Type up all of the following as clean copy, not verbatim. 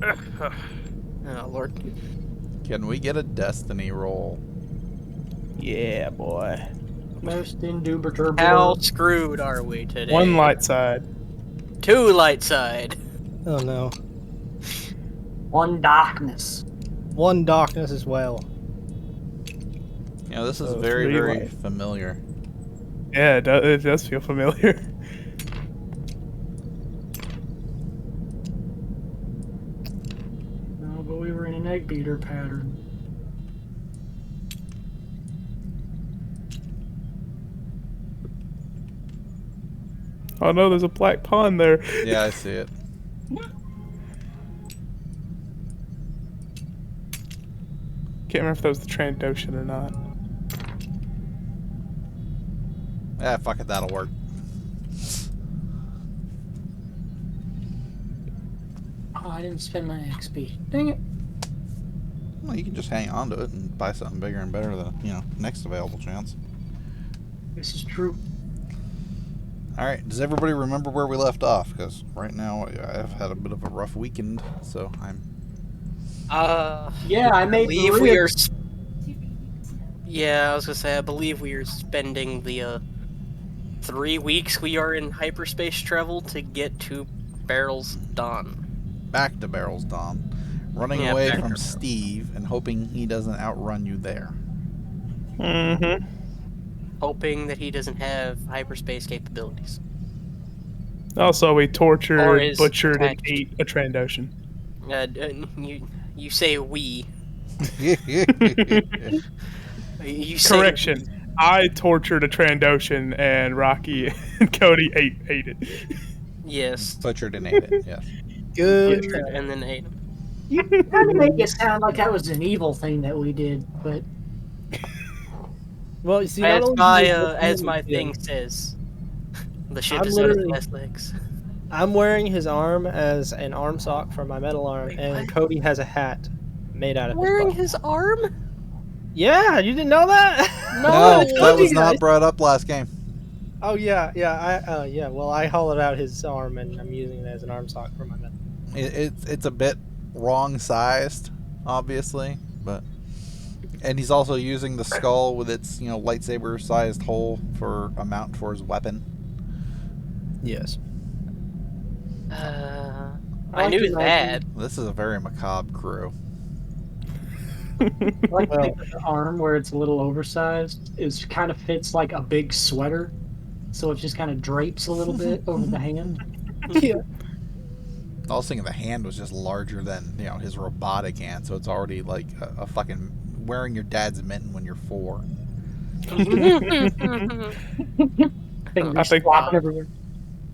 Oh, Lord. Can we get a destiny roll? Yeah, boy. Most indubitably. How screwed are we today? 1 light side. 2 light side. Oh no. 1 darkness. 1 darkness as well. You know, this is So very, 3 very light. familiar. Yeah, it does feel familiar. No, but we were in an egg beater pattern. Oh no, there's a black pond there. Yeah, I see it. Can't remember if that was the Trandoshan or not. Yeah, fuck it, that'll work. Oh, I didn't spend my XP. Dang it. Well, you can just hang on to it and buy something bigger and better the, next available chance. This is true. Alright, does everybody remember where we left off? Because right now I've had a bit of a rough weekend, so I'm... Yeah, I made believe the we are. ribs. Yeah, I was gonna say, I believe we are spending the 3 weeks we are in hyperspace travel to get to Barrel's Dawn. back to Barrel's Dawn, running Yeah, away back from to- Steve and hoping he doesn't outrun you there. Mm-hmm. Hoping that he doesn't have hyperspace capabilities. Also, we Or tortured, is butchered, and attached. ate a Trandoshan. You say we. You say Correction. I tortured a Trandoshan, and Rocky and Cody ate it. Yes. Butchered and ate it, yes. Good. Butchered and then ate him. You kind of make it sound like that was an evil thing that we did, but Well, you see, not As only my did we- as my thing says, the ship I'm is on its literally- last legs. I'm wearing his arm as an arm sock for my metal arm, Wait, and what? Cody has a hat made out of Wearing his his arm? butt. Yeah, you didn't know that? No, I that told was you not guys. brought up last game. Oh yeah. Well, I hollowed out his arm, and I'm using it as an arm sock for my metal. It's a bit wrong sized, obviously, but and he's also using the skull with its lightsaber sized hole for a mount for his weapon. Yes. I knew that. This is a very macabre crew. I like to Well- think that the arm, where it's a little oversized, is kind of fits like a big sweater, so it just kind of drapes a little bit over the hand. Yeah. I was thinking the hand was just larger than his robotic hand, so it's already like a fucking wearing your dad's mitten when you're 4. Fingers I think- flopping everywhere.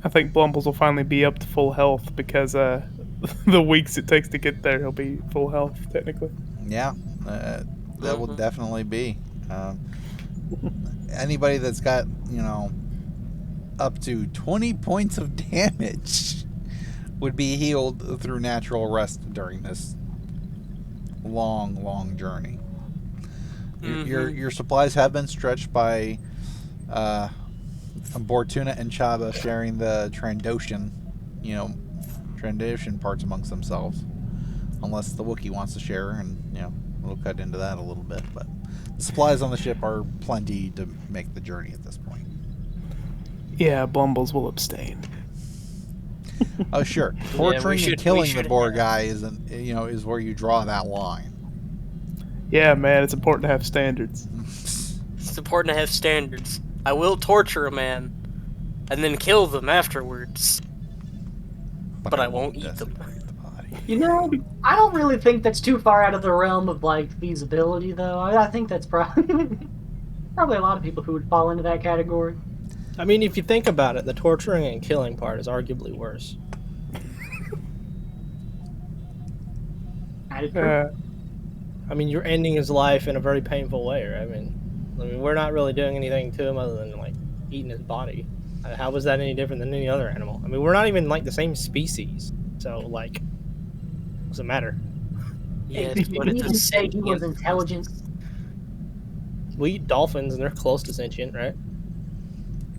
I think Blumbles will finally be up to full health because the weeks it takes to get there, he'll be full health technically. Yeah, that will definitely be. Anybody that's got up to 20 points of damage would be healed through natural rest during this long journey. Your supplies have been stretched by Bortuna and Chabba sharing the Trandoshan parts amongst themselves. Unless the Wookiee wants to share, and we'll cut into that a little bit. But the supplies on the ship are plenty to make the journey at this point. Yeah, Blumbles will abstain. Oh sure, we torturing should- and killing we the should Boar have- guy is where you draw that line. Yeah, man, it's important to have standards. It's important to have standards. I will torture a man, and then kill them afterwards. But I won't eat them. desecrate the body. I don't really think that's too far out of the realm of feasibility, though. I think that's probably a lot of people who would fall into that category. I mean, if you think about it, the torturing and killing part is arguably worse. That is true. I mean, you're ending his life in a very painful way, right? I mean, we're not really doing anything to him other than eating his body. How was that any different than any other animal? I mean, we're not even the same species, so what's the matter? Yes, Did but you it's even a say he sentient- was intelligent? We eat dolphins, and they're close to sentient, right?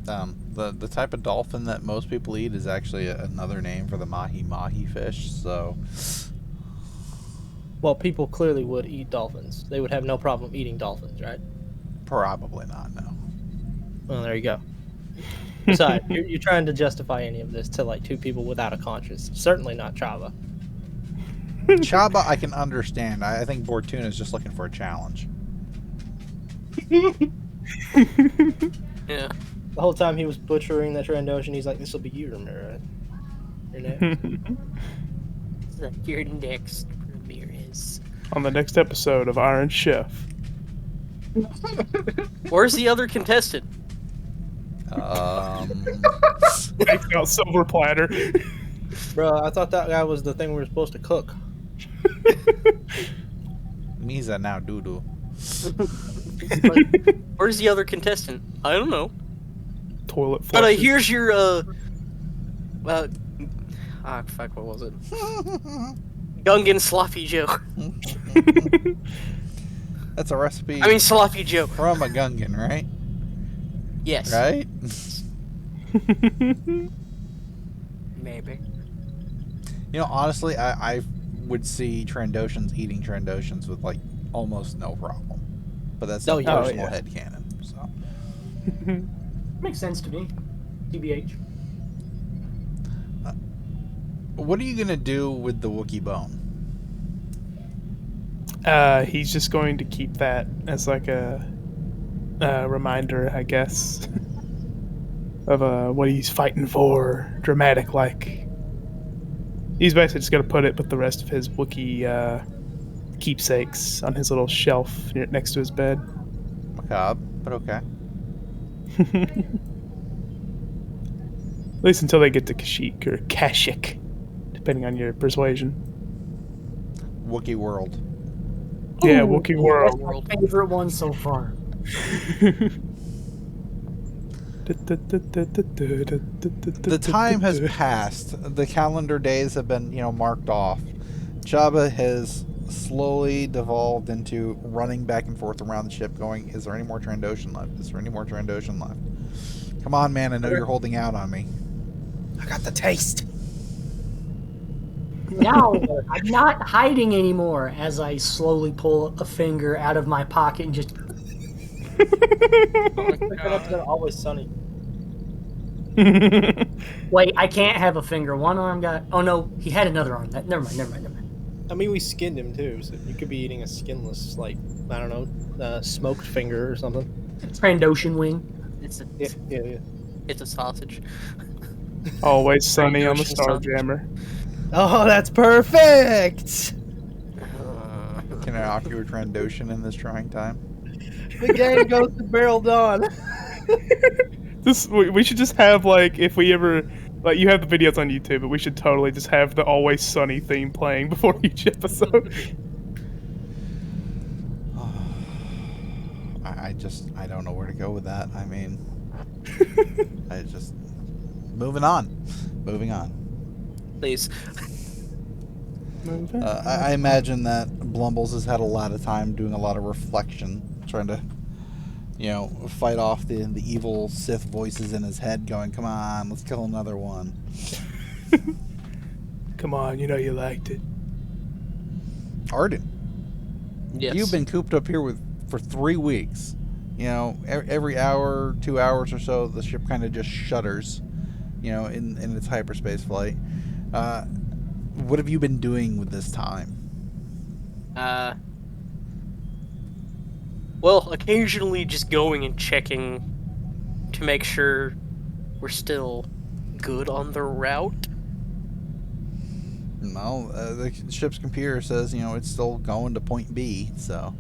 The type of dolphin that most people eat is actually another name for the mahi-mahi fish. So, Well, people clearly would eat dolphins. They would have no problem eating dolphins, right? Probably not. No. Well, there you go. Besides, you're trying to justify any of this to like two people without a conscience. Certainly not Chabba. Chabba, I can understand. I think Bortuna is just looking for a challenge. Yeah. The whole time he was butchering that Trandoshan, he's like, "This will be you, Ramirez. Your next." Your next Ramirez. On the next episode of Iron Chef. Where's the other contestant? Takes out silver platter. Bro, I thought that guy was the thing we were supposed to cook. Misa now doo-doo. Where's the other contestant? I don't know. Toilet But flushes. here's your fuck, what was it? Gungan Sloppy Joe. That's a recipe I mean Sloppy Joe. from a Gungan, right? Yes. Right? Maybe. You know, honestly, I would see Trandoshans eating Trandoshans with, like, almost no problem. But that's Oh, a yeah. personal Oh, yeah. headcanon, so. Makes sense to me. TBH. What are you going to do with the Wookiee bone? He's just going to keep that as like a reminder, I guess, of what he's fighting for, dramatic like. He's basically just going to put it with the rest of his Wookiee keepsakes on his little shelf next to his bed. Macabre, but okay. At least until they get to Kashyyyk or Kashyyyk, depending on your persuasion. Wookiee world. Yeah, Ooh, Wookiee World. That's my favorite one so far. The time has passed. The calendar days have been, marked off. Chabba has slowly devolved into running back and forth around the ship going, is there any more Trandoshan left? Is there any more Trandoshan left? Come on, man, I know you're holding out on me. I got the taste. Now, I'm not hiding anymore as I slowly pull a finger out of my pocket and just... Always Sunny. Wait, I can't have a finger. One arm got... Oh no, he had another arm. Never mind. I mean, we skinned him too, so you could be eating a skinless, like, I don't know, smoked finger or something. Trandoshan wing. It's a Yeah. it's a sausage. Always sunny on the Ocean sausage. Starjammer. Oh, that's perfect! Can I offer you a Trandoshan in this trying time? The game goes to Barrel Dawn. We should just have, like, if we ever... Like, you have the videos on YouTube, but we should totally just have the Always Sunny theme playing before each episode. I don't know where to go with that. I mean, moving on. Please. I imagine that Blumbles has had a lot of time doing a lot of reflection, trying to, fight off the evil Sith voices in his head going, come on, let's kill another one. Come on, you know you liked it. Arden, Yes. you've been cooped up here for 3 weeks. Every hour, 2 hours or so, the ship kind of just shudders, in its hyperspace flight. What have you been doing with this time? Well, occasionally just going and checking to make sure we're still good on the route. No, the ship's computer says, it's still going to point B, so...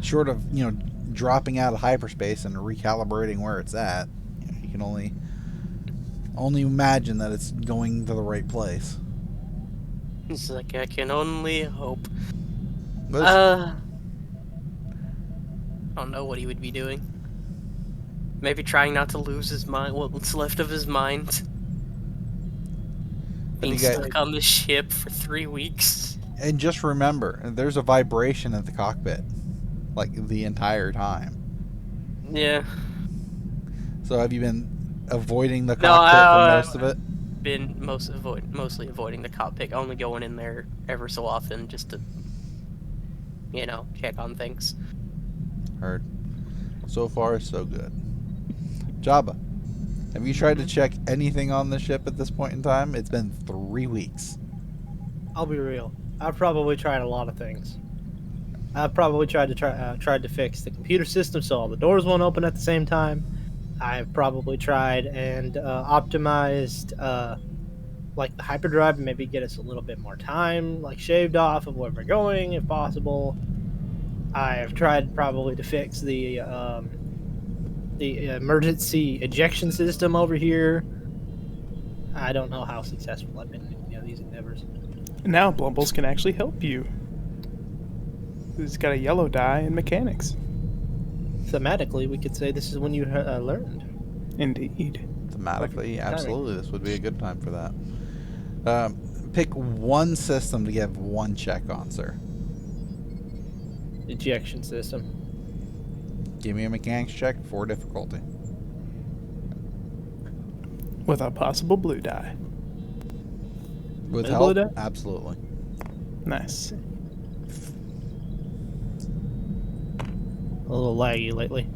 Short of, dropping out of hyperspace and recalibrating where it's at, you can only imagine that it's going to the right place. It's like I can only hope. But I don't know what he would be doing. Maybe trying not to lose his mind, what's left of his mind. Being stuck on the ship for 3 weeks. And just remember, there's a vibration at the cockpit, like the entire time. Yeah. So have you been avoiding the cockpit for most of it? been mostly avoiding the cockpit, only going in there ever so often just to, check on things. Heard. So far, so good. Chabba, have you tried to check anything on the ship at this point in time? It's been 3 weeks. I'll be real. I've probably tried a lot of things. I've probably tried to fix the computer system so all the doors won't open at the same time. I've probably tried and optimized like the hyperdrive and maybe get us a little bit more time, like shaved off of where we're going if possible. I've tried probably to fix the emergency ejection system over here. I don't know how successful I've been in these endeavors. Now Blumbles can actually help you. He's got a yellow die in mechanics. Thematically, we could say this is when you learned. Indeed. Thematically, absolutely, this would be a good time for that. Pick one system to give one check on, sir. Ejection system. Give me a mechanics check for difficulty. With a possible blue die. With A help? blue die? Absolutely. Nice. A little laggy lately.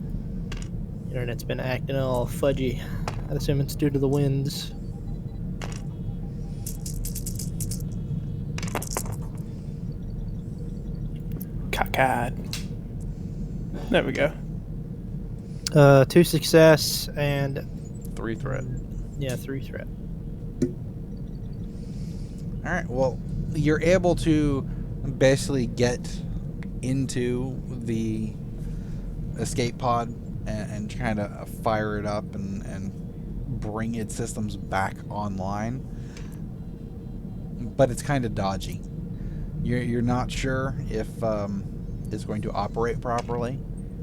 Internet's been acting all fudgy. I assume it's due to the winds. Cockeyed. There we go. 2 success and 3 threat. 3 threat. Alright, well, you're able to basically get into the escape pod and kind of fire it up and bring its systems back online. But it's kind of dodgy. You're not sure if it's going to operate properly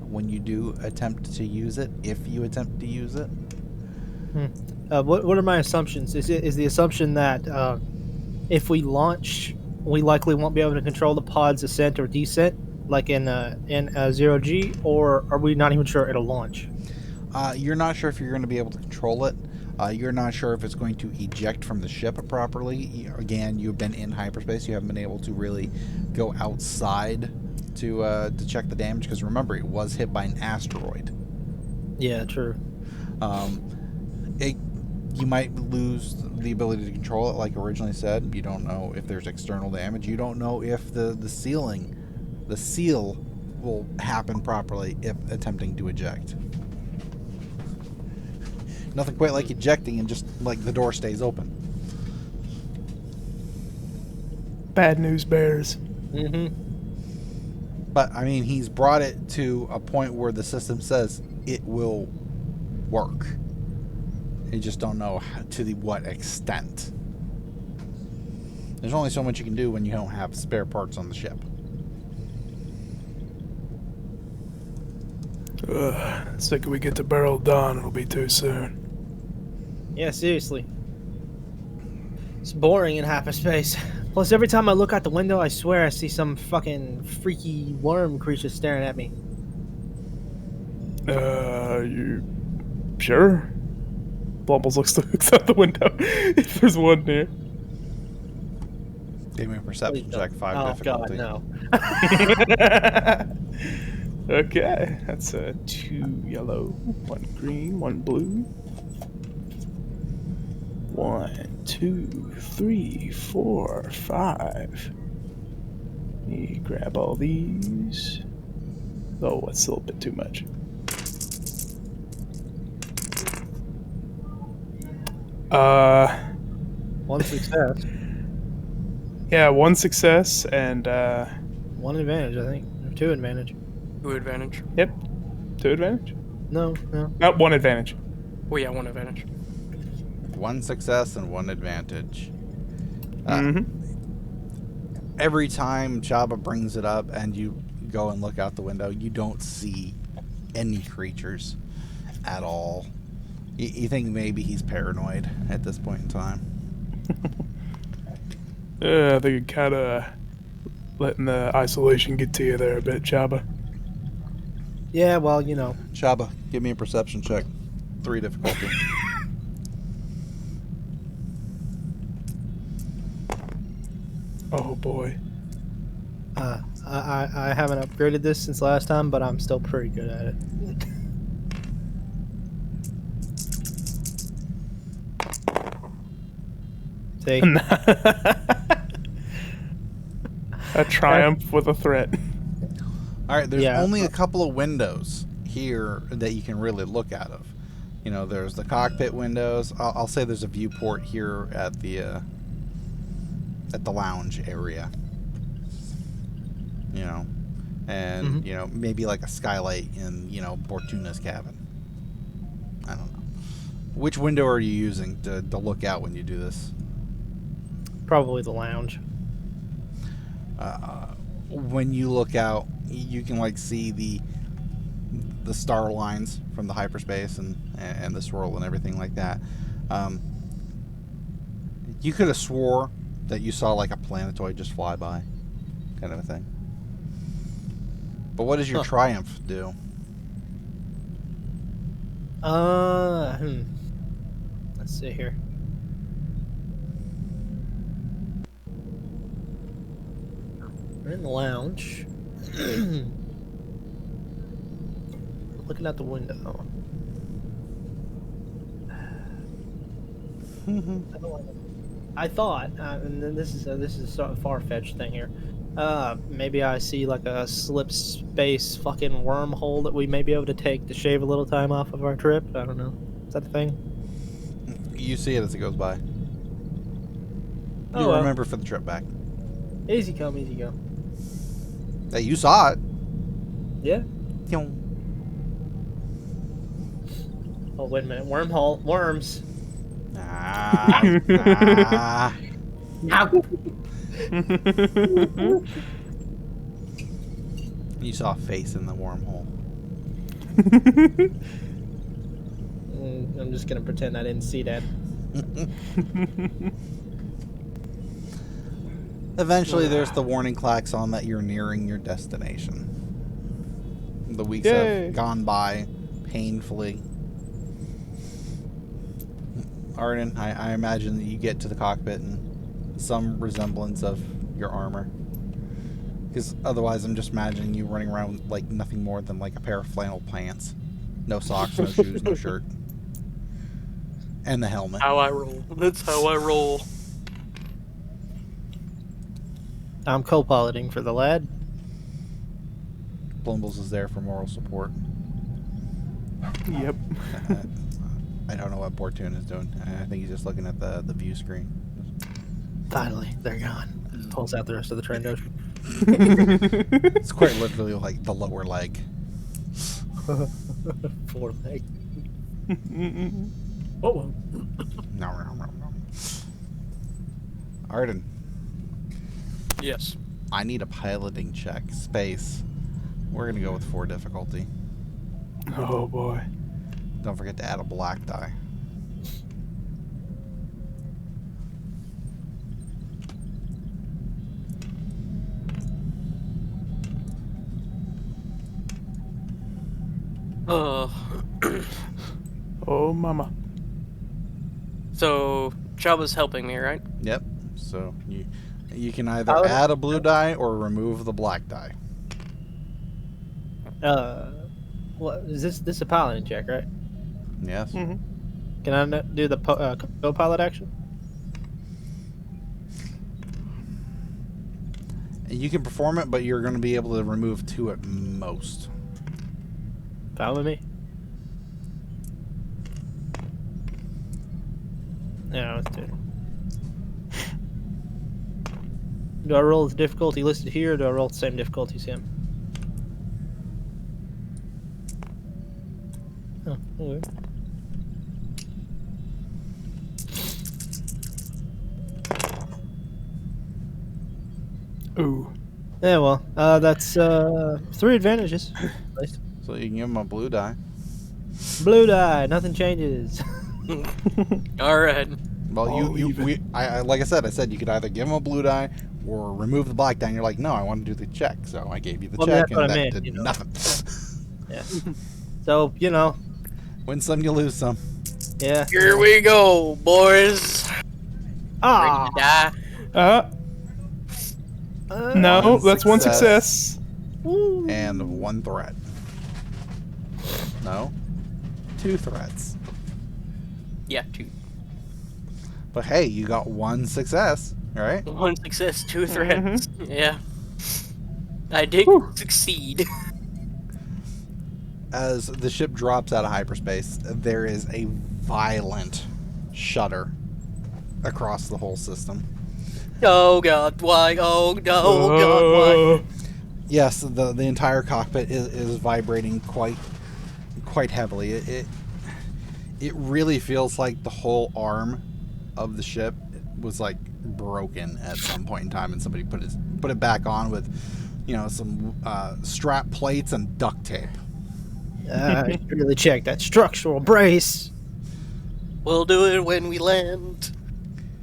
when you do attempt to use it, if you attempt to use it. What are my assumptions? Is the assumption that if we launch, we likely won't be able to control the pod's ascent or descent, like in 0G, or are we not even sure it'll launch? You're not sure if you're going to be able to control it. You're not sure if it's going to eject from the ship properly. Again, you've been in hyperspace. You haven't been able to really go outside to check the damage, because remember, it was hit by an asteroid. Yeah, true. You might lose the ability to control it, like originally said. You don't know if there's external damage. You don't know if the seal will happen properly if attempting to eject. Nothing quite like ejecting and just like the door stays open. Bad news bears. But I mean, he's brought it to a point where the system says it will work. You just don't know what extent. There's only so much you can do when you don't have spare parts on the ship. Second we get to Barrel Dawn, it'll be too soon. Yeah, seriously. It's boring in hyperspace. Plus, every time I look out the window, I swear I see some fucking freaky worm creature staring at me. You sure? Blumbles looks out the window. If there's one near. Give me a perception check, 5 Oh difficulty. god, no. Okay, that's 2 yellow, 1 green, 1 blue. 1, 2, 3, 4, 5. Let me grab all these. Oh, that's a little bit too much. One success. Yeah, 1 success and 1 advantage, I think. Or 2 advantage. 2 advantage. yep, 2 advantage. No. Not 1 advantage. Oh yeah, 1 advantage. 1 success and 1 advantage. Mm-hmm. Every time Chabba brings it up and you go and look out the window, you don't see any creatures at all. You think maybe he's paranoid at this point in time. I think it kind of letting the isolation get to you there a bit, Chabba. Yeah, well, you know. Chabba, give me a perception check. 3 difficulty. Oh boy. I haven't upgraded this since last time, but I'm still pretty good at it. See? A triumph with a threat. All right, there's Yeah. only a couple of windows here that you can really look out of. You know, there's the cockpit windows. I'll say there's a viewport here at the lounge area. You know, and you know, maybe like a skylight in, you know, Bortuna's cabin. I don't know. Which window are you using to look out when you do this? Probably the lounge. When you look out, you can like see the star lines from the hyperspace and the swirl and everything like that. You could have swore that you saw like a planetoid just fly by, kind of a thing. But what does your triumph do? Let's see here. We're in the lounge. Looking out the window. I thought, and then this is a sort of far-fetched thing here. Maybe I see like a slip space fucking wormhole that we may be able to take to shave a little time off of our trip. I don't know. Is that the thing? You see it as it goes by. Oh, You well. remember for the trip back. Easy come, easy go. Hey, you saw it. Yeah. Yow. Oh, wait a minute. Wormhole. Worms. Ah. Ow. You saw a face in the wormhole. I'm just gonna pretend I didn't see that. Eventually, there's the warning klaxon that you're nearing your destination. The weeks Yay. have gone by painfully. Arden, I imagine that you get to the cockpit and some resemblance of your armor. Because otherwise, I'm just imagining you running around with, like, nothing more than like a pair of flannel pants. No socks, no shoes, no shirt. And the helmet. How I roll. That's how I roll. I'm co-piloting for the lad. Blumbles is there for moral support. Yep. I don't know what Bortuna is doing. I think he's just looking at the view screen. Finally, they're gone. Pulls out the rest of the Trandoshan. It's quite literally like the lower leg. Four leg. Oh, No. Arden, Yes. I need a piloting check. Space. We're gonna go with 4 difficulty. Oh boy. Don't forget to add a black die. Oh mama. So Chabba's helping me, right? Yep. So you can either add a blue die or remove the black die. What is this a piloting check, right? Yes. Mm-hmm. Can I do the co-pilot action? You can perform it, but you're going to be able to remove 2 at most. Fine with me. Yeah, let's do it. Do I roll the difficulty listed here, or do I roll the same difficulty as him? Oh, okay. Ooh. Yeah, well, that's 3 advantages. At least. So you can give him a blue die. Blue die, nothing changes. All right. Well, Oh, I like I said you could either give him a blue die or remove the black die. And you're like, no, I want to do the check, so I gave you the Well, check, that's what and I that meant, did you know. nothing. Yeah. So, you know, Win some, you lose some. yeah. Here we go, boys. Ah! Ready to die. No, One that's one success. and one threat. No, 2 threats. Yeah, 2. But hey, you got 1 success, right? 1 success, 2 threats. Yeah. I did succeed. As the ship drops out of hyperspace, there is a violent shudder across the whole system. Oh god, why? Oh no, oh god, why? Yes, the entire cockpit is vibrating quite heavily. It really feels like the whole arm of the ship was like broken at some point in time, and somebody put it back on with, some strap plates and duct tape. I should really check that structural brace. We'll do it when we land.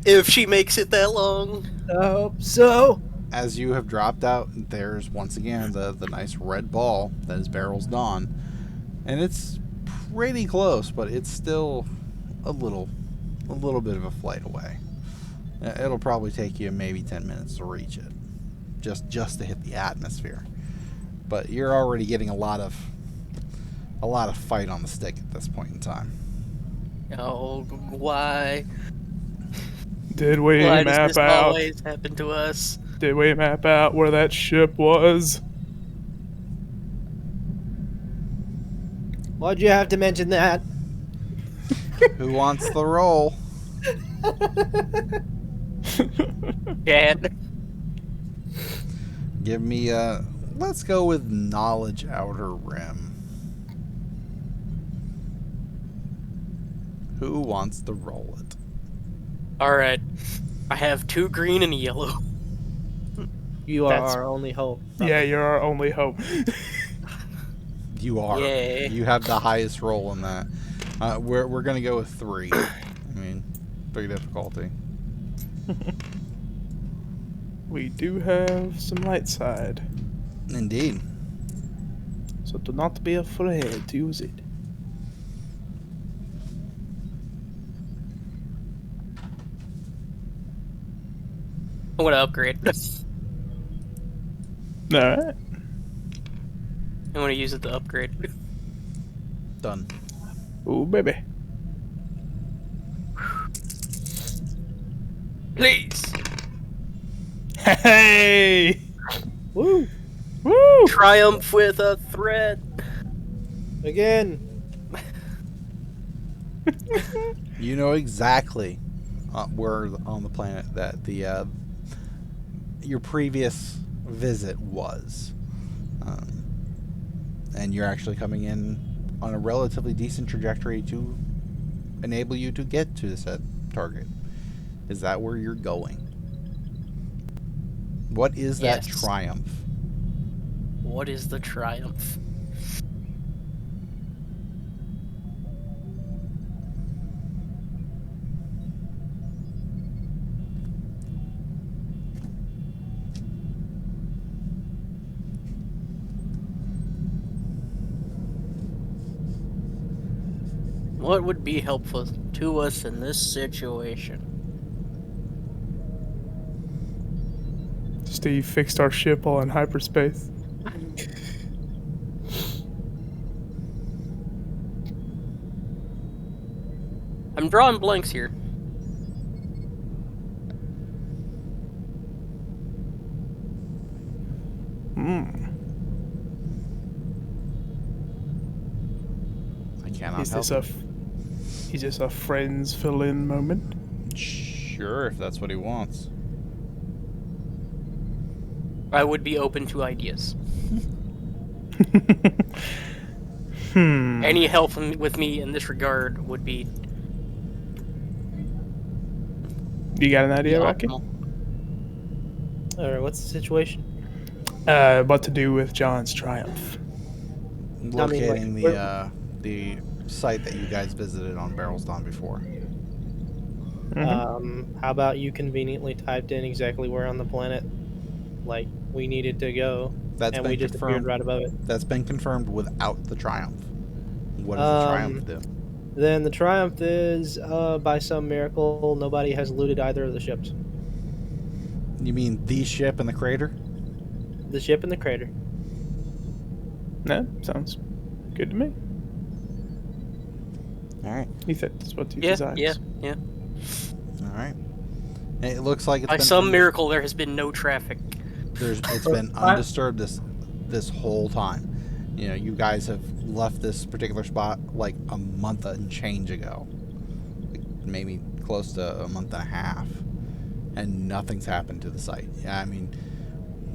If she makes it that long. I hope so. As you have dropped out, there's once again the nice red ball that is Barrel's Dawn, and it's pretty close, but it's still a little bit of a flight away. It'll probably take you maybe 10 minutes to reach it, just to hit the atmosphere. But you're already getting a lot of fight on the stick at this point in time. Oh, why? Did we Why map does this out? always happen to us? Did we map out where that ship was? Why'd you have to mention that? Who wants the roll? Dad. Give me let's go with knowledge outer rim. Who wants to roll it? Alright. I have 2 green and a yellow. You are That's- our only hope. Yeah, you're our only hope. You are. Yay. You have the highest roll in that. We're gonna go with 3. I mean, 3 difficulty. We do have some light side, Indeed. so do not be afraid to use it. I'm gonna upgrade. Alright. I'm gonna use it to upgrade. Done. Ooh, baby. Please! Hey! Woo! Woo! Triumph with a threat! Again. You know exactly where on the planet that the your previous visit was, and you're actually coming in on a relatively decent trajectory to enable you to get to the set target. Is that where you're going? What is that Yes. triumph? What is the triumph? What would be helpful to us in this situation? Steve fixed our ship while in hyperspace. I'm drawing blanks here. I cannot Is help this is this a friends fill-in moment? it. Sure, if that's what he wants. I would be open to ideas. Any help with me in this regard would be You got an idea, Rocky? optimal. Alright, what's the situation? What to do with John's triumph? Locating like, the site that you guys visited on Barrel's Dawn before. How about you conveniently typed in exactly where on the planet, like, we needed to go, That's and been we just appeared confirmed. right above it. That's been confirmed without the triumph. What does the triumph do? Then the triumph is, by some miracle, nobody has looted either of the ships. You mean the ship and the crater? The ship in the crater. No, sounds good to me. All right. He said that's what he Yeah, designs. yeah. All right. It looks like it's By been some miracle, there has been no traffic. It's been undisturbed this whole time. You know, you guys have left this particular spot like a month and change ago, like maybe close to a month and a half, and nothing's happened to the site. Yeah, I mean,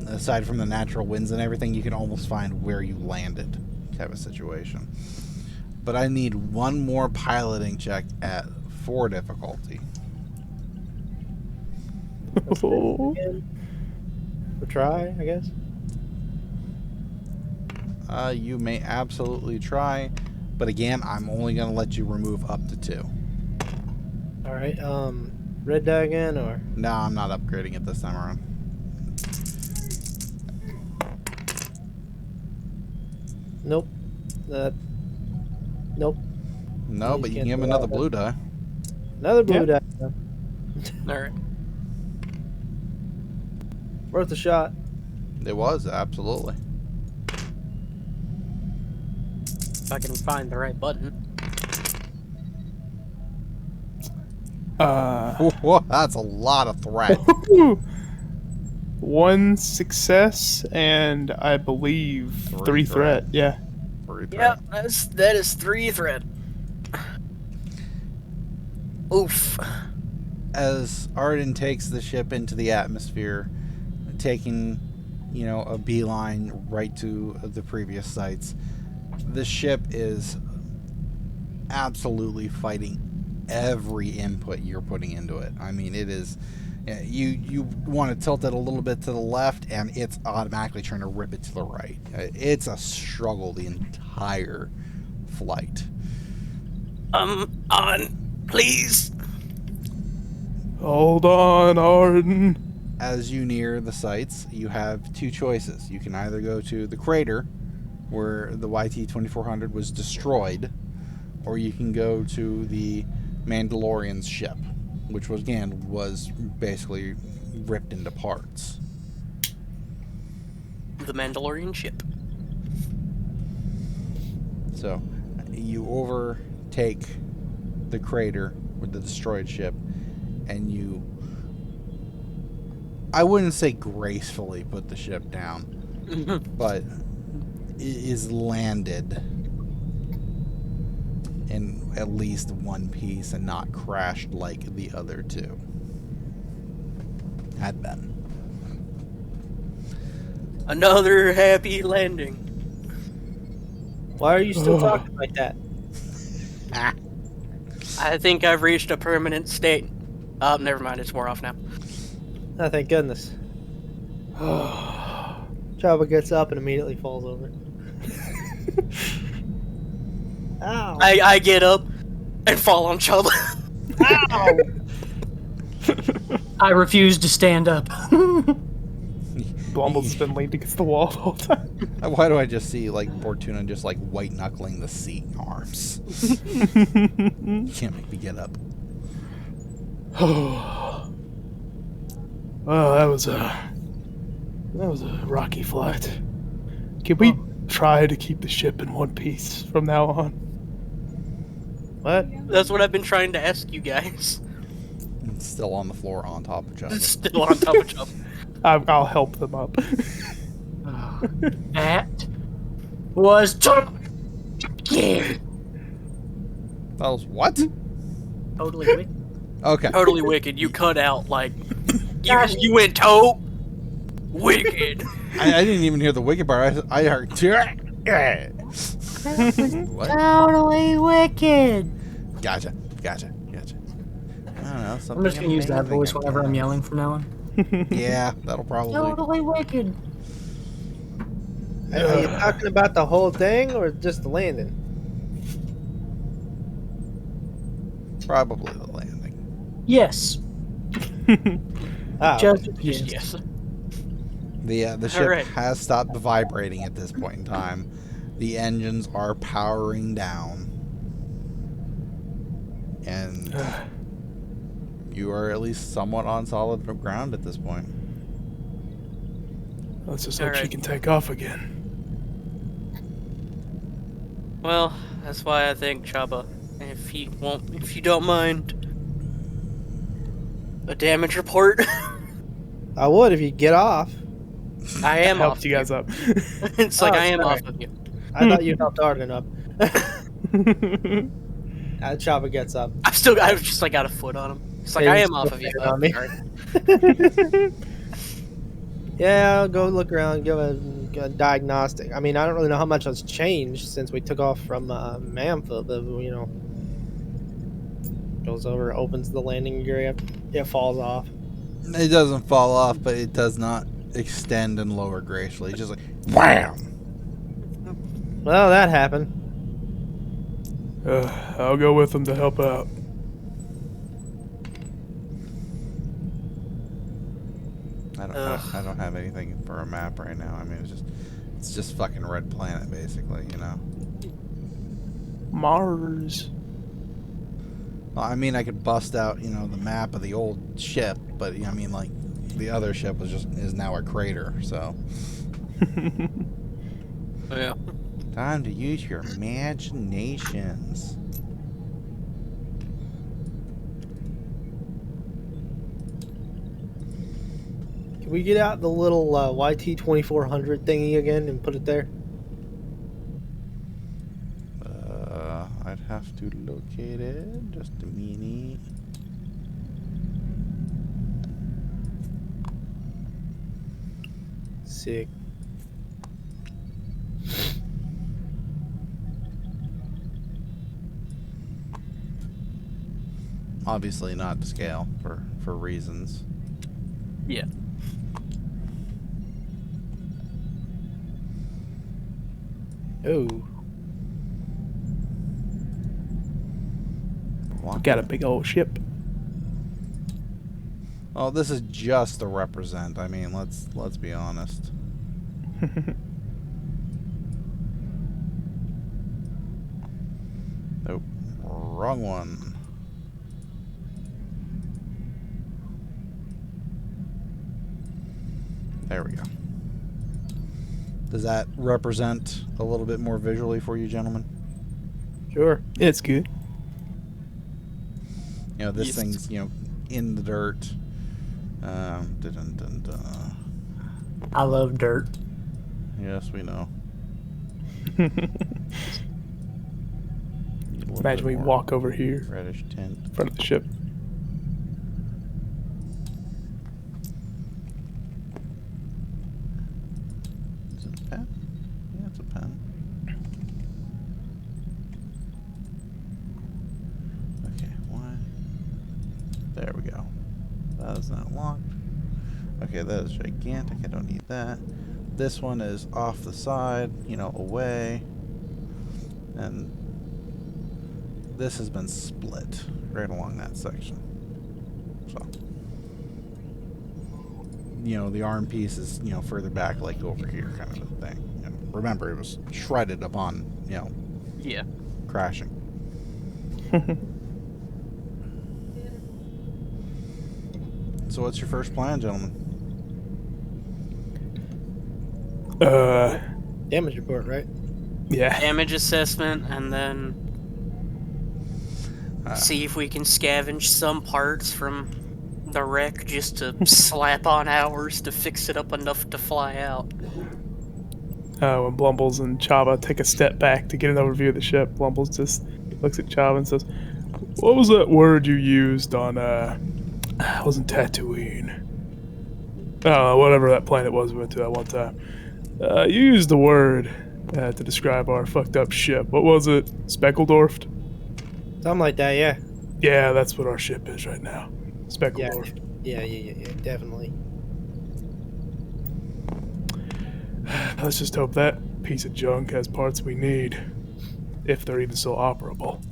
aside from the natural winds and everything, you can almost find where you landed, type of situation. But I need one more piloting check at 4 difficulty. Oh. We'll try, I guess. You may absolutely try, but again, I'm only going to let you remove up to 2. All right. Red die again, or No, I'm not upgrading it this time around. nope. Nope. No, You but you can't can give him do another that. blue die. Another blue Yeah. die. All right. Worth a shot. It was, absolutely. If I can find the right button. Whoa, that's a lot of threat. 1 success and I believe 3 threat. Yeah. Yeah, that is 3 threat. Oof. As Arden takes the ship into the atmosphere, taking, you know, a beeline right to the previous sites, the ship is absolutely fighting every input you're putting into it. I mean, it is... You want to tilt it a little bit to the left, and it's automatically trying to rip it to the right. It's a struggle the entire flight. On, please. Hold on, Arden. As you near the sites, you have 2 choices. You can either go to the crater, where the YT-2400 was destroyed, or you can go to the Mandalorian's ship, which was basically ripped into parts. The Mandalorian ship. So you overtake the crater with the destroyed ship, and you, I wouldn't say gracefully put the ship down, but it is landed in at least one piece and not crashed like the other 2 had been. Another happy landing. Why are you still talking like that? I think I've reached a permanent state. Never mind, it's more off now. Oh, thank goodness. Chabba gets up and immediately falls over. Ow! I get up and fall on Chabba. Ow! I refuse to stand up. Blumbles has been leaned against the wall the whole time. Why do I just see like Bortuna just like white knuckling the seat arms? You can't make me get up. Well, that was a rocky flight. Can we try to keep the ship in one piece from now on? What? That's what I've been trying to ask you guys. It's still on the floor on top of Justin. It's still on top of Chabba. I'll help them up. That was That was what? totally wicked. Okay. Totally wicked. You cut out like you went toe wicked. I didn't even hear the wicked part. I heard. What? Totally wicked. Gotcha. I don't know. I'm just gonna use that voice whenever I'm yelling from now on. Yeah, that'll probably. Totally wicked. Are you talking about the whole thing or just the landing? Probably the landing. Yes. Oh, Just Yes. The ship Alright. has stopped vibrating at this point in time. The engines are powering down. And you are at least somewhat on solid ground at this point. Let's just hope she Alright. can take off again. Well, that's why I think Chabba, if you don't mind, a damage report. I would if you get off. I am Helped off you guys up. It's like Oh, I am sorry. off of you. I thought you helped Arden up. Chabba gets up. I've just like got a foot on him. It's like Yeah, I you're am off still of you. hanging on Okay, me. Yeah, I'll go look around, give a diagnostic. I mean, I don't really know how much has changed since we took off from Mamfa, but goes over, opens the landing gear, it falls off. It doesn't fall off, but it does not extend and lower gracefully. It's just like wham. Well, that happened. I'll go with them to help out. I don't have anything for a map right now. I mean, it's just fucking Red Planet, basically, you know. Mars. Well, I mean, I could bust out, you know, the map of the old ship, but I mean, like, the other ship is now a crater. So, yeah. time to use your imaginations. Can we get out the little YT-2400 thingy again and put it there? I'd have to locate it. Just a minute. Sick. Obviously not to scale for reasons. Yeah. Oh. Got a big old ship. Oh, this is just to represent. I mean, let's be honest. Nope, wrong one. There we go. Does that represent a little bit more visually for you, gentlemen? Sure. It's good. You know, this Yes. thing's, you know, in the dirt. Dun, dun, dun, dun. I love dirt. Yes, we know. Imagine we walk over here Reddish tint. in front of the ship. Is it a pen? Yeah, it's a pen. Okay, why? There we go. That is not locked. Okay, that is gigantic. I don't need that. This one is off the side, you know, away. And this has been split right along that section. So, you know, the arm piece is, you know, further back, like over here, kind of a thing. And remember, it was shredded upon, you know, Yeah. crashing. So, what's your first plan, gentlemen? Damage report, right? Yeah. Damage assessment, and then see if we can scavenge some parts from the wreck just to slap on ours to fix it up enough to fly out. When Blumbles and Chabba take a step back to get an overview of the ship, Blumbles just looks at Chabba and says, "What was that word you used on, it wasn't Tatooine. Whatever that planet was we went to that one time. You used the word to describe our fucked up ship. What was it? Speckledorfed? Something like that, yeah. Yeah, that's what our ship is right now. Speckledorfed. Yeah, definitely. Let's just hope that piece of junk has parts we need, if they're even still operable."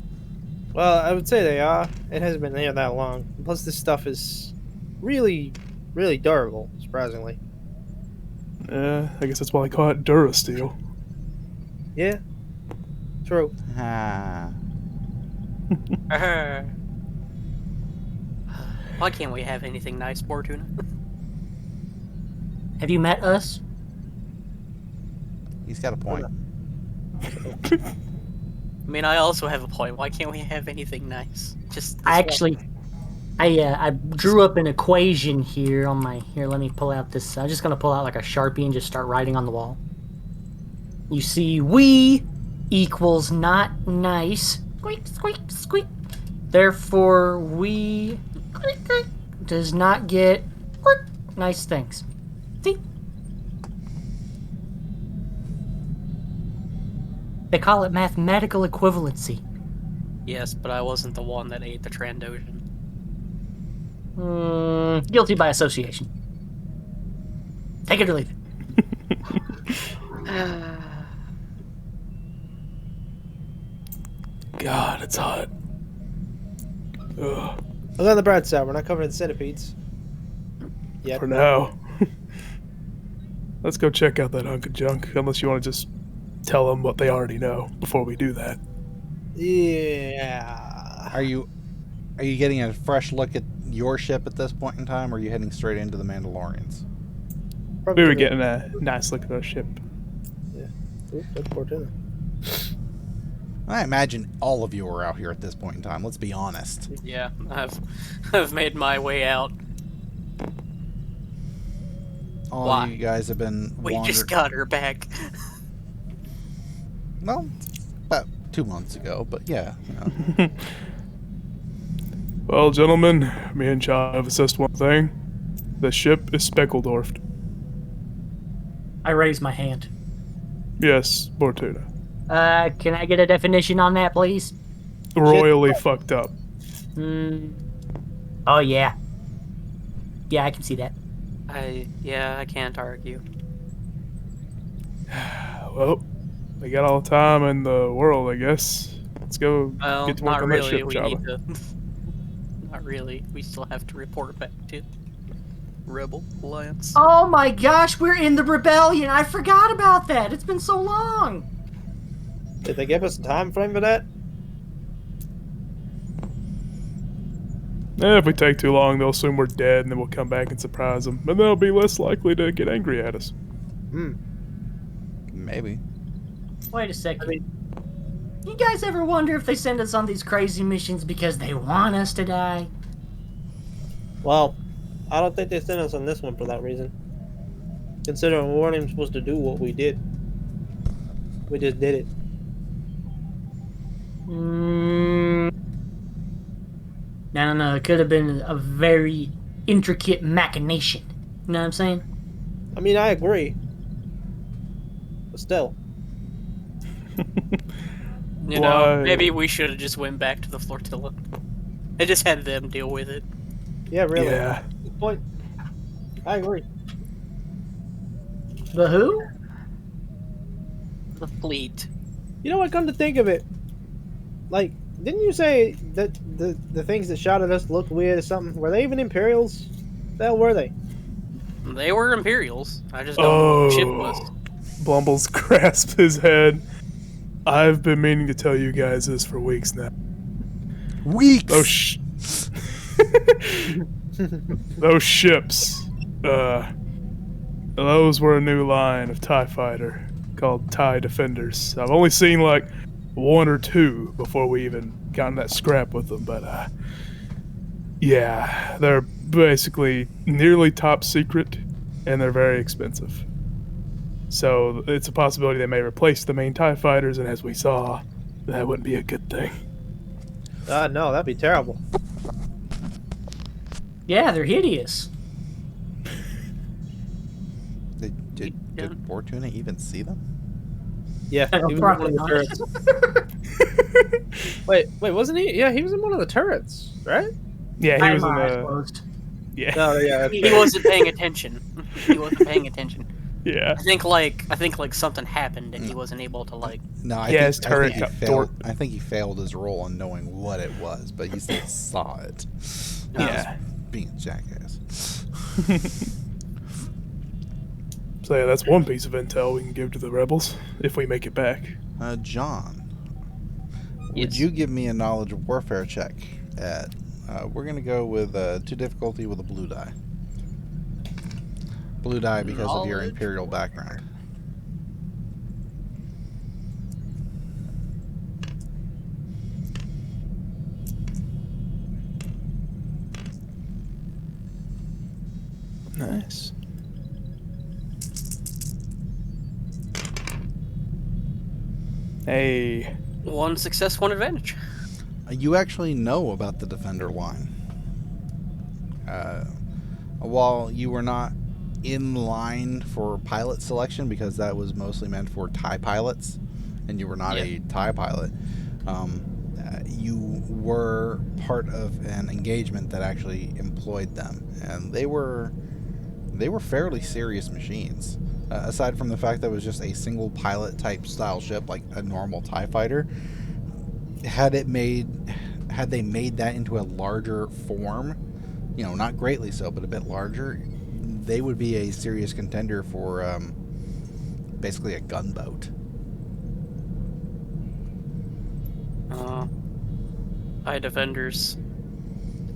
Well, I would say they are. It hasn't been there that long. Plus, this stuff is really, really durable, surprisingly. I guess that's why they call it Durasteel. Yeah, true. Ah. Why can't we have anything nice, Bortuna? Have you met us? He's got a point. I mean, I also have a point. Why can't we have anything nice? Just this I one. actually, I drew up an equation here on my here. Let me pull out this. I'm just gonna pull out like a Sharpie and just start writing on the wall. You see, we equals not nice. Squeak, squeak, squeak. Therefore, we does not get nice things. See? They call it mathematical equivalency. Yes, but I wasn't the one that ate the Trandoshan. Guilty by association. Take it or leave it. God, it's hot. Ugh. Look on the bright side. We're not covering the centipedes. Yep. For now. Let's go check out that hunk of junk, unless you want to just tell them what they already know before we do that. Yeah. Are you getting a fresh look at your ship at this point in time, or are you heading straight into the Mandalorians? We were getting a nice look at our ship. Yeah. Ooh, that's Bortuna. I imagine all of you are out here at this point in time. Let's be honest. Yeah, I've made my way out. All Why? of you guys have been We just got her back. Well, about 2 months ago, but yeah. You know. Well, gentlemen, me and Chad have assessed one thing. The ship is Speckeldorfed. I raise my hand. Yes, Bortuna. Can I get a definition on that, please? Royally fucked up. Oh, yeah. Yeah, I can see that. I can't argue. Well, we got all the time in the world, I guess. Let's go Well, get to work not on really. that ship, We Chabba. need to. Not really. We still have to report back to Rebel Alliance. Oh my gosh, we're in the rebellion. I forgot about that. It's been so long. Did they give us a time frame for that? If we take too long, they'll assume we're dead, and then we'll come back and surprise them. And they'll be less likely to get angry at us. Maybe. Wait a second. You guys ever wonder if they send us on these crazy missions because they want us to die? Well, I don't think they sent us on this one for that reason. Considering we weren't even supposed to do what we did. We just did it. No. It could have been a very intricate machination. You know what I'm saying? I mean, I agree. But still. You know, maybe we should have just went back to the flotilla. I just had them deal with it. Yeah, really. Yeah. Good point. I agree. The who? The fleet. You know what, come to think of it, like, didn't you say that the things that shot at us looked weird or something? Were they even Imperials? The hell were they? They were Imperials. I just don't know what the ship was. Blumbles grasps his head. I've been meaning to tell you guys this for weeks now. Weeks! Those ships, those were a new line of TIE fighter called TIE Defenders. I've only seen like one or two before we even got in that scrap with them, but yeah, they're basically nearly top secret and they're very expensive. So it's a possibility they may replace the main TIE fighters, and as we saw, that wouldn't be a good thing. No, that'd be terrible. Yeah, they're hideous. Did Bortuna even see them? Yeah, he was in one of the turrets. wait, wasn't he? Yeah, he was in one of the turrets, right? Yeah, he was in eyes the. closed. Yeah. No, yeah. He wasn't paying attention. He wasn't paying attention. Yeah. I think like something happened and he wasn't able to like. No, his turret I got failed. I think he failed his role in knowing what it was, but he still saw it. Yeah. Being a jackass. So yeah, that's one piece of intel we can give to the rebels if we make it back. John, would Yes. you give me a knowledge of warfare check at? We're gonna go with 2 difficulty with a blue die. Blue die because of your Knowledge? imperial background. Nice. Hey. 1 success, 1 advantage. You actually know about the Defender line. While you were not in line for pilot selection, because that was mostly meant for TIE pilots, and you were not a TIE pilot, you were part of an engagement that actually employed them, and they were fairly serious machines. Aside from the fact that it was just a single pilot type style ship like a normal TIE fighter, had they made that into a larger form, not greatly so, but a bit larger, they would be a serious contender for basically a gunboat. TIE defenders.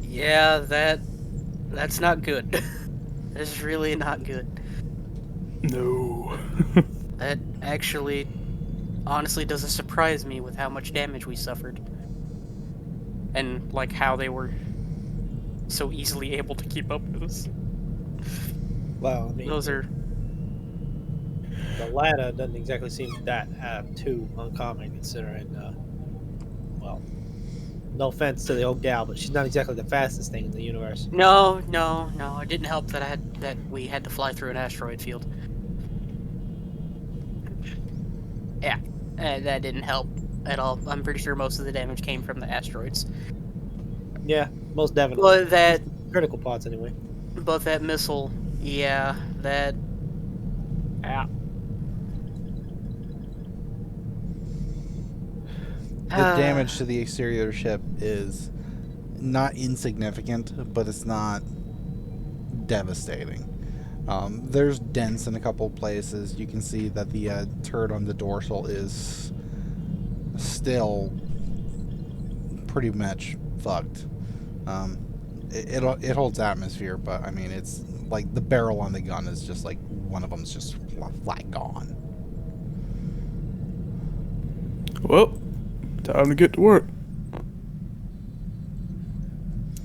Yeah, that's not good. That is really not good. No. That actually, honestly, doesn't surprise me with how much damage we suffered. And, like, how they were so easily able to keep up with us. Well, I mean, Those are... the ladder doesn't exactly seem that too uncommon, considering, well, no offense to the old gal, but she's not exactly the fastest thing in the universe. No, it didn't help that we had to fly through an asteroid field. Yeah, that didn't help at all. I'm pretty sure most of the damage came from the asteroids. Yeah, most definitely. But that Critical parts, anyway. But that missile, yeah, that... Yeah. The damage to the exterior ship is not insignificant, but it's not devastating. There's dents in a couple places. You can see that the turret on the dorsal is still pretty much fucked. It holds atmosphere, but I mean, it's like the barrel on the gun is just like one of them's just flat gone. Well, time to get to work.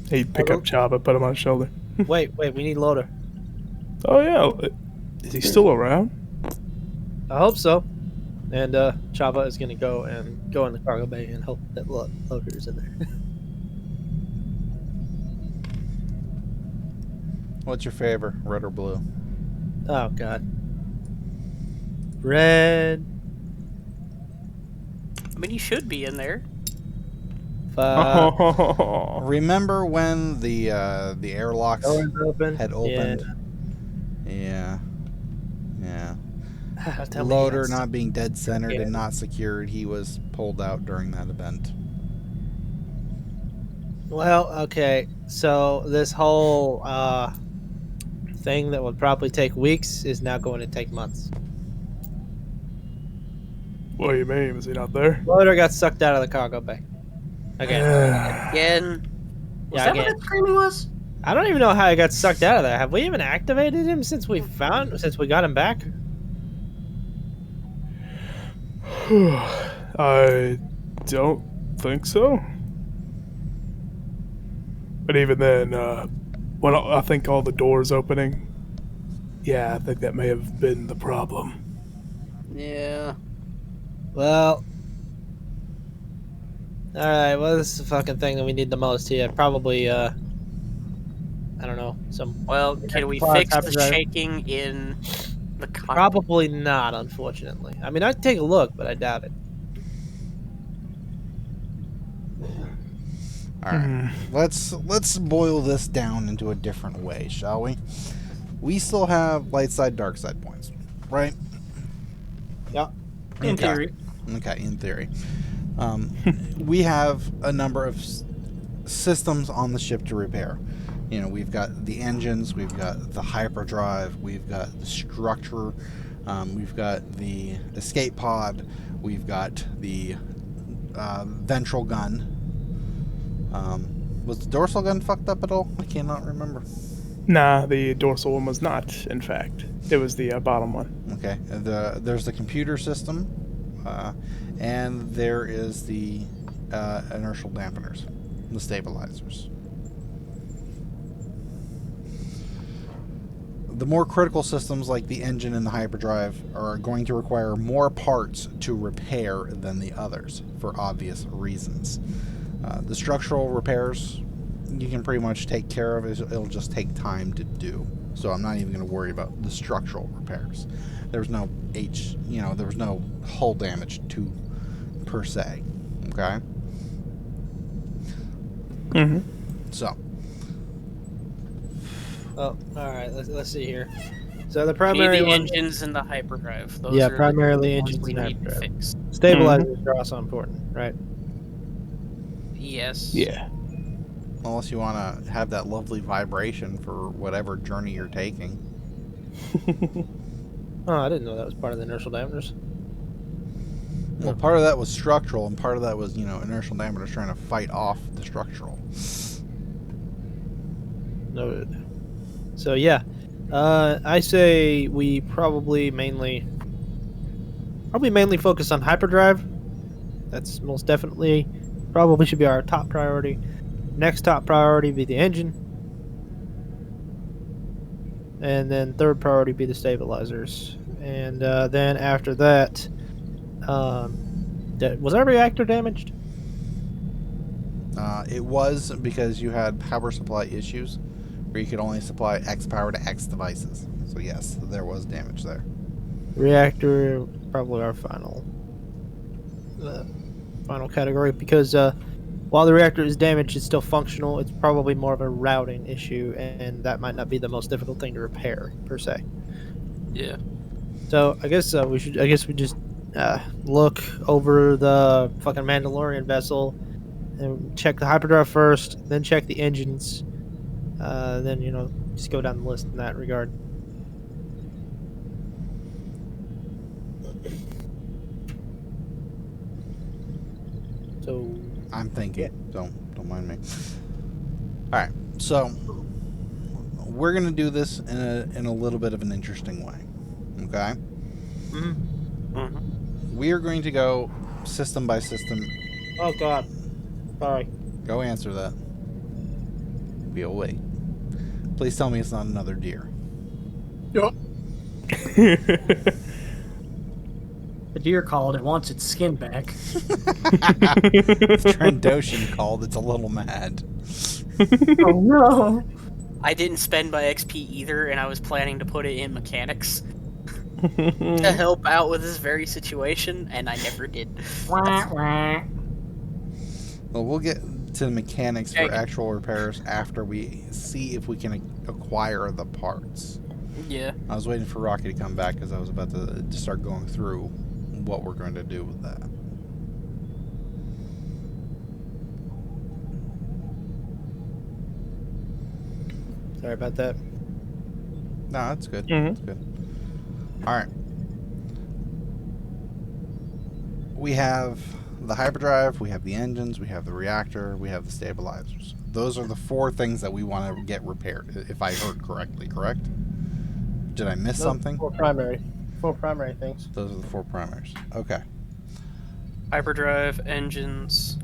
Hey, pick up Chabba, put him on his shoulder. wait, we need Loader. Oh yeah, is he still around? I hope so. And Chabba is going to go in the cargo bay and hope that Loader's in there. What's your favor, red or blue? Oh, God. Red. I mean, he should be in there. Remember when the airlocks Doors open. had opened? Yeah. Tell me Loader that's- not being dead centered and not secured, he was pulled out during that event. Well, okay. So this whole thing that would probably take weeks is now going to take months. What do you mean? Is he not there? Loader got sucked out of the cargo bay. Again. Again. Was Yeah, that again. what that screaming was? I don't even know how he got sucked out of there. Have we even activated him since we got him back? I don't think so. But even then, when I think all the doors opening, yeah, I think that may have been the problem. Yeah. Well, all right. Well, this is the fucking thing that we need the most here. Probably, I don't know, some. Well, can we Cloud fix the hyperdrive. shaking in the cockpit? Probably not, unfortunately. I mean, I'd take a look, but I doubt it. All right, let's boil this down into a different way, shall we? We still have light side, dark side points, right? Yeah. In theory. Okay, in theory. We have a number of systems on the ship to repair. You know, we've got the engines, we've got the hyperdrive, we've got the structure, we've got the escape pod, we've got the ventral gun. Was the dorsal gun fucked up at all? I cannot remember. Nah, the dorsal one was not, in fact. It was the bottom one. Okay, there's the computer system, and there is the inertial dampeners, the stabilizers. The more critical systems like the engine and the hyperdrive are going to require more parts to repair than the others, for obvious reasons. The structural repairs you can pretty much take care of. It'll just take time to do. So I'm not even going to worry about the structural repairs. There's no there was no hull damage per se. Okay? Mm-hmm. So. Oh, all right. Let's see here. So the We primary need the ones, engines and the hyperdrive. Those yeah, are primarily the ones engines we and need hyperdrive. fixed. Stabilizers are also important, right? Yes. Yeah. Unless you want to have that lovely vibration for whatever journey you're taking. Oh, I didn't know that was part of the inertial dampers. Well, part of that was structural, and part of that was, inertial dampers trying to fight off the structural. Noted. So yeah, I say we probably mainly focus on hyperdrive. That's most definitely probably should be our top priority. Next top priority be the engine, and then third priority be the stabilizers, and then after that, was our reactor damaged? It was because you had power supply issues where you could only supply X power to X devices. So yes, there was damage there. Reactor probably our final category, because while the reactor is damaged, it's still functional. It's probably more of a routing issue, and that might not be the most difficult thing to repair per se. Yeah. So I guess we just look over the fucking Mandalorian vessel and check the hyperdrive first, then check the engines, then just go down the list in that regard. So I'm thinking. Don't mind me. All right, so we're gonna do this in a little bit of an interesting way. Okay. Mm-hmm. We are going to go system by system. oh god, sorry. Go answer that. We'll wait. Please tell me it's not another deer. The deer called. It wants its skin back. Trandoshan called. It's a little mad. Oh no! I didn't spend my XP either, and I was planning to put it in mechanics to help out with this very situation, and I never did. Wah, wah. Well, we'll get to the mechanics for Okay. actual repairs after we see if we can acquire the parts. Yeah. I was waiting for Rocky to come back because I was about to start going through what we're going to do with that. Sorry about that. No, that's good. Mhm. That's good. All right. We have the hyperdrive, we have the engines, we have the reactor, we have the stabilizers. Those are the 4 things that we want to get repaired, if I heard correctly, correct? Did I miss something? Four primary things. Those are the 4 primaries. Okay. Hyperdrive, engines.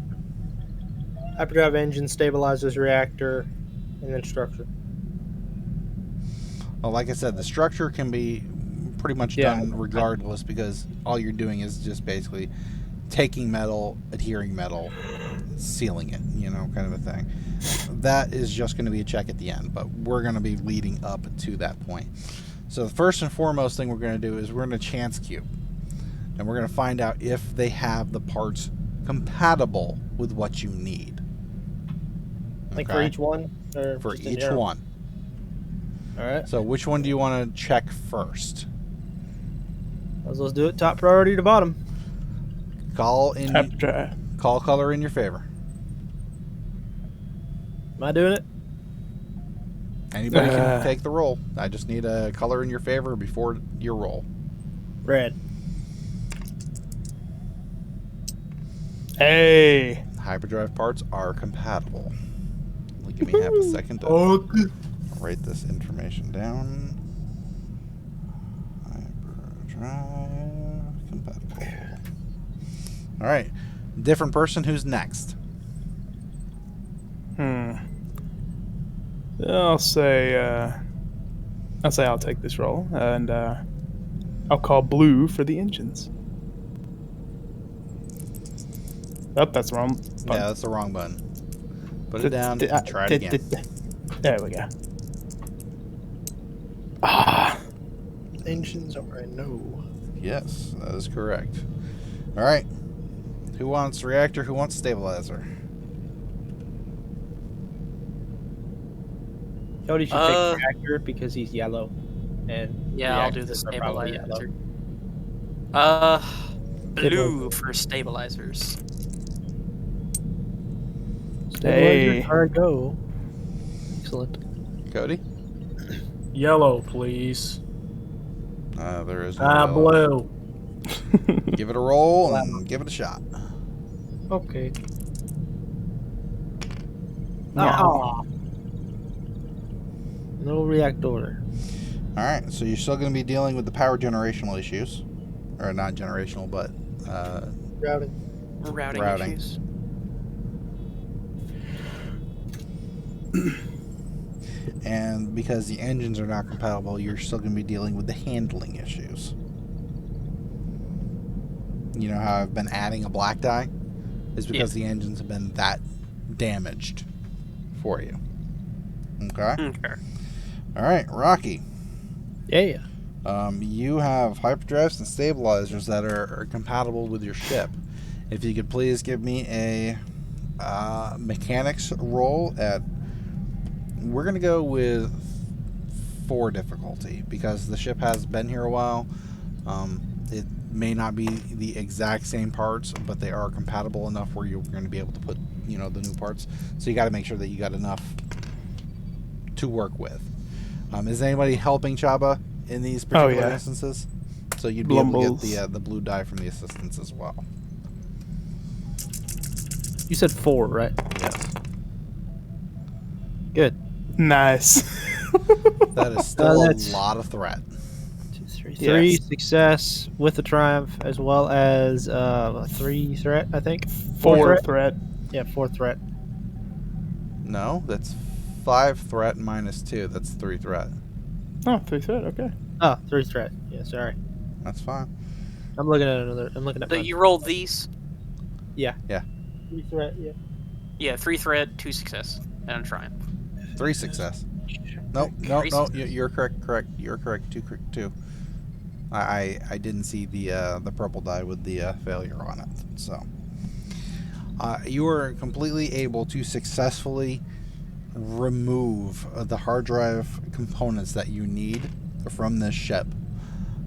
Hyperdrive, engine, stabilizers, reactor, and then structure. Well, like I said, the structure can be pretty much done regardless, because all you're doing is just basically taking metal, adhering metal, sealing it, kind of a thing. That is just going to be a check at the end, but we're going to be leading up to that point. So the first and foremost thing we're going to do is we're going to chance cube, and we're going to find out if they have the parts compatible with what you need. Like for Okay? each one? Or For just in each general? one. Alright. So which one do you want to check first? Let's do it top priority to bottom. Call color in your favor. Am I doing it? Anybody can take the roll. I just need a color in your favor before your roll. Red. Hey. Hyperdrive parts are compatible. Give me half a second to write this information down. Hyperdrive compatible. All right. Different person. Who's next? I'll say I'll say I'll take this roll, and I'll call blue for the engines. Oh, that's the wrong button. Yeah, that's the wrong button. Put it down and try it again. There we go. Ah, Engines are a no. Yes, that is correct. All right. Who wants reactor? Who wants stabilizer? Cody should take reactor because he's yellow. And Yeah, I'll do the reactors are probably stabilizer. yellow. Blue for stabilizers. Hey. Stabilizers are a go. Excellent. Cody? Yellow, please. There is no yellow. Blue. Give it a roll and give it a shot. Okay. No. No reactor. All right, so you're still going to be dealing with the power generational issues. Or not generational, but Routing. Routing. Issues. And because the engines are not compatible, you're still going to be dealing with the handling issues. You know how I've been adding a black die? Is because the engines have been that damaged for you. Okay? Okay. All right, Rocky. Yeah. You have hyperdrives and stabilizers that are compatible with your ship. If you could please give me a mechanics roll at... We're going to go with 4 difficulty because the ship has been here a while. It may not be the exact same parts, but they are compatible enough where you're going to be able to put, the new parts. So you got to make sure that you got enough to work with. Is anybody helping Chabba in these particular instances? So you'd be able to get the blue die from the assistants as well. You said 4, right? Yes. Good. Nice. That is still a that's- lot of threat. 2, 3. Yes. 3 success with the triumph, as well as 3 threat, I think. 4 threat. Yeah, 4 threat. No, that's 5 threat minus 2. That's 3 threat. Oh, 3 threat. Okay. Oh, 3 threat. Yeah, sorry. That's fine. I'm looking at another. I'm looking at. So mine. you rolled these? Yeah. Yeah. 3 threat. Yeah. Yeah, 3 threat, 2 success, and a triumph. 3 success. No, you're correct. You're correct. 2. I didn't see the purple die with the failure on it. So you are completely able to successfully remove the hard drive components that you need from this ship.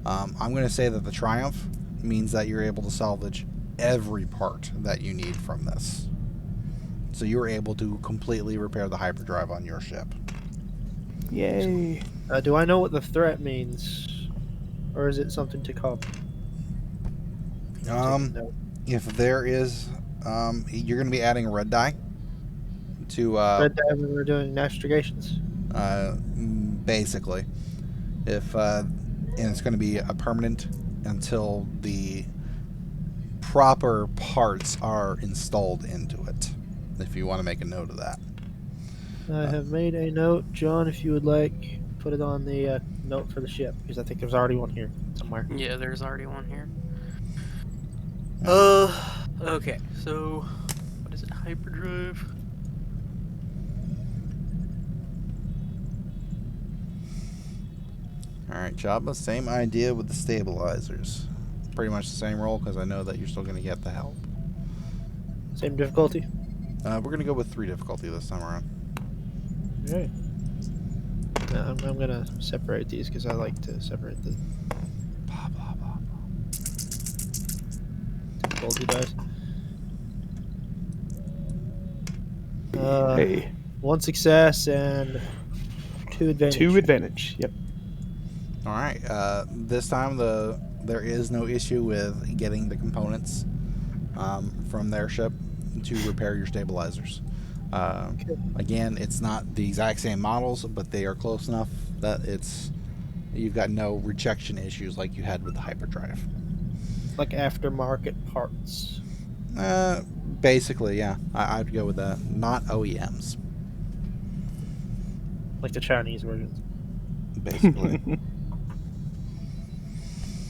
I'm going to say that the Triumph means that you're able to salvage every part that you need from this. So you're able to completely repair the hyperdrive on your ship. Yay. Do I know what the threat means, or is it something to come? No. If there is, you're going to be adding a red die to Red die when we're doing navigations. basically. If and it's going to be a permanent until the proper parts are installed into it. If you want to make a note of that. I have made a note, John. If you would like, put it on the note for the ship because I think there's already one here somewhere. Yeah, there's already one here. Okay, so what is it? Hyperdrive. Alright, Chabba, same idea with the stabilizers. Pretty much the same roll because I know that you're still going to get the help. Same difficulty. We're going to go with 3 difficulty this time around. Okay. I'm gonna separate these because I like to separate the Blah, blah, blah, blah. difficulty dice. Hey. 1 success and 2 advantage. 2 advantage. Yep. Alright, this time there is no issue with getting the components from their ship to repair your stabilizers. Again, it's not the exact same models, but they are close enough that you've got no rejection issues like you had with the hyperdrive. Like aftermarket parts. Basically, yeah. I'd go with that. Not OEMs. Like the Chinese versions. basically.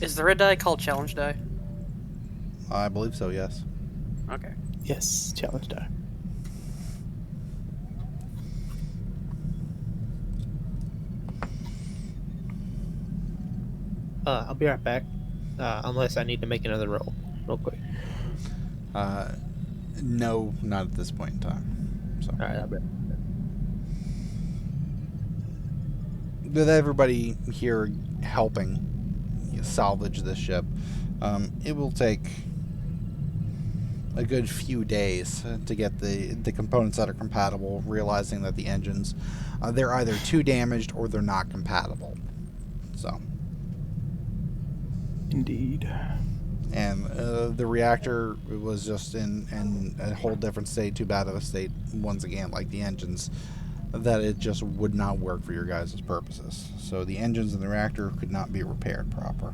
Is the red die called challenge die? I believe so, yes. Okay. Yes, challenge die. I'll be right back. Unless I need to make another roll, real quick. No, not at this point in time. So. All right, I'll be right back. With everybody here helping salvage this ship, it will take a good few days to get the components that are compatible, realizing that the engines, they're either too damaged or they're not compatible. So. Indeed. And the reactor was just in a whole different state, too bad of a state, once again, like the engines, that it just would not work for your guys' purposes. So the engines in the reactor could not be repaired proper.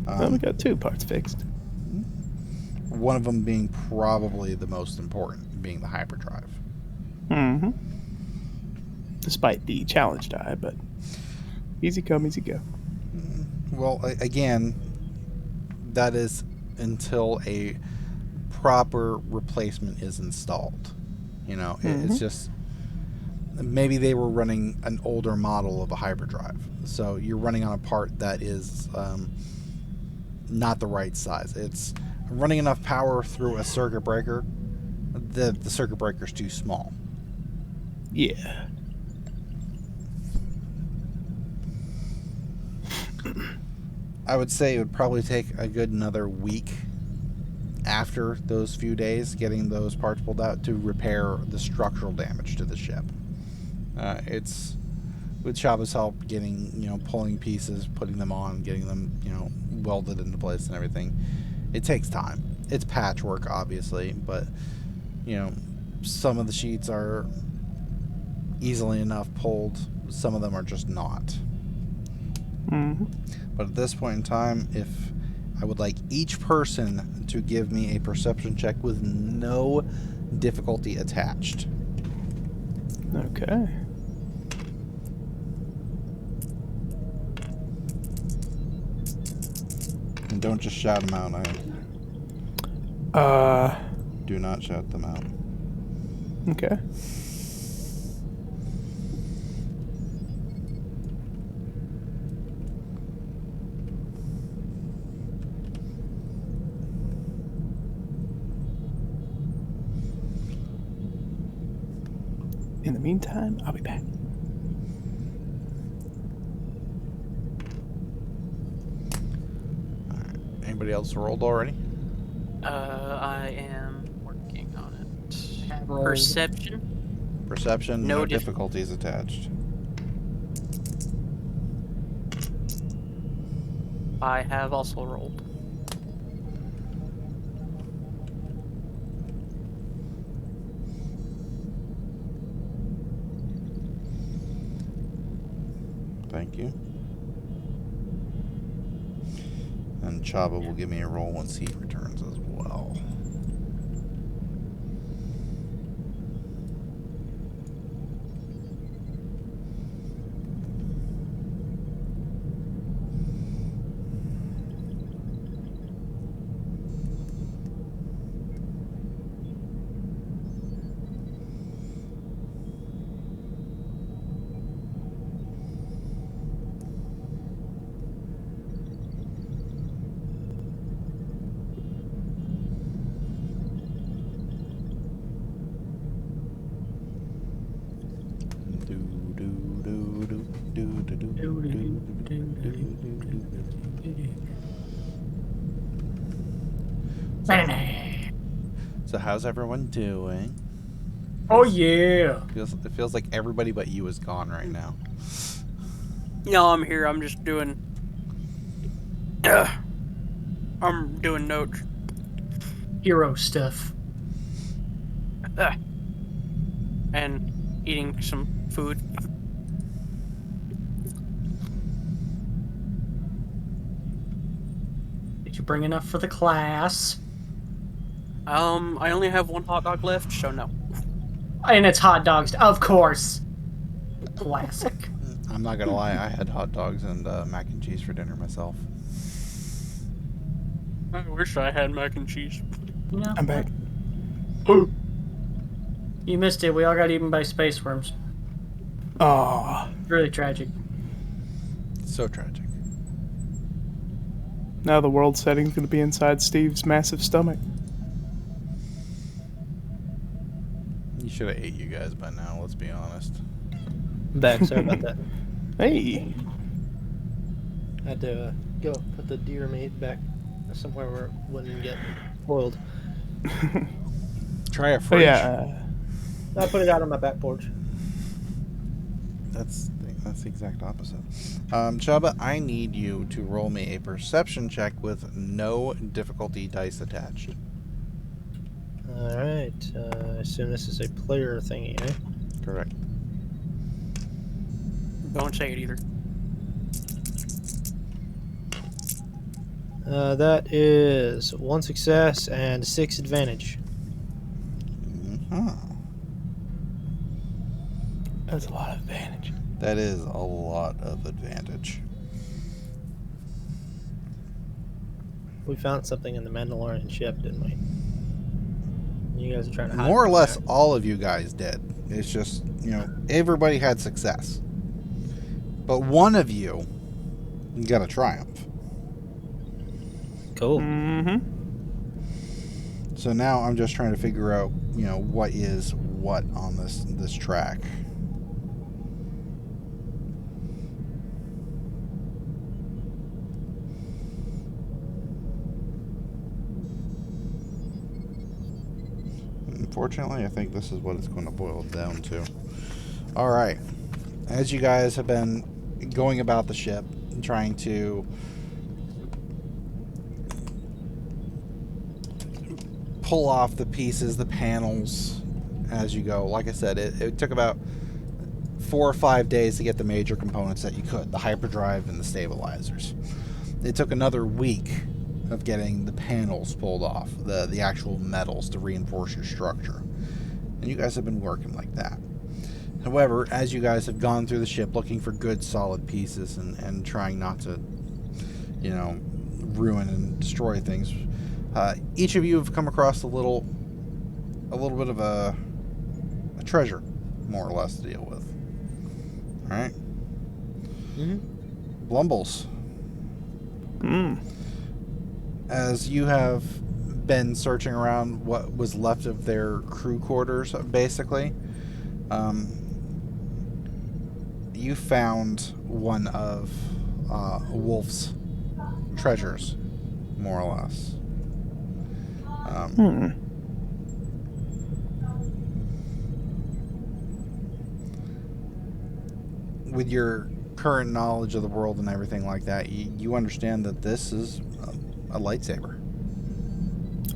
Well, we got 2 parts fixed. One of them being probably the most important, being the hyperdrive. Mm-hmm. Despite the challenge die, but easy come, easy go. Well, again, that is until a proper replacement is installed. You know, it's just, maybe they were running an older model of a hyperdrive, so you're running on a part that is not the right size. It's running enough power through a circuit breaker. The circuit breaker's too small. Yeah. I would say it would probably take a good another week after those few days getting those parts pulled out to repair the structural damage to the ship. It's with Chabba's help getting, pulling pieces, putting them on, getting them, welded into place and everything. It takes time. It's patchwork, obviously, but, some of the sheets are easily enough pulled. Some of them are just not. Mm-hmm. But at this point in time, if I would like each person to give me a perception check with no difficulty attached. Okay. And don't just shout them out. Do not shout them out. Okay. In the meantime, I'll be back. Alright. Anybody else rolled already? I am working on it. Have rolled. Perception? Perception, No no dif- difficulties attached. I have also rolled. Thank you. And Chabba will give me a roll once he returns as well. So how's everyone doing? Oh yeah. It feels like everybody but you is gone right now. No, I'm here. I'm just doing. I'm doing notes. Hero stuff. And eating some food. Did you bring enough for the class? I only have one hot dog left, so no. And it's hot dogs, of course. Classic. I'm not gonna lie, I had hot dogs and mac and cheese for dinner myself. I wish I had mac and cheese. You know, I'm back. you missed it. We all got eaten by space worms. Aw. Really tragic. So tragic. Now the world setting's gonna be inside Steve's massive stomach. You should have ate you guys by now, let's be honest. I'm back. Sorry about that. Hey. I had to go put the deer meat back somewhere where it wouldn't get boiled. Try a But fridge. yeah. I put it out on my back porch. That's the exact opposite. Chabba, I need you to roll me a perception check with no difficulty dice attached. Alright. I assume this is a player thingy, eh? Correct. Don't say it either. That is 1 success and 6 advantage. That's a lot of advantage. That is a lot of advantage. We found something in the Mandalorian ship, didn't we? You guys are trying to hide More or from less, that. all of you guys did. It's just, everybody had success. But one of you got a triumph. Cool. Mm-hmm. So now I'm just trying to figure out, what is what on this track. Unfortunately, I think this is what it's going to boil down to. All right. As you guys have been going about the ship and trying to pull off the pieces, the panels as you go. Like I said, it took about 4 or 5 days to get the major components that you could, the hyperdrive and the stabilizers. It took another week of getting the panels pulled off, the actual metals to reinforce your structure. And you guys have been working like that. However, as you guys have gone through the ship looking for good solid pieces and trying not to, ruin and destroy things, each of you have come across a little bit of a treasure, more or less, to deal with. All right. Mm-hmm. Blumbles. Mm. As you have been searching around what was left of their crew quarters, basically, you found one of Wolf's treasures, more or less. With your current knowledge of the world and everything like that, you understand that this is a lightsaber.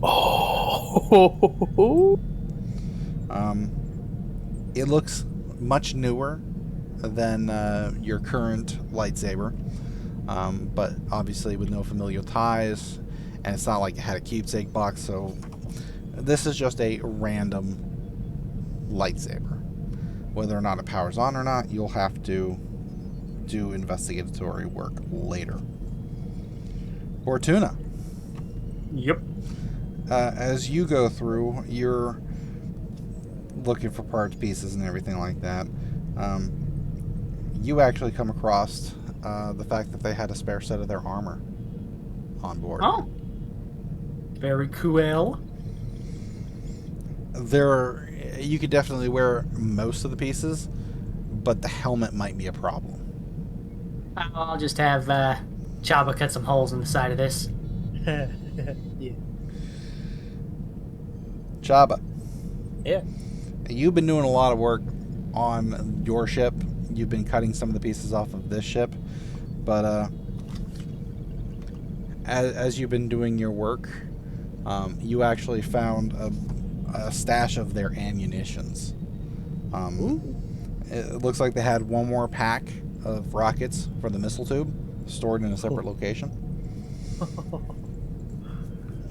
Oh. It looks much newer than your current lightsaber, but obviously with no familial ties, and it's not like it had a keepsake box, so this is just a random lightsaber. Whether or not it powers on or not, you'll have to do investigatory work later. Bortuna. Yep. As you go through, you're looking for parts, pieces, and everything like that. You actually come across the fact that they had a spare set of their armor on board. Oh. Very cool. You could definitely wear most of the pieces, but the helmet might be a problem. I'll just have Chabba cut some holes in the side of this. Yeah. Chabba, Yeah. you've been doing a lot of work on your ship. You've been cutting some of the pieces off of this ship, but as you've been doing your work, you actually found a stash of their ammunitions. It looks like they had one more pack of rockets for the missile tube stored in a separate location,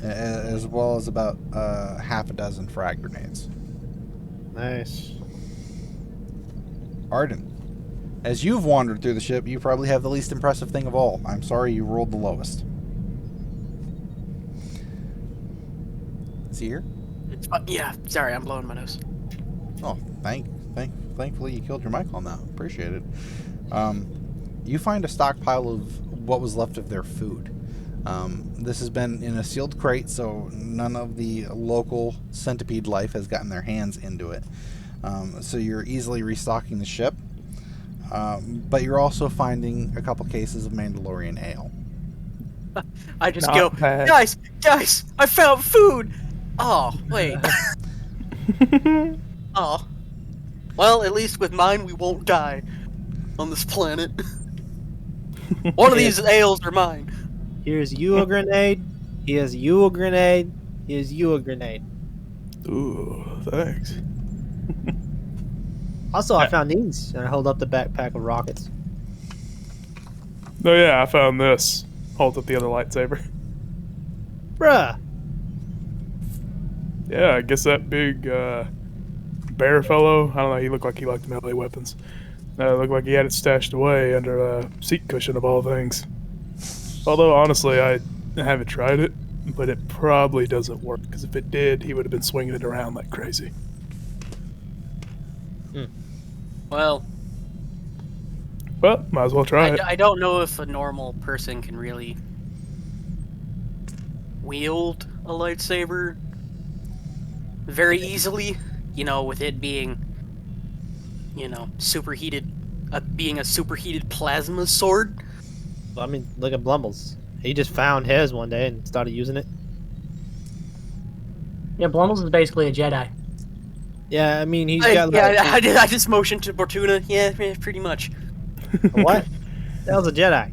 as well as about half a dozen frag grenades. Nice. Arden, As you've wandered through the ship, you probably have the least impressive thing of all. I'm sorry you rolled the lowest. Is he here? Yeah, sorry, I'm blowing my nose. Oh, thankfully you killed your mic on that. Appreciate it. You find a stockpile of what was left of their food. This has been in a sealed crate, so none of the local centipede life has gotten their hands into it. So you're easily restocking the ship. But you're also finding a couple cases of Mandalorian ale. I just Not go, bad. guys, I found food! Oh, wait. Oh. Well, at least with mine, we won't die on this planet. One of these ales are mine. Here's you a grenade. Here's you a grenade. Here's you a grenade. Ooh, thanks. Also, I found these, and I hold up the backpack of rockets. Oh yeah, I found this. Holds up the other lightsaber. Bruh. Yeah, I guess that big bear fellow, I don't know, he looked like he liked melee weapons. Looked like he had it stashed away under a seat cushion of all things. Although, honestly, I haven't tried it, but it probably doesn't work, because if it did, he would have been swinging it around like crazy. Well, Might as well try it. I don't know if a normal person can really wield a lightsaber very easily, you know, with it being, you know, superheated, being a superheated plasma sword. I mean, look at Blumbles. He just found his one day and started using it. Yeah, Blumbles is basically a Jedi. Yeah, I mean, he's got I just motioned to Bortuna. Yeah, pretty much. What? That was a Jedi.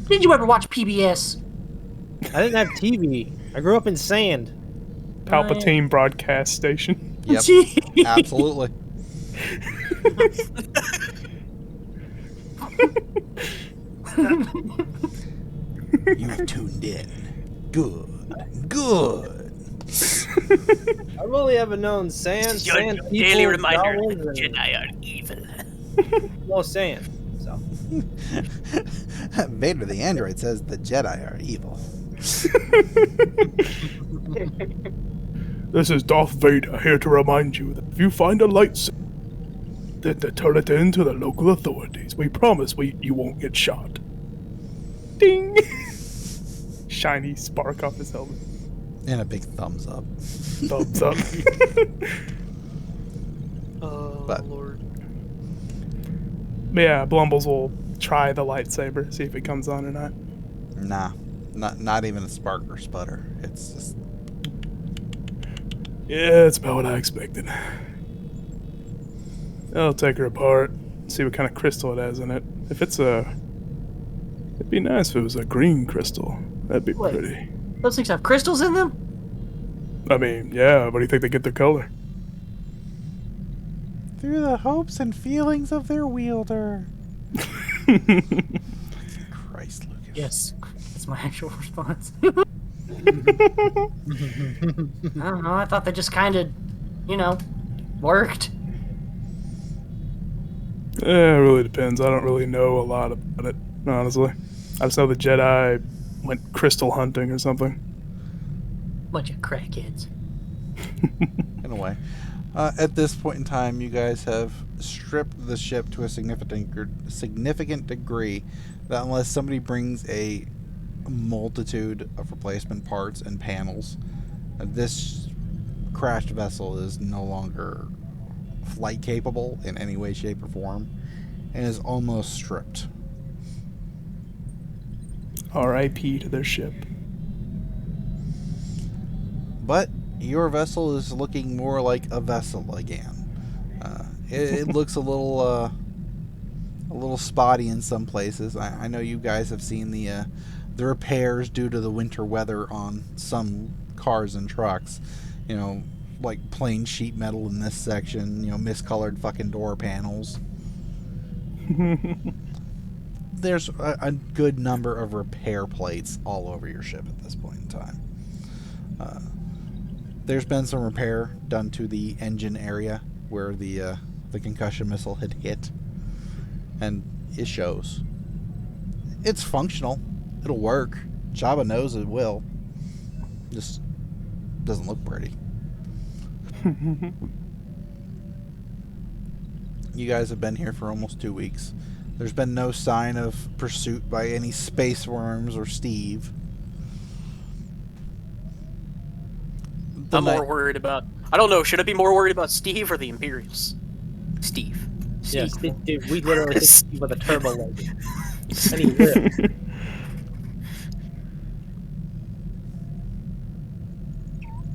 Did you ever watch PBS? I didn't have TV. I grew up in sand. Palpatine broadcast station. Yep, Gee. absolutely. You've tuned in. Good. I've only ever known sand, Your sand people, daily reminder goblins, that and Jedi are evil. more sand. So Vader the android says the Jedi are evil. This is Darth Vader here to remind you that if you find a lightsaber, then to turn it in to the local authorities. We promise you won't get shot. Ding! Shiny spark off his helmet. And a big thumbs up. Thumbs up. Oh, But- Lord. Yeah, Blumbles will try the lightsaber, see if it comes on or not. Nah, not even a spark or sputter. It's just Yeah, it's about what I expected. I'll take her apart, see what kind of crystal it has in it. If it's it'd be nice if it was a green crystal. That'd be Wait. pretty. Those things have crystals in them? I mean, yeah, what do you think they get their color? through the hopes and feelings of their wielder. Christ, Lucas. Yes. That's my actual response. I don't know. I thought they just kind of, worked. It really depends. I don't really know a lot about it, honestly. I just know the Jedi went crystal hunting or something. Bunch of crackheads. In a way. At this point in time, you guys have stripped the ship to a significant degree that unless somebody brings a multitude of replacement parts and panels, this crashed vessel is no longer flight capable in any way, shape, or form, and is almost stripped. R.I.P. to their ship. But your vessel is looking more like a vessel again. It looks a little spotty in some places. I know you guys have seen the repairs due to the winter weather on some cars and trucks. Like plain sheet metal in this section. Miscolored fucking door panels. There's a good number of repair plates all over your ship at this point in time. There's been some repair done to the engine area where the concussion missile had hit. And it shows. It's functional. It'll work. Chabba knows it will. Just doesn't look pretty. You guys have been here for almost 2 weeks. There's been no sign of pursuit by any space worms or Steve. I'm more worried about... I don't know, should I be more worried about Steve or the Imperials? Steve. Yeah, Steve. dude, we literally hit Steve with a turbo laser. And he lived.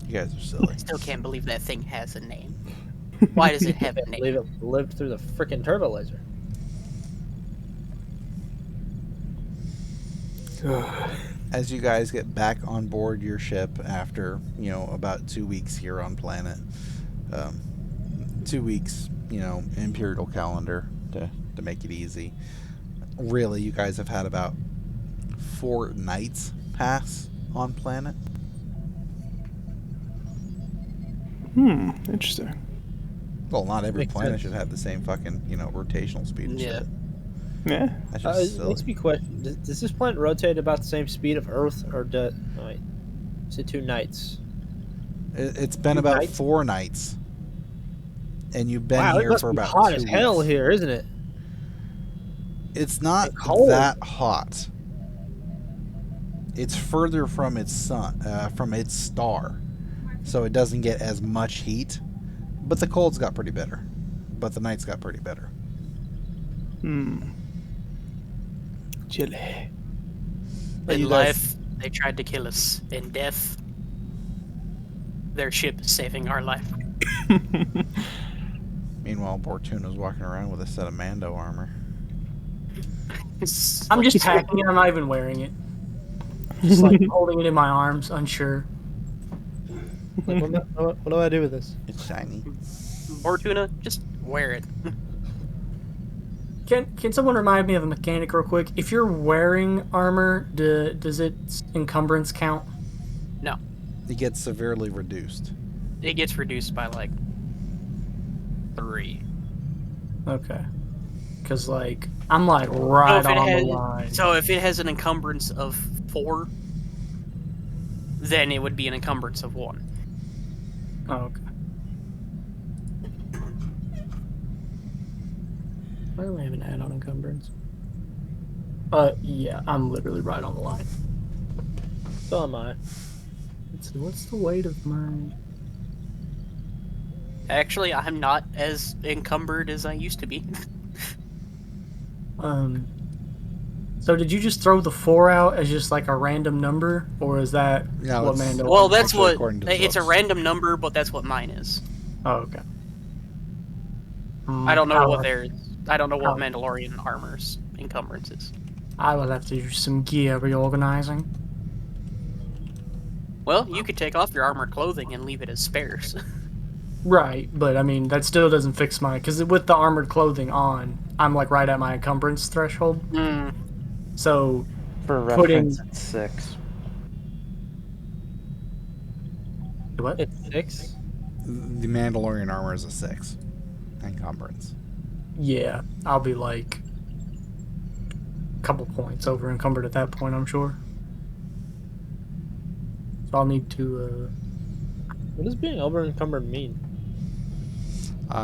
You guys are silly. I still can't believe that thing has a name. Why does it have a name? It lived through the freaking turbo laser. As you guys get back on board your ship after, about 2 weeks here on planet, 2 weeks, Imperial calendar to make it easy. Really, you guys have had about 4 nights pass on planet. Interesting. Well, not every Makes planet sense. should have the same fucking, rotational speed and Yeah. shit. Yeah. That's just It silly. makes me question: does this planet rotate about the same speed of Earth, or is it 2 nights? It's been 2 about nights? 4 nights. And you've been Wow, it here must for be about hot 2 as hell weeks. here, isn't it? It's not And cold. that hot. It's further from its sun, from its star, so it doesn't get as much heat. But the cold's got pretty better. But the nights got pretty better. Chilly. But In you guys- life, they tried to kill us. In death, their ship is saving our life. Meanwhile, Bortuna's walking around with a set of Mando armor. I'm just packing it. I'm not even wearing it. Just like holding it in my arms, unsure. Like, what do I do with this? It's shiny. Bortuna, just wear it. Can someone remind me of a mechanic real quick? If you're wearing armor, does its encumbrance count? No, It gets severely reduced. it gets reduced by like 3. Okay. Because I'm right So if it on has, the line. So if it has an encumbrance of 4, then it would be an encumbrance of 1. Oh, okay. Why do I have an add-on encumbrance? Yeah, I'm literally right on the line. So am I. What's the weight of my... Actually, I'm not as encumbered as I used to be. So did you just throw the 4 out as just like a random number, or is that No, what it's- Mando? Well, that's Actually, what... according to the It's a books. random number, but that's what mine is. Oh, okay. I don't know what I'll- their... I don't know what How- Mandalorian armor's encumbrance is. I will have to do some gear reorganizing. Well, you could take off your armored clothing and leave it as spares. Right, but I mean that still doesn't fix my, because with the armored clothing on, I'm right at my encumbrance threshold. So For Putting- reference, it's 6. what? It's 6. The Mandalorian armor is a 6. Encumbrance. Yeah, I'll be a couple points over encumbered at that point, I'm sure. So I'll need to. What does being over encumbered mean?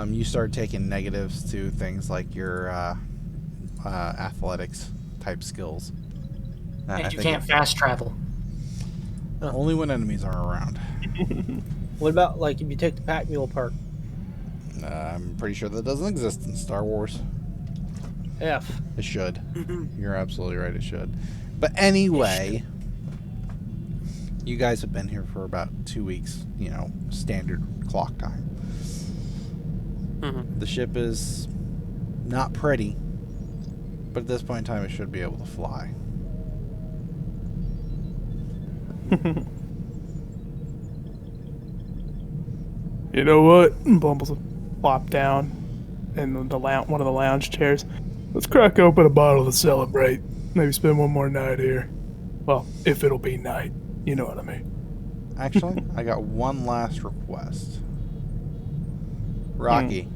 You start taking negatives to things like your athletics type skills. I And you think can't fast travel. only when enemies are around. What about if you take the pack mule perk? I'm pretty sure that doesn't exist in Star Wars. F. It should. You're absolutely right, it should. But anyway, you guys have been here for about 2 weeks, standard clock time. The ship is not pretty, but at this point in time it should be able to fly. You know what? Blumbles will flop down in the one of the lounge chairs. Let's crack open a bottle to celebrate. Maybe spend one more night here. Well, if it'll be night. You know what I mean. Actually, I got one last request. Rocky,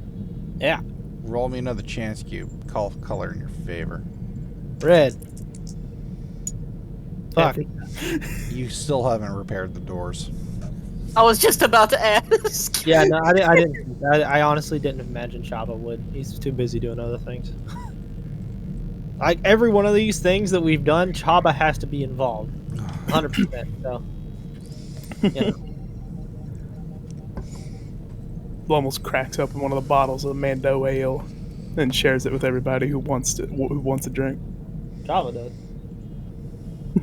Yeah. Roll me another chance cube. Call color in your favor. Red. Fuck. You still haven't repaired the doors. I was just about to ask. Yeah, no, I didn't. I honestly didn't imagine Chabba would. He's too busy doing other things. Like every one of these things that we've done, Chabba has to be involved, 100%. So, yeah. Almost cracks open one of the bottles of Mando ale and shares it with everybody who wants a drink. Chabba does.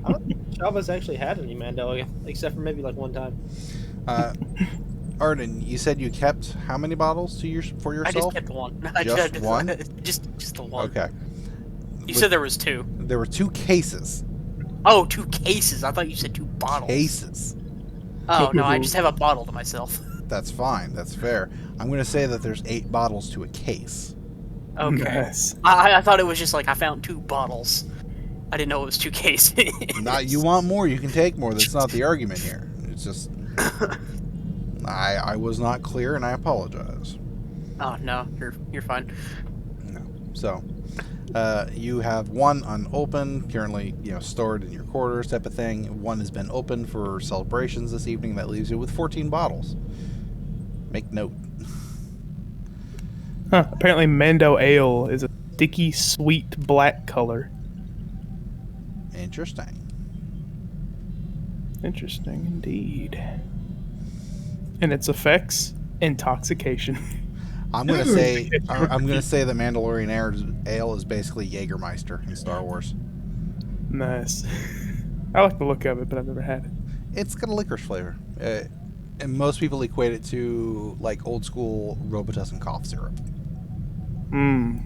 I don't think Chabba's actually had any Mando, except for maybe like one time. Arden, you said you kept how many bottles for yourself? I just kept one. Just one? Just the one. Okay. You said there was 2. There were 2 cases. Oh, 2 cases. I thought you said 2 bottles. Cases. Oh, no, I just have a bottle to myself. That's fine. That's fair. I'm going to say that there's 8 bottles to a case. Okay. Nice. I thought it was just like I found 2 bottles. I didn't know it was 2 cases. Not you want more, you can take more. That's not the argument here. It's just I was not clear and I apologize. Oh, no, you're fine. No. So, you have 1 unopened, currently, stored in your quarters type of thing. 1 has been opened for celebrations this evening. That leaves you with 14 bottles. Make note. Huh, apparently Mando ale is a sticky, sweet black color. Interesting. Interesting indeed. And its effects, intoxication. I'm gonna say that Mandalorian ale is basically Jägermeister in Star Wars. Nice. I like the look of it, but I've never had it. It's got a licorice flavor, and most people equate it to like old school Robitussin cough syrup. Mmm.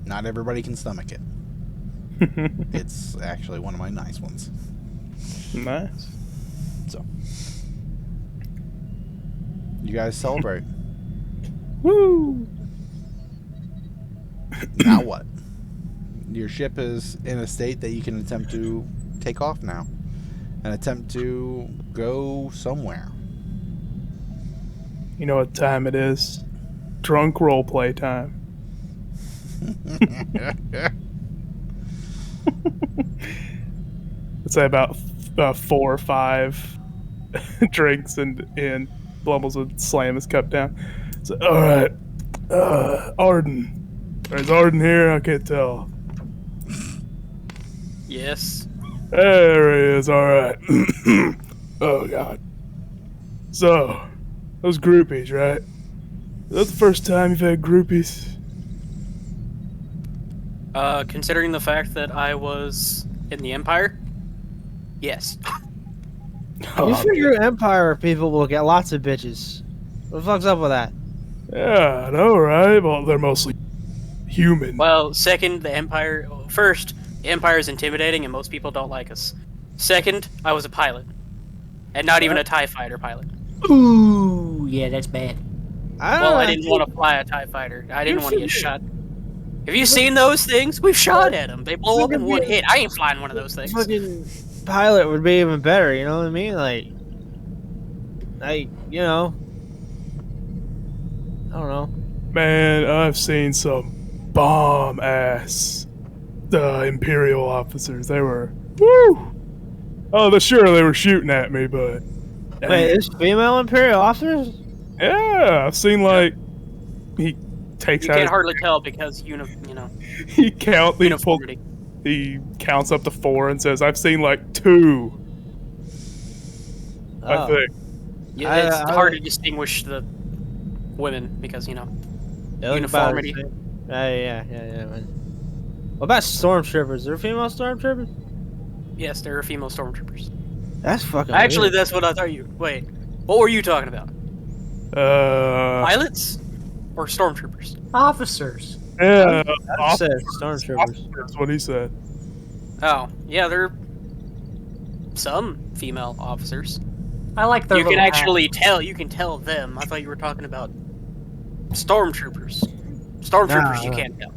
Not everybody can stomach it. It's actually one of my nice ones. Nice. So, you guys celebrate. Woo! Now what? Your ship is in a state that you can attempt to take off now. And attempt to go somewhere. You know what time it is? Drunk roleplay time. Let's say about 4 or 5 drinks and Blumbles would slam his cup down. So, alright, Arden. Is Arden here? I can't tell. Yes. There he is, alright. Oh, God. So, those groupies, right? Is that the first time you've had groupies? Considering the fact that I was in the Empire, yes. You figure Empire people will get lots of bitches. What the fuck's up with that? Yeah, I know, right? Well, they're mostly human. Well, second, the Empire. First, the Empire is intimidating, and most people don't like us. Second, I was a pilot, and not even a TIE fighter pilot. Ooh, yeah, that's bad. Well, I didn't want to fly a TIE fighter. I didn't want to get shot. Have you seen those things? We've shot at them. They blow up in one hit. I ain't flying one of those things. Fucking pilot would be even better, you know what I mean? You know. I don't know. Man, I've seen some bomb-ass Imperial officers. They were... Woo! Oh, sure, they were shooting at me, but... Wait, there's female Imperial officers? Yeah, I've seen, like... He takes You out... can't hardly tell because, He uniformity. He counts up to 4 and says, I've seen, like, 2. I think. Yeah, it's hard to distinguish the women because, uniformity. Yeah, man. What about stormtroopers? Are there female stormtroopers? Yes, there are female stormtroopers. That's fucking Actually, weird. that's what I thought you... Wait, what were you talking about? Pilots? Or stormtroopers? Officers. Yeah, I said stormtroopers. That's what he said. Oh, yeah, there are some female officers. I like their You can little actually tell. You can tell them. I thought you were talking about stormtroopers. Stormtroopers, you can't tell.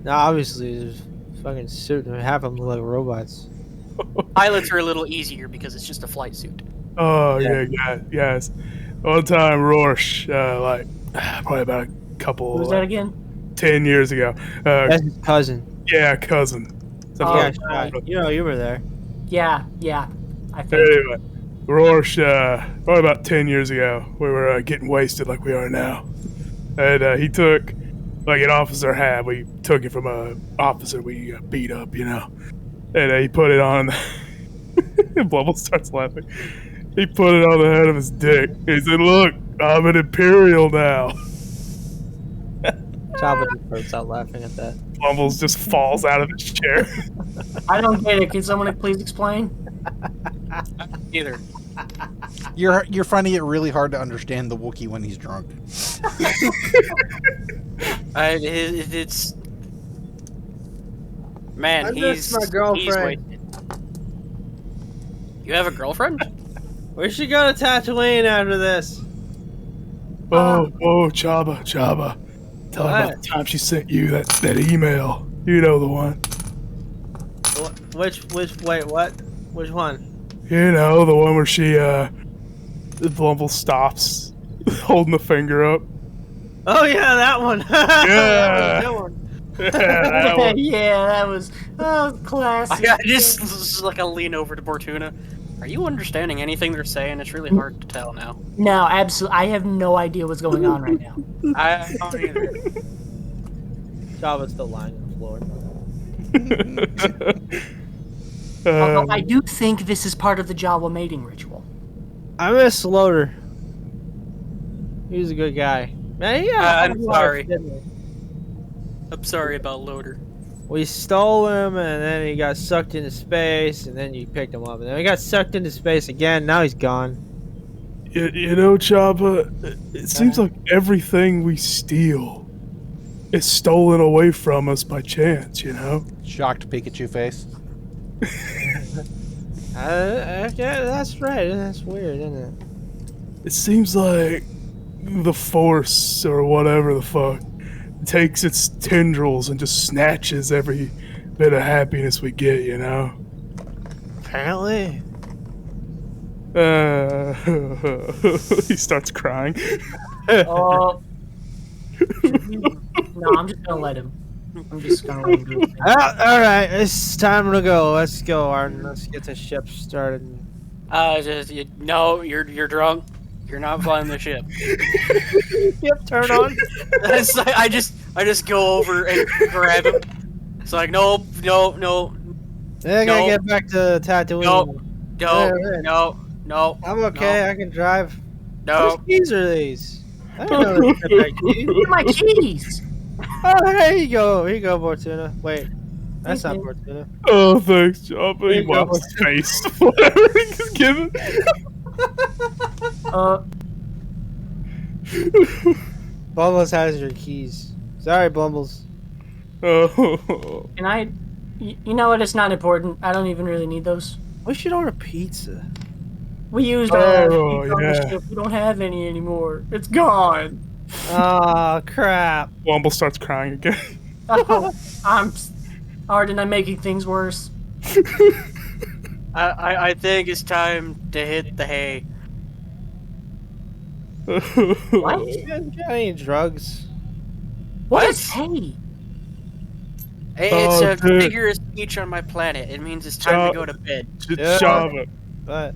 No, obviously, there's fucking suit and half of them look like robots. Pilots are a little easier because it's just a flight suit. Oh, yeah, guys. One time, Rorsch, probably about a couple... Who's that again? 10 years ago. That's his cousin. Yeah, cousin. So Oh, Yeah, right. you know, you were there. Yeah. I think. anyway, Rorsch, probably about 10 years ago, we were getting wasted like we are now. And he took, like an officer hat, we took it from a officer we beat up, you know. And he put it on, and Blumble starts laughing. He put it on the head of his dick. He said, look, I'm an Imperial now. Chabba just bursts out laughing at that. Blumbles just falls out of his chair. I don't get it. Can someone please explain? Either. You're finding it really hard to understand the Wookiee when he's drunk. It's man. I miss my girlfriend. He's wasted. You have a girlfriend? We should go to Tatooine after this. Oh, Chabba. Tell her about the time she sent you that email. You know the one. Wait, what? Which one? You know, the one where she, Blumble stops, holding the finger up. Oh yeah, that one. Yeah. That one. That one. Yeah, that was classic. I just like I'll lean over to Bortuna. Are you understanding anything they're saying? It's really hard to tell now. No, absolutely. I have no idea what's going on right now. I don't either. Java's still lying on the floor. Although I do think this is part of the Jawa mating ritual. I miss Loader. He was a good guy. Man, yeah. I'm sorry. I'm sorry about Loader. We stole him, and then he got sucked into space, and then you picked him up, and then he got sucked into space again. Now he's gone. You know, Chabba, it seems like everything we steal is stolen away from us by chance, you know? Shocked Pikachu face. Yeah, that's right. That's weird, isn't it? It seems like the Force, or whatever the fuck, takes its tendrils and just snatches every bit of happiness we get, you know? Apparently. He starts crying. Oh. No, I'm just gonna let him. I'm just gonna let him do it. Alright, it's time to go. Let's go, Arden. Let's get the ship started. No, you're drunk. You're not flying the ship. Yep, turn on. It's like, I just go over and grab him. It's like no. I gotta get back to Tatooine. No. I'm okay. I can drive. No. Whose keys are these? I don't know. Where to keys. Where are my keys? Oh, here you go. Here you go, Bortuna. Wait, that's not Bortuna. Oh, thanks, Chabba. He mops his face. Whatever he's given. Blumbles has your keys. Sorry, Blumbles. Oh. Can I? You know what? It's not important. I don't even really need those. We should order pizza. We used our Oh, pizza on the yeah. ship. We don't have any anymore. It's gone. Oh, crap. Blumble starts crying again. Oh, Arden, I'm making things worse. I think it's time to hit the hay. What? You got any drugs? What is hay? It's Oh, a dude. figure of speech on my planet. It means it's time to go to bed. Yeah. Chabba, But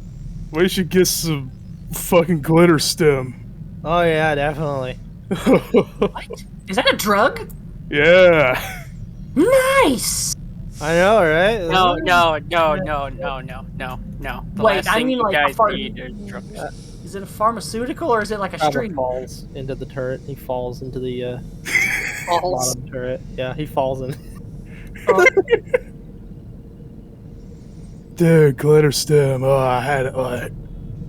we should get some fucking glitter stem. oh yeah, definitely. What? Is that a drug? Yeah. Nice. I know, right? No. The Wait, last I thing mean you like guys need is drugs. Is it a pharmaceutical or is it like a Chabba string? falls into the turret. He falls into the Balls. bottom turret. Yeah, he falls in. Oh, Dude, glitter stem. Oh, I had it like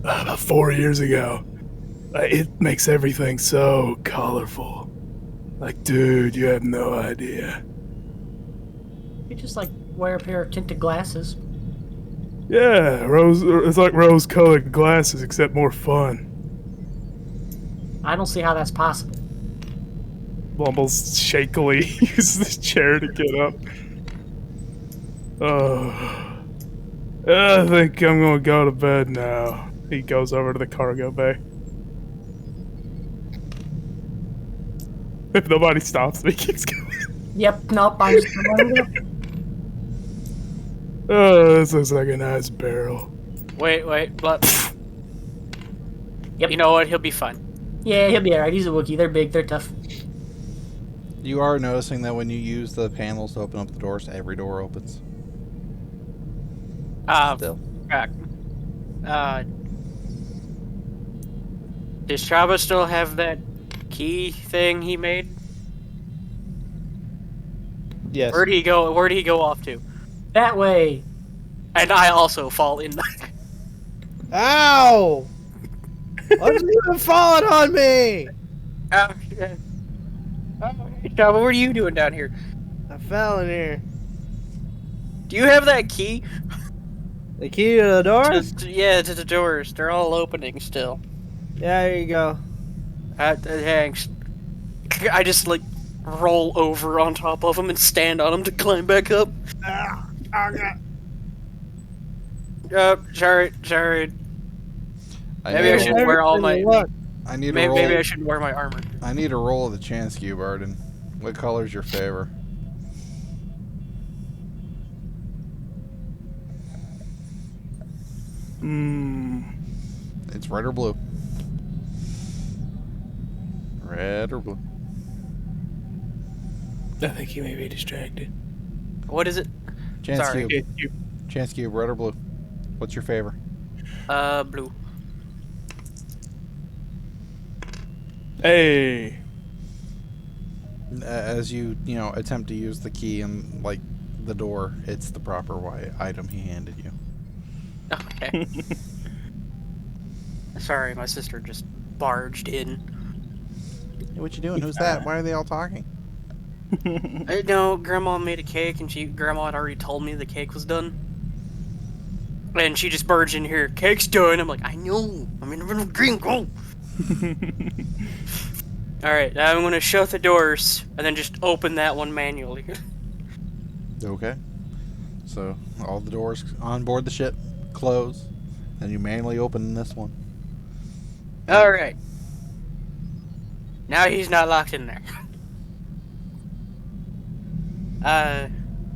about 4 years ago. It makes everything so colorful. Like, dude, you have no idea. you just like wear a pair of tinted glasses. Yeah, it's like rose-colored glasses, except more fun. I don't see how that's possible. Blumbles shakily uses this chair to get up. Oh, I think I'm gonna go to bed now. He goes over to the cargo bay. If nobody stops me, keeps going. Yep, nope, I'm just gonna let it go. Oh, this looks like a nice barrel. Wait, but Yep. you know what? He'll be fine. Yeah, he'll be alright. He's a Wookiee. They're big, they're tough. You are noticing that when you use the panels to open up the doors, every door opens. Still. Does Chabba still have that key thing he made? Yes. Where'd he go? Where'd he go off to? That way. And I also fall in. Ow! What's even falling on me? Oh, shit. Oh, hey, Chabba, what are you doing down here? I fell in here. Do you have that key? The key to the doors? Yeah, to the doors. They're all opening still. Yeah, there you go. Thanks. I just like roll over on top of them and stand on them to climb back up. Ah, oh, God. Sorry. Maybe I should wear all my. I need a roll. Maybe I should wear my armor. I need a roll of the chance cube, Arden. What color's your favor? It's red or blue. Red or blue. I think he may be distracted. What is it? Chance Sorry. cube. Chance cube, red or blue? What's your favor? Blue. Hey. As you attempt to use the key in like the door, it's the proper item he handed you. Okay. Sorry, my sister just barged in. Hey, what you doing? Who's that? Why are they all talking? No, Grandma made a cake, and Grandma had already told me the cake was done. And she just barged in here. Cake's done. I'm like, I know. I'm in a green gold. All right, now I'm gonna shut the doors and then just open that one manually. Okay. So all the doors on board the ship close, and you manually open this one. All right. Now he's not locked in there.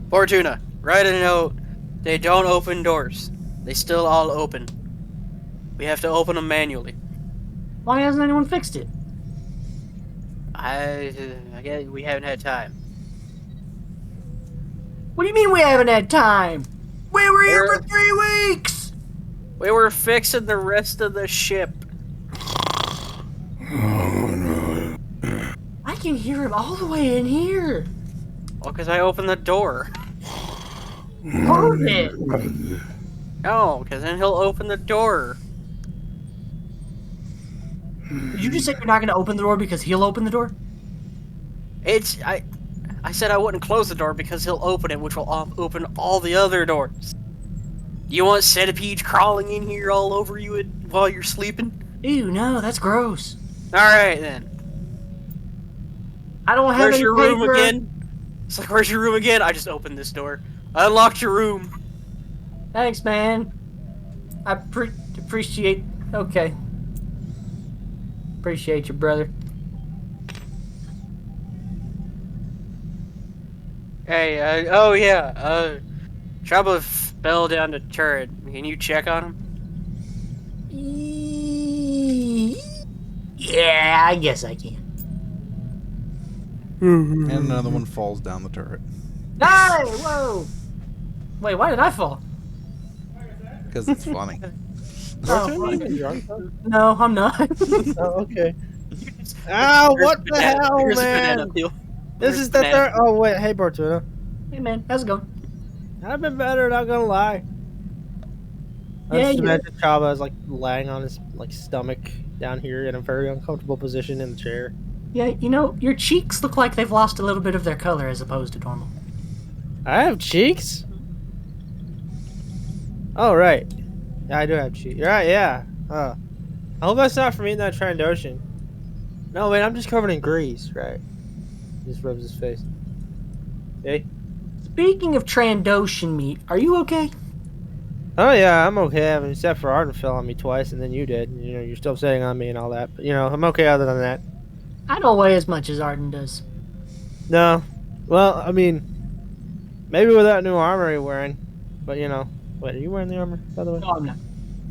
Bortuna, write a note. They don't open doors. They still all open. We have to open them manually. Why hasn't anyone fixed it? I guess we haven't had time. What do you mean we haven't had time? We were here for 3 weeks! We were fixing the rest of the ship. I can hear him all the way in here. Well, because I opened the door. Prove it. No, because then he'll open the door. Did you just say you're not going to open the door because he'll open the door? I said I wouldn't close the door because he'll open it, which will open all the other doors. You want centipedes crawling in here all over you while you're sleeping? Ew, no, that's gross. Alright then. I don't have Where's any your room paper. again? It's like, where's your room again? I just opened this door. I unlocked your room. Thanks, man. I appreciate... Okay. Appreciate you, brother. Hey, oh yeah, Chabba fell down the turret. Can you check on him? Yeah, I guess I can. And another one falls down the turret. Hey, whoa! Wait, why did I fall? Because it's funny. No, I'm not. Oh, okay. Ow, what the hell, Here's a man? banana peel. This is the third. Oh, wait. Hey, Bortuna. Hey, man, how's it going? I've been better, not gonna lie. I Yeah, just you- imagine Chabba is like lying on his stomach down here in a very uncomfortable position in the chair. Yeah, you know, your cheeks look like they've lost a little bit of their color as opposed to normal. I have cheeks? Oh, right. Yeah, I do have cheeks. Right, yeah. I hope that's not from eating that Trandoshan. No, wait, I'm just covered in grease, right? He just rubs his face. Hey? Speaking of Trandoshan meat, are you okay? Oh, yeah, I'm okay. I mean, except for Arden fell on me twice, and then you did. You know, you're still sitting on me and all that. But, you know, I'm okay other than that. I don't weigh as much as Arden does. No. Well, I mean, maybe with that new armor you're wearing. But, you know. Wait, are you wearing the armor, by the way? No, I'm not.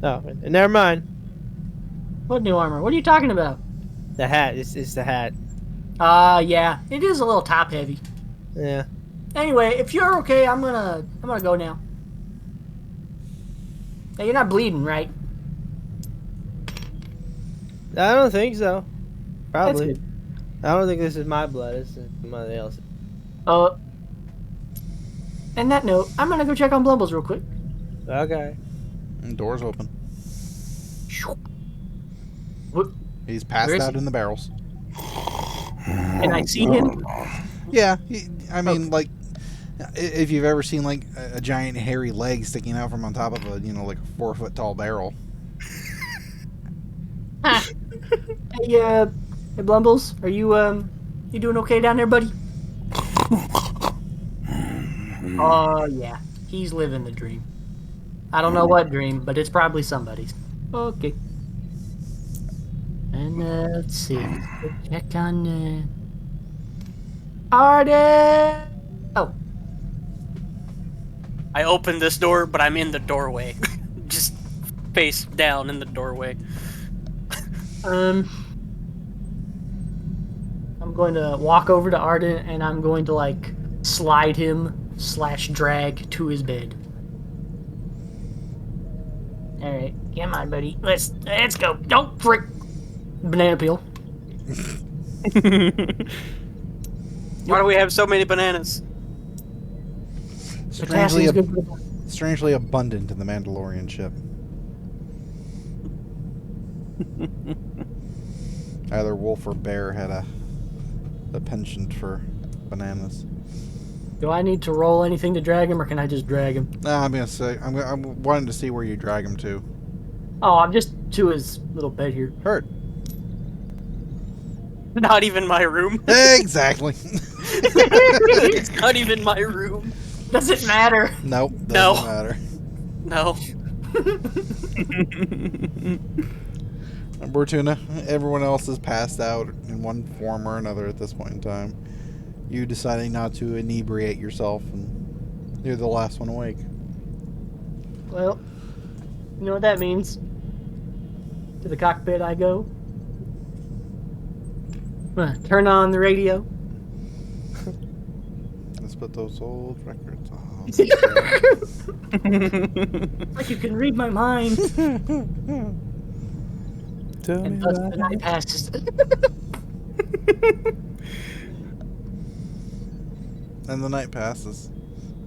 Oh, never mind. What new armor? What are you talking about? The hat. It's the hat. Yeah. It is a little top heavy. Yeah. Anyway, if you're okay, I'm gonna go now. Hey, you're not bleeding, right? I don't think so. That's Probably. good. I don't think this is my blood. It's somebody else's. And that note, I'm gonna go check on Blumbles real quick. Okay. And doors open. What? He's passed Where is out he? in the barrels. Can I see him? Yeah, I mean, like, if you've ever seen like a giant hairy leg sticking out from on top of a, like a 4-foot tall barrel. Hey, Blumbles, are you doing okay down there, buddy? Oh, yeah. He's living the dream. I don't know what dream, but it's probably somebody's. Okay. And, let's see. Check on, Arden! Oh. I opened this door, but I'm in the doorway. Just face down in the doorway. I'm going to walk over to Arden, and I'm going to, like, slide him / drag to his bed. Alright, come on, buddy. Let's go. Don't frick. Banana peel. Why do we have so many bananas? Potassium's good for the body. Strangely abundant in the Mandalorian ship. Either wolf or bear had a penchant for bananas. Do I need to roll anything to drag him, or can I just drag him? Nah, I'm gonna say I'm wanting to see where you drag him to. Oh, I'm just to his little bed here. Hurt. Not even my room. Exactly. It's not even my room. Does it matter? Nope. No. Doesn't matter. No. Bortuna, everyone else has passed out in one form or another at this point in time. You deciding not to inebriate yourself, and you're the last one awake. Well, you know what that means. To the cockpit I go. Turn on the radio. Let's put those old records on. Like you can read my mind. Tell me And thus about the night passes. And the night passes.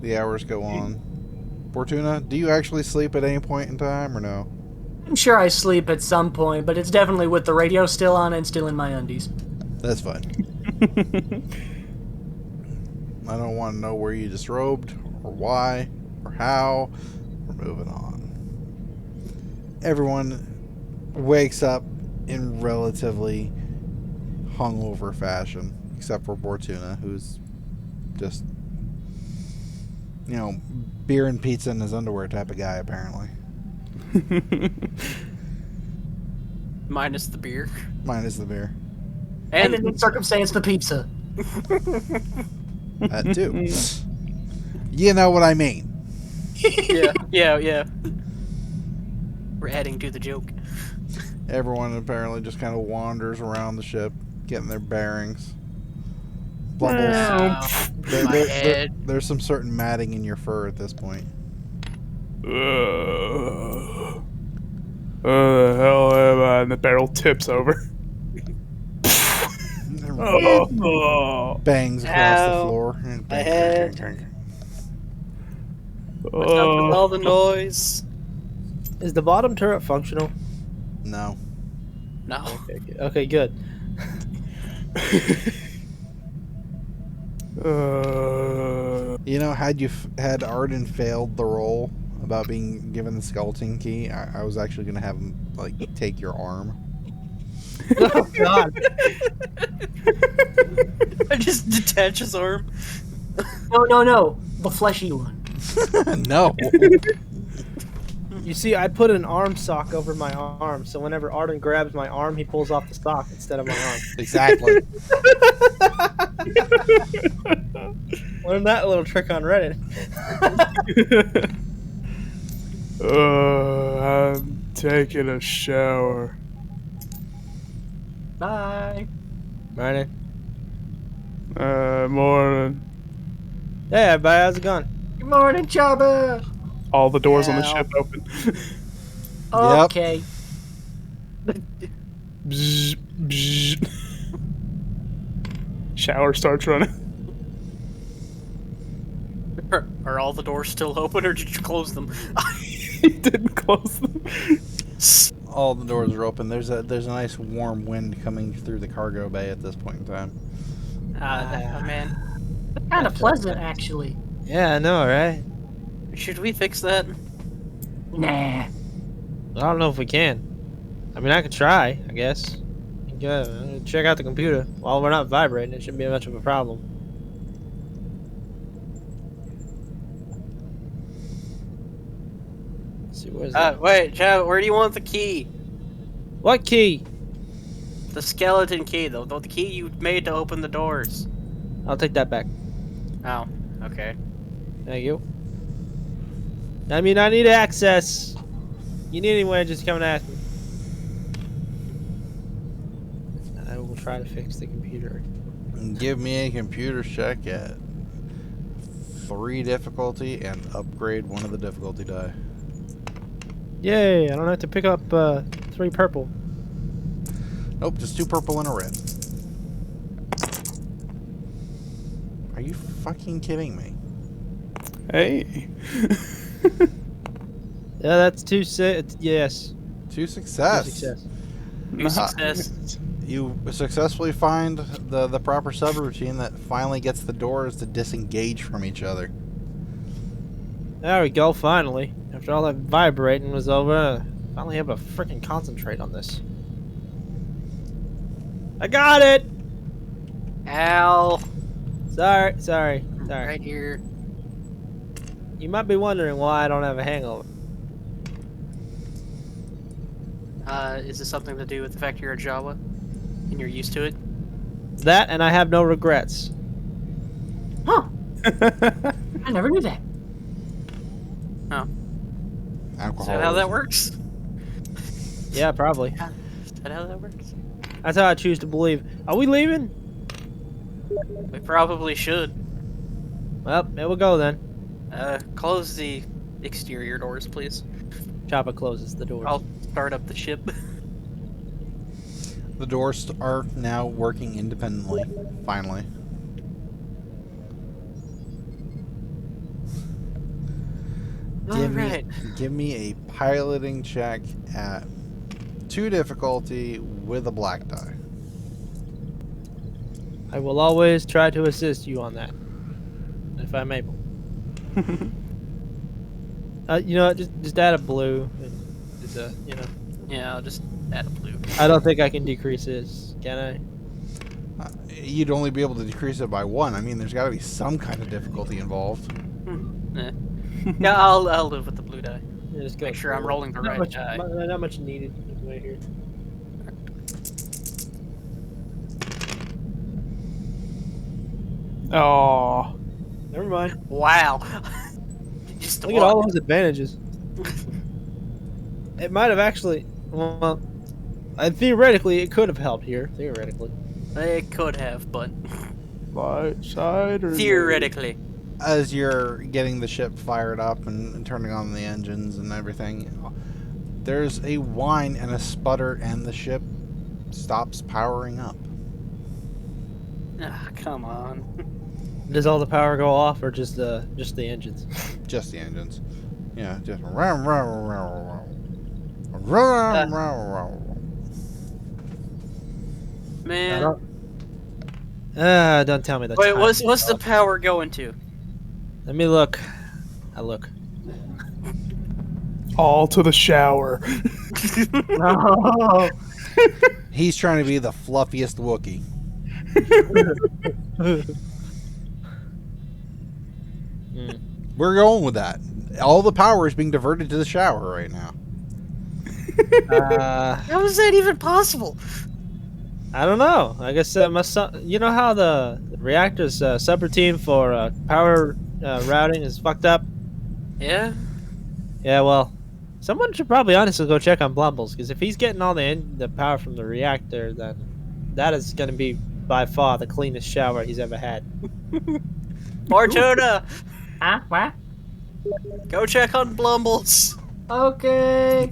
The hours go on. Bortuna, do you actually sleep at any point in time or no? I'm sure I sleep at some point, but it's definitely with the radio still on and still in my undies. That's fine. I don't want to know where you disrobed, or why, or how. We're moving on. Everyone wakes up in relatively hungover fashion, except for Bortuna, who's just, beer and pizza in his underwear type of guy, apparently. Minus the beer. Minus the beer. And in this circumstance, the pizza. That too. You know what I mean. Yeah. We're adding to the joke. Everyone apparently just kind of wanders around the ship, getting their bearings. Wow. Blumbles, My head. there's some certain matting in your fur at this point. the hell am I? And the barrel tips over. Oh. Bangs across the Ow. floor. And My bang, head. bang, bang, What's up with all the noise? Is the bottom turret functional? bang. No. No. Okay, good. Had Arden failed the roll about being given the skeleton key, I was actually going to have him, take your arm. Oh, God. I just detach his arm. No. The fleshy one. No. You see, I put an arm sock over my arm, so whenever Arden grabs my arm, he pulls off the sock instead of my arm. Exactly. Learn that little trick on Reddit. I'm taking a shower. Bye. Morning. Morning. Hey, everybody, how's it going? Good morning, Chabba. All the doors on the Yeah. ship open. Okay. Bzz, bzz. Shower starts running. Are all the doors still open, or did you close them? He didn't close them. All the doors are open. There's a nice warm wind coming through the cargo bay at this point in time. Oh man, Kind of pleasant, actually. Yeah, I know, right? should we fix that? Nah. I don't know if we can. I mean, I could try, I guess. Check out the computer. While we're not vibrating, it shouldn't be much of a problem. Let's see, where's that? Wait, Chad, where do you want the key? What key? The skeleton key, though. The key you made to open the doors. I'll take that back. Oh, okay. Thank you. I mean, I need access. You need anyone, just come and ask me. I will try to fix the computer. Give me a computer check at 3 difficulty and upgrade one of the difficulty die. Yay, I don't have to pick up 3 purple. Nope, just 2 purple and a red. Are you fucking kidding me? Hey. Yeah, that's 2 yes. 2 success. 2 success. New success. You successfully find the proper subroutine that finally gets the doors to disengage from each other. There we go, finally. After all that vibrating was over, finally able to freaking concentrate on this. I got it! Al. Sorry. Right here. You might be wondering why I don't have a hangover. Is this something to do with the fact you're a Jawa? And you're used to it? That, and I have no regrets. Huh. I never knew that. Oh. Alcohol. Is that how that works? Yeah, probably. Is that how that works? That's how I choose to believe. Are we leaving? We probably should. Well, here we go then. Close the exterior doors, please. Choppa closes the doors. I'll start up the ship. The doors are now working independently, finally. Alright. Give me a piloting check at 2 difficulty with a black die. I will always try to assist you on that, if I'm able. You know what? Just add a blue. It's a, you know. Yeah, I'll just add a blue. I don't think I can decrease this, can I? You'd only be able to decrease it by 1. I mean, there's got to be some kind of difficulty involved. Yeah, I'll live with the blue die. Yeah, just go Make sure I'm rolling the not right much, die. Not much needed right here. Oh. Never mind. Wow. Just Look at all those advantages. It might have actually. Well, theoretically, it could have helped here. Theoretically. It could have, but Light side or theoretically. As you're getting the ship fired up and turning on the engines and everything, there's a whine and a sputter, and the ship stops powering up. Ah, come on. Does all the power go off, or just the engines? Just the engines. Yeah, just rum, rum, rum, rum, rum, rum, rum. Man. Don't tell me that. Wait, what's the power going to? Let me look. I look. all to the shower. Oh. He's trying to be the fluffiest Wookiee. We're going with that. all the power is being diverted to the shower right now. How is that even possible? I don't know. I guess you know how the reactor's subroutine for power routing is fucked up? Yeah. Yeah, well, someone should probably honestly go check on Blumbles, because if he's getting all the power from the reactor, then that is going to be by far the cleanest shower he's ever had. Bortuna, Huh? What? go check on Blumbles. Okay.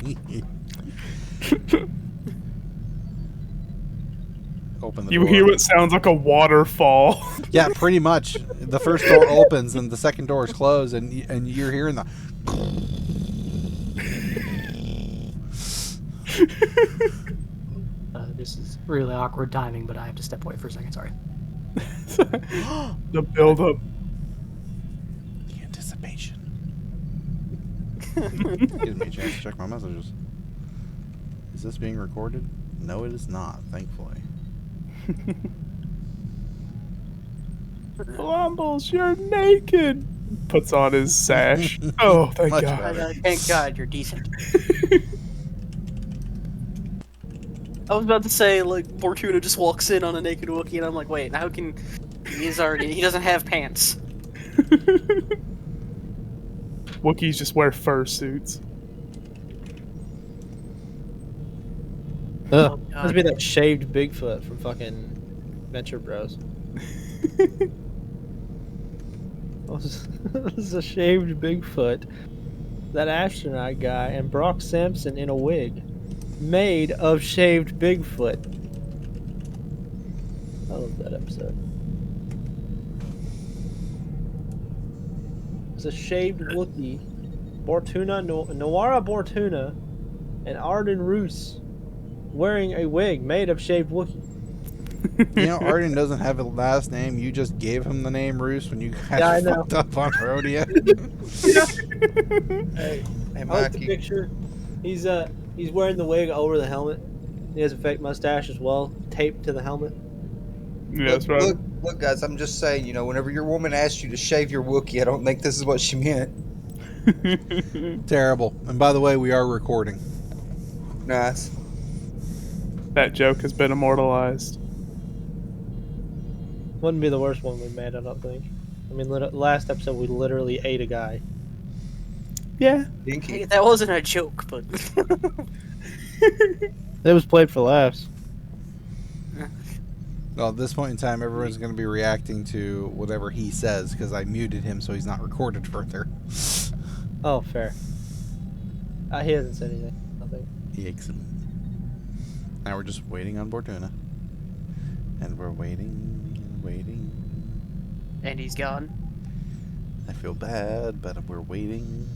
Open the You door. hear what sounds like a waterfall. Yeah, pretty much. The first door opens and the second door is closed, and you're hearing the. This is really awkward timing, but I have to step away for a second. Sorry. The build-up. The anticipation. Gives me a chance to check my messages. Is this being recorded? No, it is not, thankfully. Blumbles, you're naked. Puts on his sash. Oh, thank Much God. better. Thank God you're decent. I was about to say, like, Bortuna just walks in on a naked Wookiee, and I'm like, wait, how can... he doesn't have pants. Wookiees just wear fursuits. Ugh. God. Must be that shaved Bigfoot from fucking Venture Bros. This is a shaved Bigfoot, that astronaut guy, and Brock Sampson in a wig, made of shaved Bigfoot. I love that episode. It's a shaved Wookiee, Bortuna, Noara Bortuna, and Arden Roos, wearing a wig made of shaved Wookiee. You know, Arden doesn't have a last name. You just gave him the name Roos when you guys Yeah, I know. fucked up on Rhodia. Hey, Hey, I like the Mikey. picture. He's wearing the wig over the helmet. He has a fake mustache as well, taped to the helmet. Yeah, that's right. Look, guys, I'm just saying, you know, whenever your woman asks you to shave your Wookiee, I don't think this is what she meant. Terrible. And by the way, we are recording. Nice. That joke has been immortalized. Wouldn't be the worst one we made, I don't think. I mean, last episode we literally ate a guy. Yeah. Dinky. Hey, that wasn't a joke, but... It was played for laughs. Well, at this point in time, everyone's going to be reacting to whatever he says because I muted him so he's not recorded further. Oh, fair. He hasn't said anything. Nothing. Excellent. Now we're just waiting on Bortuna. And we're waiting and waiting. And he's gone. I feel bad, but we're waiting.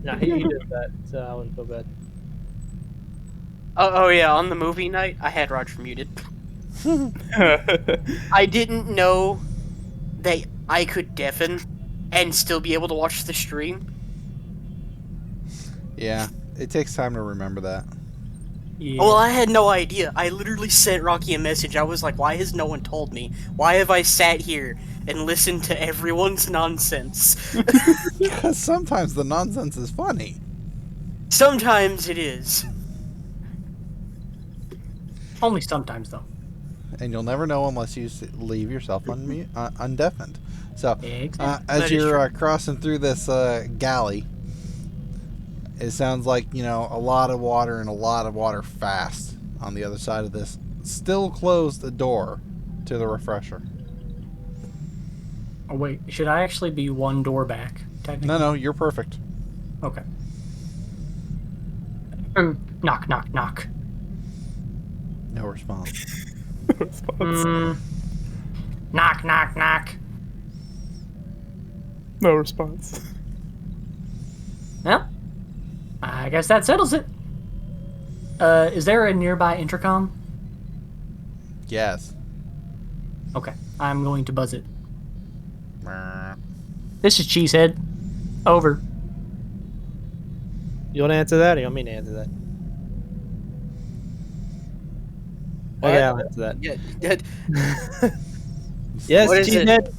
Nah, he did that, so I wouldn't feel bad. Oh yeah, on the movie night, I had Roger muted. I didn't know that I could deafen and still be able to watch the stream. Yeah, it takes time to remember that. Yeah. Well, I had no idea. I literally sent Rocky a message. I was like, why has no one told me? Why have I sat here and listened to everyone's nonsense? Because sometimes the nonsense is funny. Sometimes it is. Only sometimes, though. And you'll never know unless you leave yourself undeafened. So, Exactly. as That is you're crossing through this galley, it sounds like, you know, a lot of water and a lot of water fast on the other side of this still closed door to the refresher. Oh, wait. Should I actually be one door back, technically? No, you're perfect. Okay. Knock, knock, knock. No response. Mm. Knock, knock, knock. No response. Well, I guess that settles it. Is there a nearby intercom? Yes. Okay, I'm going to buzz it. This is Cheesehead. Over. You want to answer that, or you want me to answer that? Okay, I'll answer that. Yeah, Yes, What is it? Cheesehead.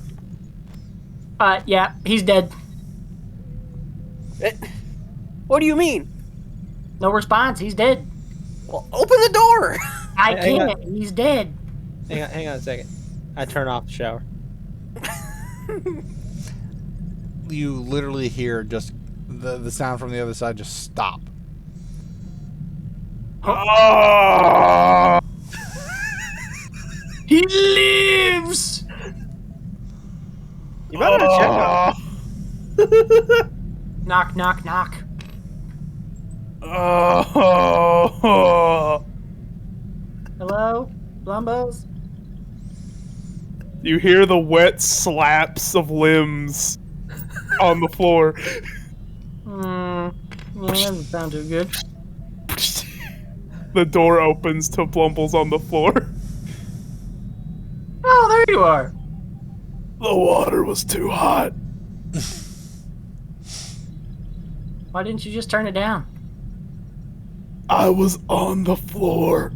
Yeah, he's dead. What do you mean? No response. He's dead. Well, open the door! I Hang on. can't. He's dead. Hang on a second. I turn off the shower. You literally hear just the sound from the other side just stop. Oh! He lives. You better check on him. Knock, knock, knock. Oh! Hello, Blumbles. You hear the wet slaps of limbs on the floor. Yeah, doesn't sound too good. The door opens to Blumbles on the floor. Oh, there you are. The water was too hot. Why didn't you just turn it down? I was on the floor.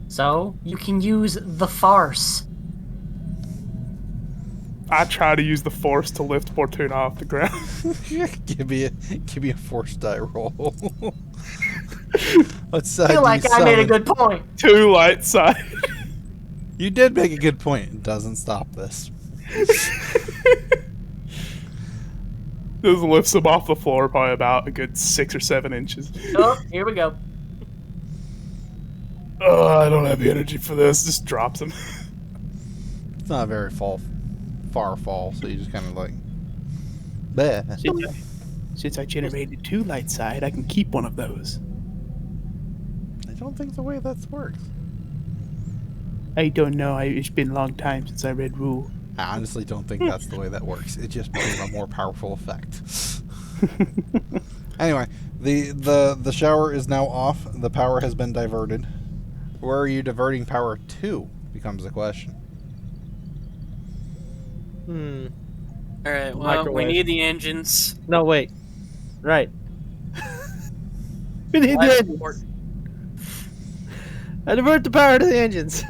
So you can use the farce. I try to use the force to lift Bortuna off the ground. give me a force die roll. Let's I feel like I made a good point. 2 light side. You did make a good point. It doesn't stop this. This lifts him off the floor probably about a good 6 or 7 inches. Oh, here we go. Oh, I don't have the energy for this. Just drops him. It's not a very far fall, so you just kind of like, bleh. Since I generated 2 light side, I can keep one of those. I don't think the way that works. I don't know. It's been a long time since I read Rule. I honestly don't think that's the way that works. It just became a more powerful effect. Anyway, the shower is now off. The power has been diverted. Where are you diverting power to? Becomes the question. Alright, well, we Microwave. need the engines. No, wait. Right. We need Life the engines. support. I divert the power to the engines.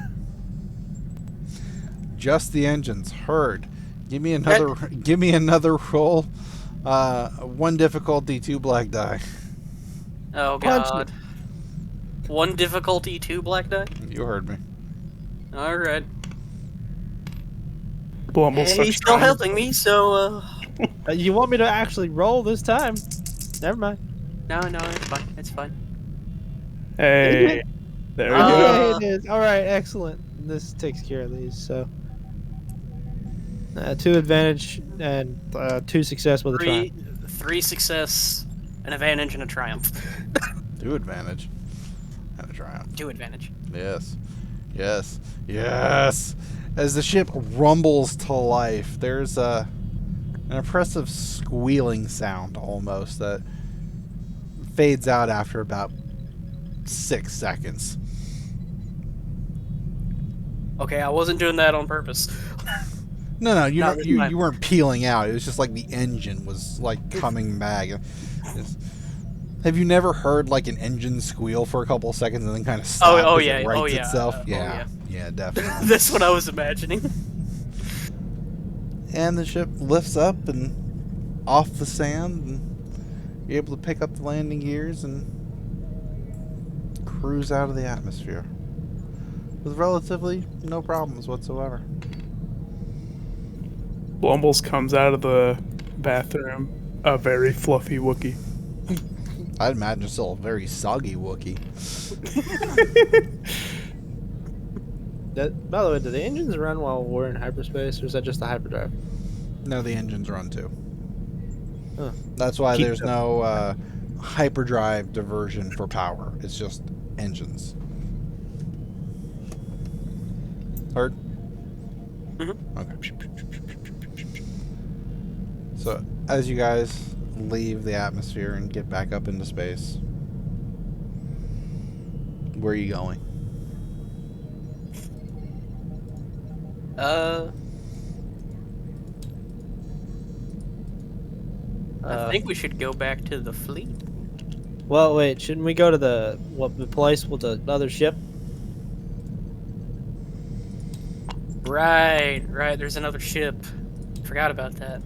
Just the engines. Heard. Give me another roll. 1 difficulty, 2 black die. Oh Punch god. 1 difficulty, 2 black die? You heard me. Alright. Blumbles He's such still time. helping me, so, You want me to actually roll this time? Never mind. No, it's fine. It's fine. Hey. There we go. Uh, Yeah, it is. All right, excellent. This takes care of these. So, 2 advantage and 2 success with a try. 3 success, an advantage, and a triumph. 2 advantage. And a triumph. 2 advantage. Yes. Yes. Yes. As the ship rumbles to life, there's an impressive squealing sound almost that fades out after about 6 seconds. Okay, I wasn't doing that on purpose. No, you No, you weren't peeling out. It was just like the engine was like coming back. Have you never heard like an engine squeal for a couple of seconds and then kind of stop Oh, as yeah, it oh, rights yeah, itself? oh, Yeah, definitely. That's what I was imagining. And the ship lifts up and off the sand, and you're able to pick up the landing gears and cruise out of the atmosphere with relatively no problems whatsoever. Blumbles comes out of the bathroom, a very fluffy Wookiee. I'd imagine still a very soggy Wookiee. By the way, do the engines run while we're in hyperspace, or is that just the hyperdrive? No, the engines run too. Huh. That's why Keep there's them. no hyperdrive diversion for power. It's just engines. Heard? Okay. So, as you guys leave the atmosphere and get back up into space, where are you going? I think we should go back to the fleet. Well, wait. Shouldn't we go to the place with the other ship? Right. There's another ship. Forgot about that.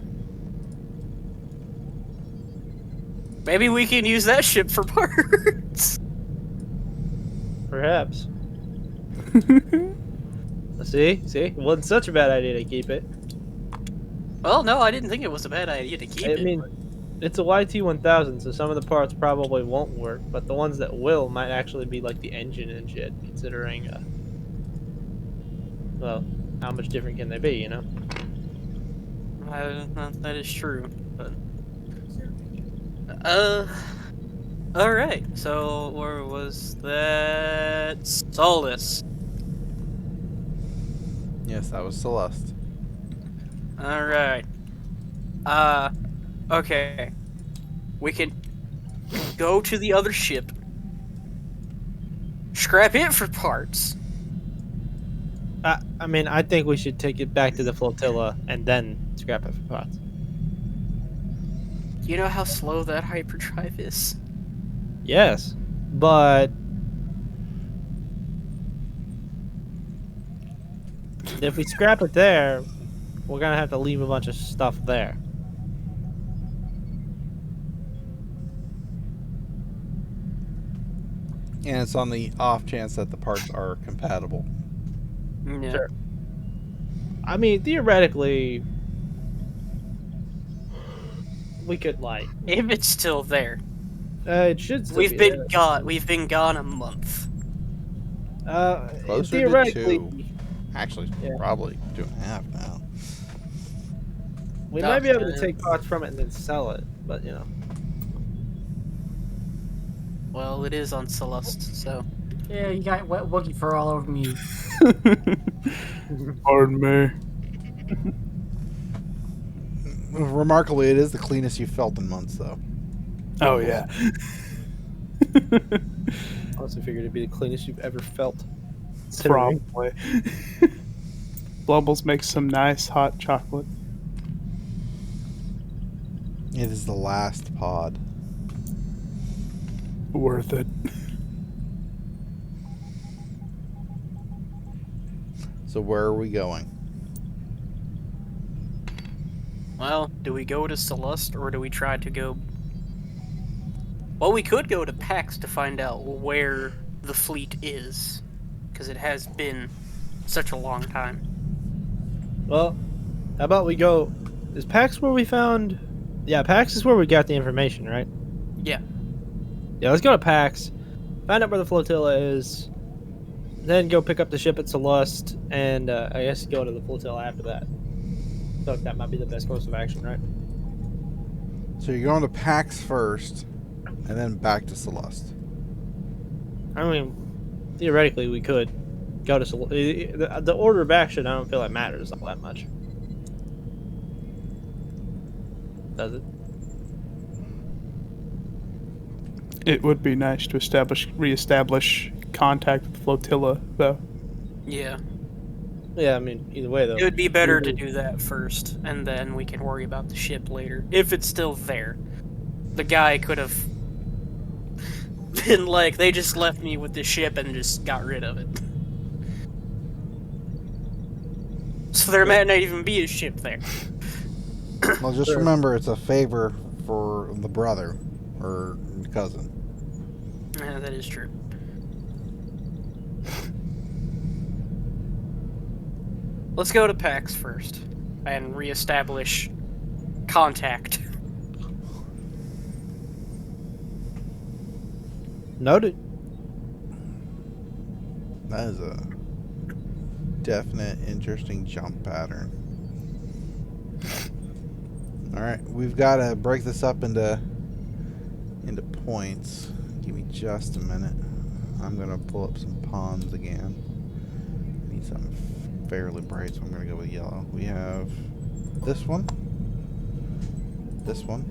Maybe we can use that ship for parts. Perhaps. See? It wasn't such a bad idea to keep it. Well, no, I didn't think it was a bad idea to keep it. I mean, it's a YT-1000, so some of the parts probably won't work, but the ones that will might actually be like the engine and shit, considering, well, how much different can they be, you know? That is true, but... Alright, so where was that? Solace. Yes, that was Celeste. Alright. Okay. We can go to the other ship, scrap it for parts. I mean, I think we should take it back to the flotilla and then scrap it for parts. You know how slow that hyperdrive is? Yes, but if we scrap it there, we're gonna have to leave a bunch of stuff there. And it's on the off chance that the parts are compatible. Yeah. Sure. I mean, theoretically, we could like. If it's still there. It should still We've be been there. gone. We've been gone a month. Closer Theoretically, to 2. Actually, Yeah. probably 2.5 now. we No, might be able to uh, take parts from it and then sell it, but you know. Well, it is on Celeste, so. Yeah, you got wet Wookie fur all over me. Pardon me. Remarkably, it is the cleanest you've felt in months, though. Oh yeah. I also figured it'd be the cleanest you've ever felt. Considering- Probably. Blumbles makes some nice hot chocolate. It is the last pod. Worth it. So where are we going? Well, do we go to Celeste or do we try to go... Well, we could go to PAX to find out where the fleet is. Because it has been such a long time. Well, how about we go? Is PAX where we found? Yeah, PAX is where we got the information, right? Yeah. Yeah, let's go to PAX, find out where the flotilla is, then go pick up the ship at Celeste, and I guess go to the flotilla after that. I feel like that might be the best course of action, right? So you're going to PAX first, and then back to Celeste. I mean, theoretically, we could go to Celeste. The order of action, I don't feel like matters all that much. Does it? It would be nice to reestablish contact with the flotilla, though. Yeah. Yeah, I mean, either way, though. It would be better to do that first, and then we can worry about the ship later. If it's still there. The guy could have been like, they just left me with the ship and just got rid of it. So there might not even be a ship there. Well, just remember, it's a favor for the brother or cousin. Yeah, that is true. Let's go to PAX first and reestablish contact. Noted. That is a definite interesting jump pattern. Alright, we've got to break this up into points. Give me just a minute. I'm going to pull up some pawns again. I need something fairly bright, so I'm going to go with yellow. We have this one. This one.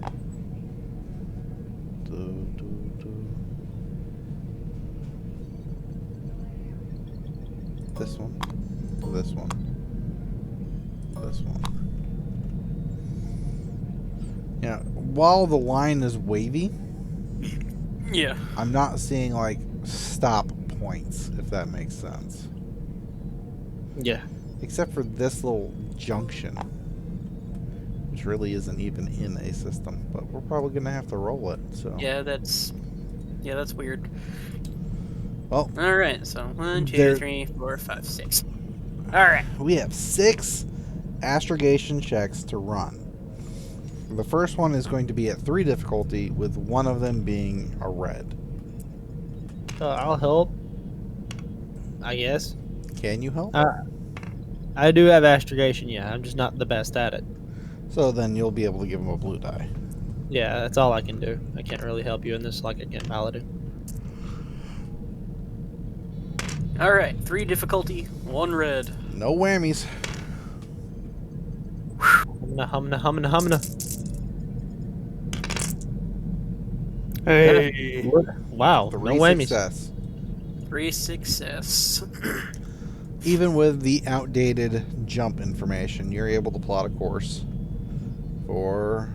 This one. This one. This one. Yeah, while the line is wavy, Yeah. I'm not seeing like stop points, if that makes sense. Yeah. Except for this little junction, which really isn't even in a system, but we're probably gonna have to roll it. So Yeah, that's weird. well, All right, so 1, 2, There- 3, 4, 5, 6. All right. we have 6 astrogation checks to run. The first one is going to be at 3 difficulty, with one of them being a red. I'll help. I guess. Can you help? I do have astrogation, yeah. I'm just not the best at it. So then you'll be able to give him a blue die. Yeah, that's all I can do. I can't really help you in this like I can Paladin. All right, 3 difficulty, 1 red. No whammies. Humna. Hey. Wow, 3 no whammies. success. 3 success. Even with the outdated jump information, you're able to plot a course for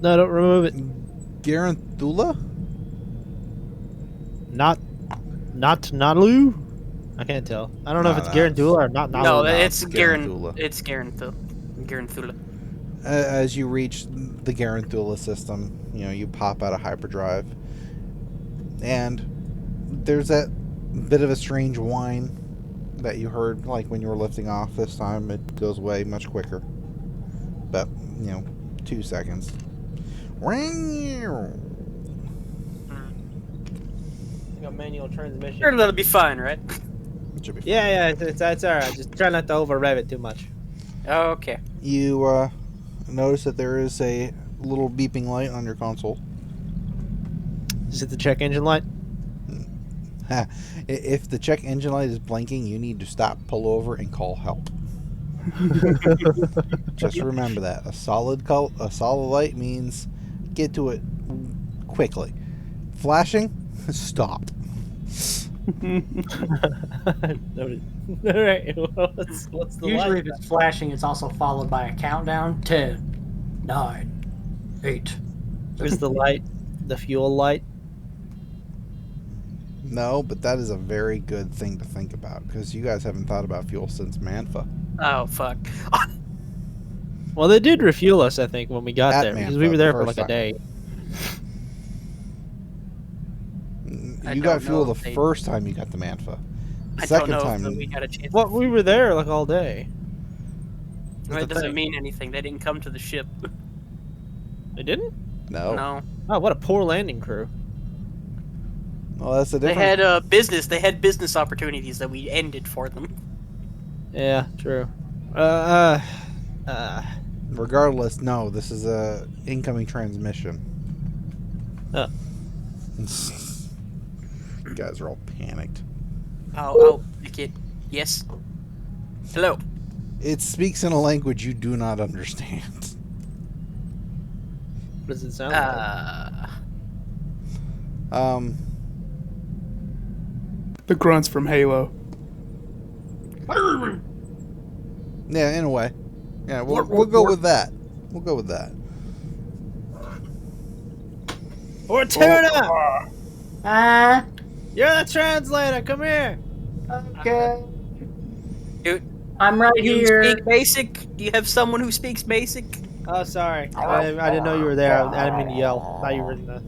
No, don't remove it. Garanthula? Not Nalu? I can't tell. I don't know if it's Garantula or not Nalu. No, no, it's Garanthula. It's Garanthula. As you reach the Garanthula system, you pop out of hyperdrive, and there's that bit of a strange whine that you heard like when you were lifting off. This time it goes away much quicker, but 2 seconds. A manual transmission. Sure, that'll be fine, right? It should be fine. Yeah, that's alright. Just try not to over rev it too much. Okay. You notice that there is a little beeping light on your console. Is it the check engine light? If the check engine light is blinking, you need to stop, pull over, and call help. Just remember that a solid light means get to it quickly. Flashing, stop. Noted. Alright, what's the Usually, light? if it's flashing, it's also followed by a countdown: 10, 9, 8. Is the light the fuel light? No, but that is a very good thing to think about, because you guys haven't thought about fuel since Manfa. Oh fuck. Well, they did refuel us, I think, when we got At there because Manfa, we were there the for first like a day. I You got don't fuel know the if they- first time you got the Manfa. I Second don't know time, if we got a chance. Well, we were there like all day. That doesn't mean anything. They didn't come to the ship. They didn't? no. No. Oh, what a poor landing crew. Well, that's the They difference. had business. They had business opportunities that we ended for them. Yeah, true. Regardless, no, this is a incoming transmission. Oh. You guys are all panicked. Oh, kid. Yes. Hello. It speaks in a language you do not understand. What does it sound like? The grunts from Halo. Yeah, in a way. Yeah, we'll go with that. We'll go with that. Bortuna! Ah, You're the translator. Come here. okay. Dude, I'm right you here. speak basic? Do you have someone who speaks basic? Oh, sorry. I didn't know you were there. I didn't mean to yell. Thought you were in the.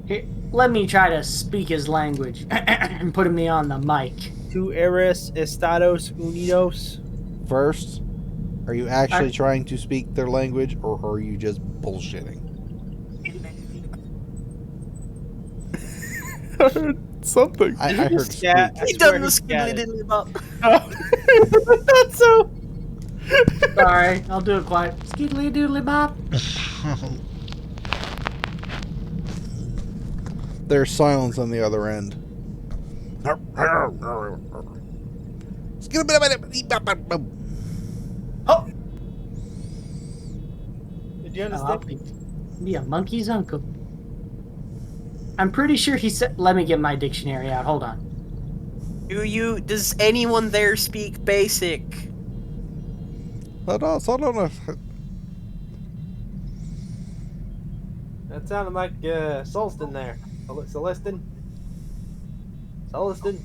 Here, let me try to speak his language and putting me on the mic. Tu eres Estados Unidos. First, are you actually trying to speak their language, or are you just bullshitting? I heard something. I heard Yeah, squeak. I He swear done the he got it. skiddly bop. I thought so. Sorry, I'll do it quiet. Skiddly doodly bop. There's silence on the other end. Oh, Did you I'll understand? be a monkey's uncle. I'm pretty sure he said. Let me get my dictionary out. Hold on. Does anyone there speak basic? I don't know. That sounded like Solston there. Celestin? Solston?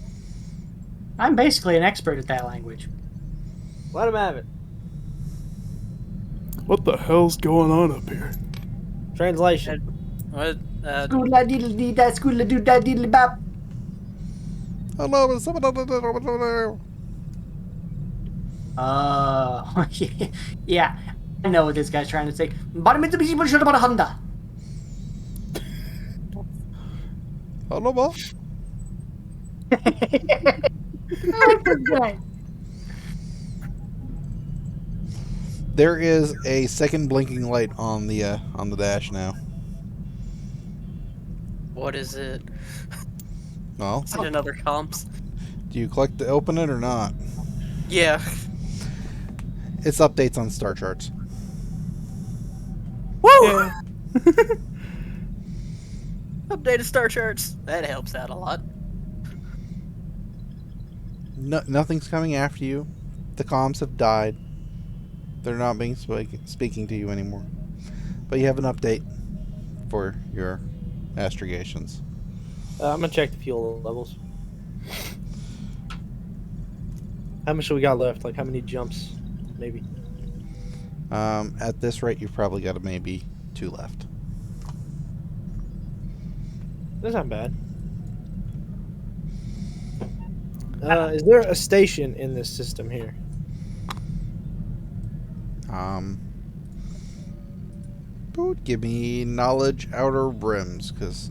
I'm basically an expert at that language. Let him have it. What the hell's going on up here? Translation. What? Skoola diddle dee da skoola doo da diddle bop. Hello, Yeah, I know what this guy's trying to say. Honda. hello, ma. I like this guy. There is a second blinking light on the dash now. What is it? Well, Is it another comps? do you click to open it or not? Yeah. It's updates on star charts. Woo! Yeah. Updated star charts. That helps out a lot. No, nothing's coming after you. The comms have died. They're not being speaking to you anymore. But you have an update for your astrogations. I'm gonna check the fuel levels. How much do we got left? Like how many jumps? Maybe. At this rate, you've probably got maybe 2 left. That's not bad. Is there a station in this system here? Give me knowledge outer rims, because.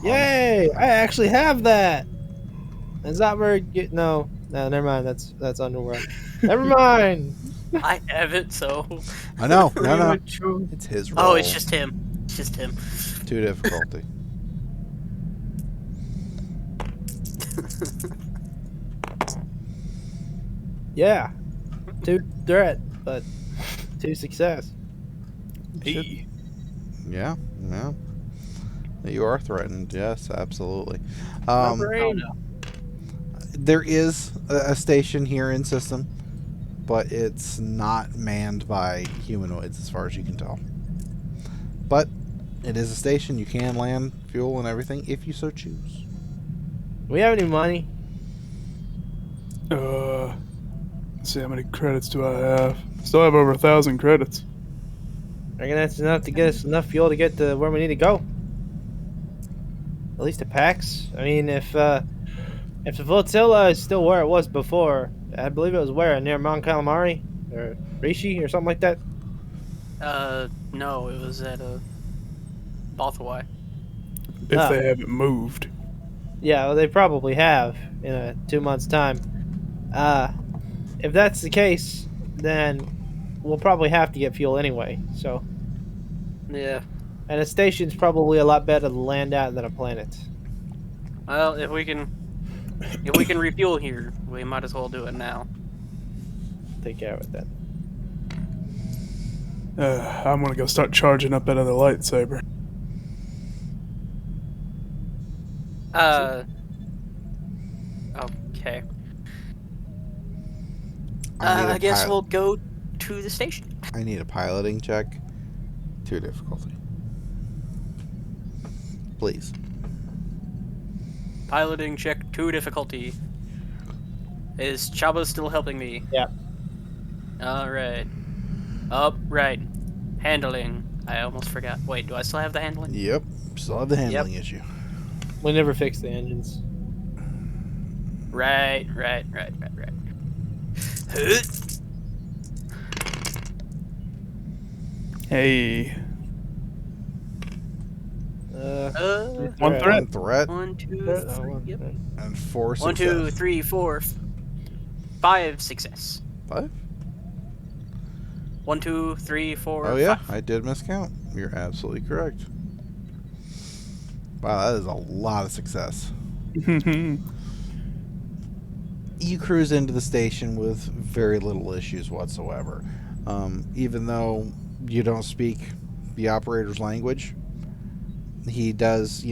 Yay! I actually have that. It's not very good. No, never mind. That's underworld. Never mind. I have it, so. I know. No. It's his role. Oh, it's just him. It's just him. 2 difficulty. Yeah. 2 threat, but 2 success. Hey. Yeah. You are threatened. Yes, absolutely. My brain. There is a station here in system, but it's not manned by humanoids as far as you can tell. But it is a station. You can land fuel and everything if you so choose. Do we have any money? Let's see, how many credits do I have? Still have over 1,000 credits. I reckon that's enough to get us enough fuel to get to where we need to go. At least to PAX. I mean, if the flotilla is still where it was before, I believe it was where, near Mount Calamari or Rishi or something like that. No, it was at Bothawai. If Oh. they haven't moved. Yeah, well, they probably have in 2 months' time. If that's the case, then we'll probably have to get fuel anyway. So, Yeah. and a station's probably a lot better to land at than a planet. Well, if we can refuel here, we might as well do it now. Take care of it then. I'm gonna go start charging up that other lightsaber. Okay. I need a I guess pilot. we'll go to the station. I need a piloting check. 2 difficulty. Please. Piloting check 2 difficulty. Is Chabba still helping me? Yeah. Alright. Right. Handling. I almost forgot. Wait, do I still have the handling? Yep. Still have the handling issue. We never fix the engines. Right. Hey. One threat. 1 threat 1, 2, 3. Yep. and 4 success. 1, 2, 3, 4, 5 success. 5? 1, 2, 3, 4. Oh yeah, 5. I did miscount. You're absolutely correct. Wow, that is a lot of success. You cruise into the station with very little issues whatsoever. Even though you don't speak the operator's language, he does,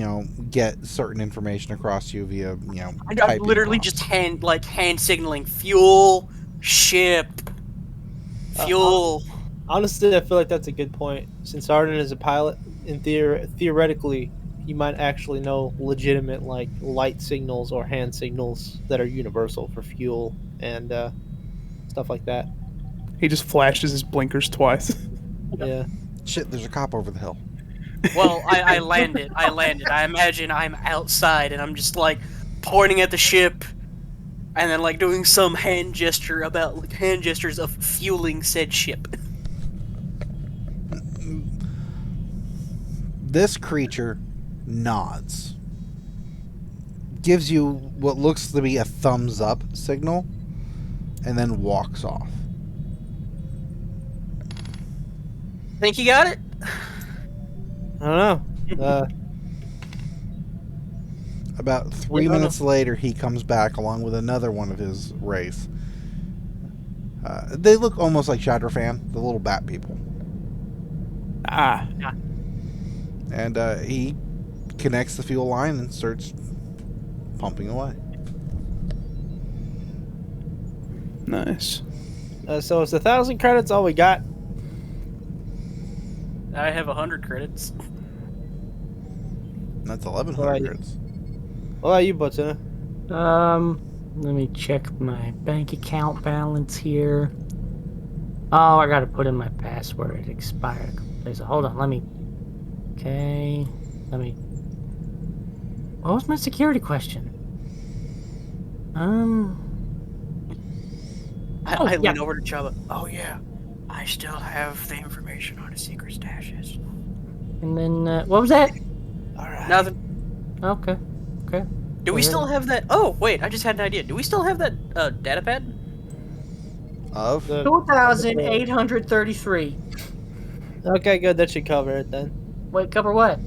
get certain information across to you via, I'm typing literally prompts. just hand signaling fuel, ship, fuel. Honestly, I feel like that's a good point. Since Arden is a pilot, in theoretically, he might actually know legitimate light signals or hand signals that are universal for fuel and stuff like that. He just flashes his blinkers twice. Yeah. Shit, there's a cop over the hill. Well, I landed. I imagine I'm outside and I'm just like pointing at the ship, and then like doing some hand gestures of fueling said ship. This creature nods, gives you what looks to be a thumbs up signal, and then walks off. Think you got it? I don't know. About 3 Yeah, I don't minutes later, he comes back along with another one of his race. They look almost like Shadrafan, the little bat people. Ah. And he connects the fuel line and starts pumping away. Nice. So it's 1,000 credits all we got. I have 100 credits. That's 1,100 Alright. credits. What about you, Bortuna? Let me check my bank account balance here. Oh, I gotta put in my password. It expired. So hold on, let me. Okay, let me. What was my security question? I yeah. lean over to Chabba. Oh yeah, I still have the information on his secret stashes. And then what was that? Alright. Nothing. Okay, okay. Do we still have that? Oh wait, I just had an idea. Do we still have that data pad? Of? 2,833. Okay, good. That should cover it then. Wait, cover what?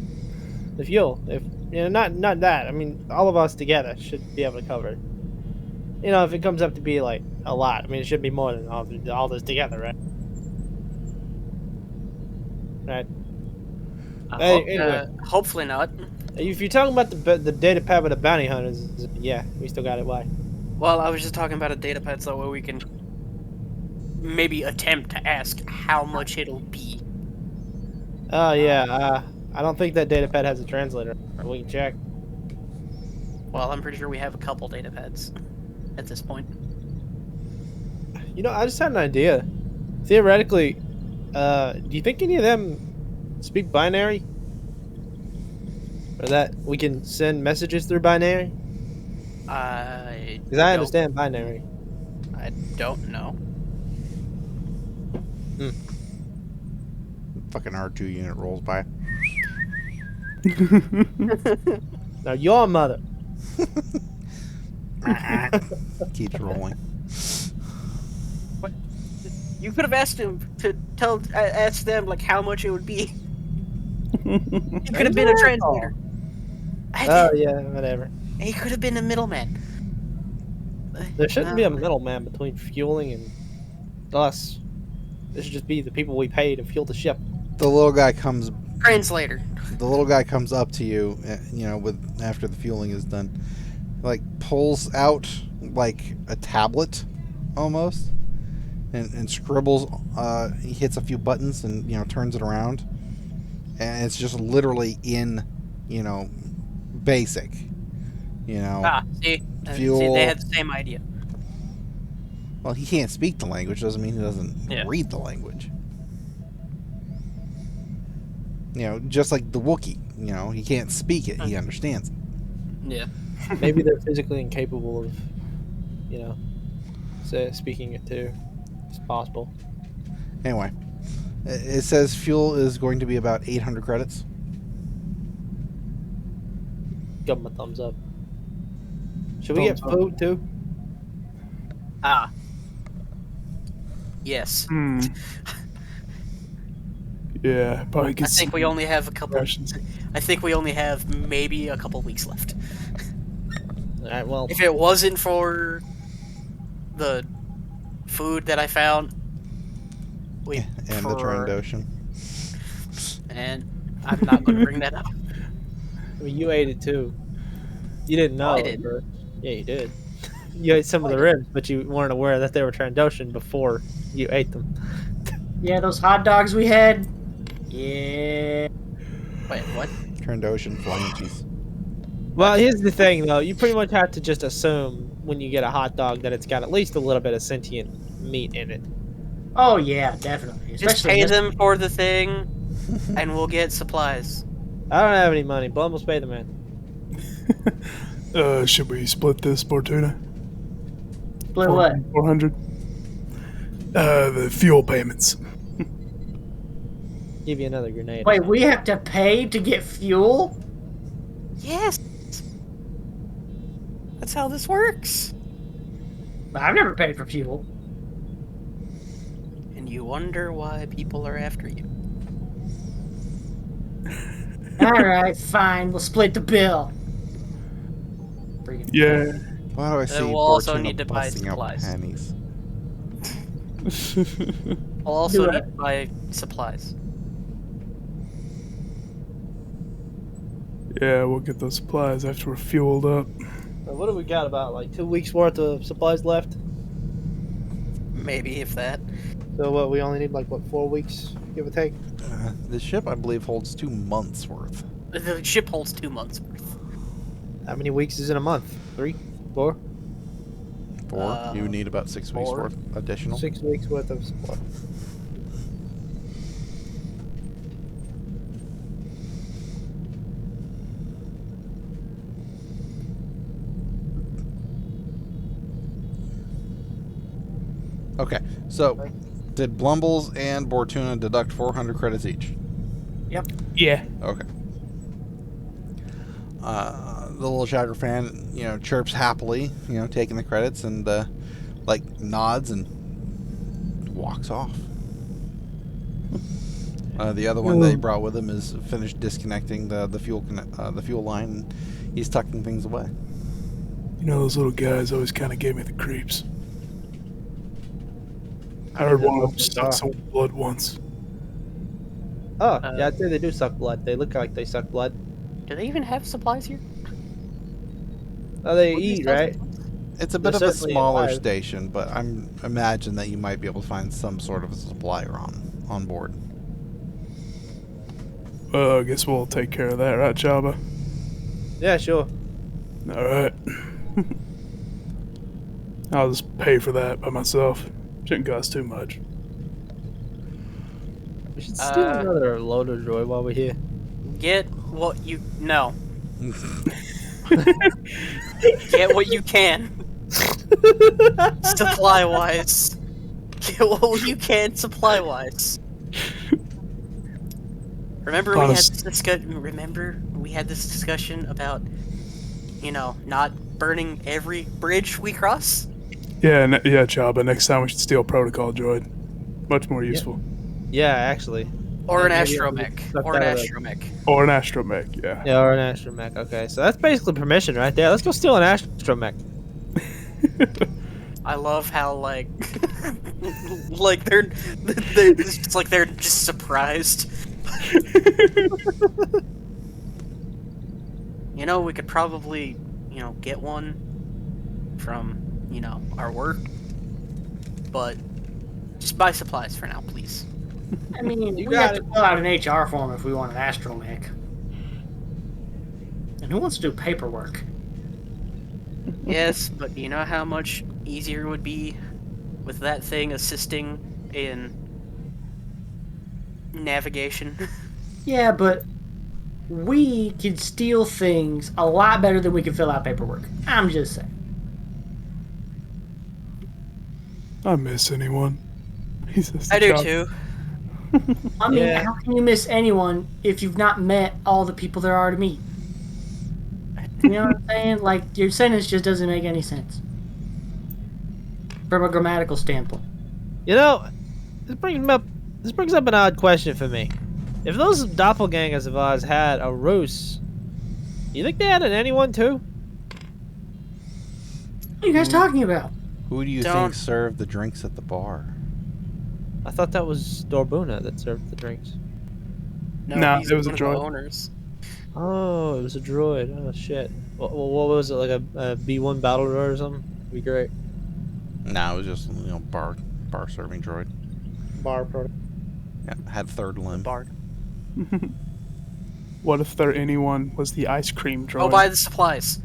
The fuel. If not that. I mean, all of us together should be able to cover it. You know, if it comes up to be like a lot, I mean, it should be more than all this together, right? Right. Anyway, Hopefully not. if you're talking about the data pad with the bounty hunters, yeah, we still got it. Why? Well, I was just talking about a data pad so that way we can maybe attempt to ask how much it'll be. Oh yeah. I don't think that data pad has a translator. We can check. Well, I'm pretty sure we have a couple data pads at this point. You know, I just had an idea. Theoretically, do you think any of them speak binary? Or that we can send messages through binary? Because I understand binary. I don't know. Fucking R2 unit rolls by. Now, your mother. Keeps rolling. What? You could have asked him to ask them like how much it would be. He could have been a translator. Oh, yeah, whatever. He could have been a middleman. There shouldn't be a middleman between fueling and us. This should just be the people we pay to fuel the ship. The little guy comes. Translator. The little guy comes up to you, after the fueling is done, like pulls out like a tablet, almost, and scribbles. He hits a few buttons and turns it around, and it's just literally in, basic. See, fuel. See, they had the same idea. Well, he can't speak the language. Doesn't mean he doesn't Yeah. read the language. Just like the Wookiee. He can't speak it. He understands it. Yeah. Maybe they're physically incapable of, speaking it too. It's possible. Anyway, it says fuel is going to be about 800 credits. Give them a thumbs up. Should we get food too? Yes. Yeah, probably I get think we only have a couple. rations. I think we only have maybe a couple weeks left. All right. Well, If it wasn't for the food that I found, And the Trandoshan. And I'm not going to bring that up. I mean, you ate it too. You didn't know. I did. But- yeah, you did. You ate some of the ribs, but you weren't aware that they were Trandoshan before you ate them. Yeah, those hot dogs we had. Yeah. Wait, what? Trandoshan flying cheese. Well, here's the thing, though. You pretty much have to just assume when you get a hot dog that it's got at least a little bit of sentient meat in it. Oh yeah, definitely. Just Especially pay this- them for the thing, and we'll get supplies. I don't have any money. Blumbles pay the man. Should we split this, Bortuna? Split what? 400? The fuel payments. Give you another grenade. Wait, we have to pay to get fuel? Yes. That's how this works. I've never paid for fuel. And you wonder why people are after you. Alright, fine. We'll split the bill. Freaking- Yeah. Why do I see we'll also Bortuna need to buy busting out supplies. pennies? I'll also Do need it. to buy supplies. Yeah, we'll get those supplies after we're fueled up. What do we got? About like 2 weeks worth of supplies left. Maybe if that. So what? We only need like what 4 weeks, give or take. The ship, I believe, holds 2 months worth. The ship holds 2 months worth. How many weeks is in a month? 3, 4, 4. You need about 6 weeks 4. worth additional. 6 weeks worth of supply. Okay, so did Blumbles and Bortuna deduct 400 credits each? Yeah. Okay. The little Jagger fan, chirps happily, taking the credits and nods and walks off. The other one that he brought with him is finished disconnecting the fuel line. And he's tucking things away. You know, those little guys always kind of gave me the creeps. I heard one of them suck some blood once. Oh, yeah, I'd say they do suck blood. They look like they suck blood. Do they even have supplies here? Oh, they What do you eat, sell right? supplies? It's a They're bit of a certainly smaller alive. station, but I'm imagine that you might be able to find some sort of a supplier on board. Well, I guess we'll take care of that, right, Chabba? Yeah, sure. All right. I'll just pay for that by myself. Shouldn't cost too much. We should steal another loader droid while we're here. Get what you... No. Get what you can. Supply-wise. Get what you can supply-wise. Remember we had this discussion about, not burning every bridge we cross? Yeah, yeah, Chabba. Next time we should steal protocol droid. Much more useful. Yeah, actually. Or an Maybe astromech. suck Or an out of it. astromech. Or an astromech, yeah. Yeah, or an astromech. Okay, so that's basically permission right there. Let's go steal an astromech. I love how they're it's just like they're just surprised. We could probably, get one from, our work. But just buy supplies for now, please. I mean, You we got have to fill out an HR form if we want an astromech. And who wants to do paperwork? Yes, but do you know how much easier it would be with that thing assisting in navigation? Yeah, but we can steal things a lot better than we can fill out paperwork. I'm just saying. I miss anyone. He says to I do Chabba. too. I mean, Yeah. how can you miss anyone if you've not met all the people there are to meet? You know what I'm saying? Like, your sentence just doesn't make any sense. From a grammatical standpoint. This brings up an odd question for me. If those doppelgangers of ours had a ruse, you think they had an anyone too? What are you guys talking about? Who do you Don't- think served the drinks at the bar? I thought that was Dorbuna that served the drinks. Nah, he's it was a one of the droid. owners. Oh, it was a droid. Oh shit. What was it, like a B1 battle droid or something? It'd be great. No, it was just bar serving droid. Bar product. Yeah, had third limb. Bard. What if there anyone was the ice cream droid? Go buy the supplies.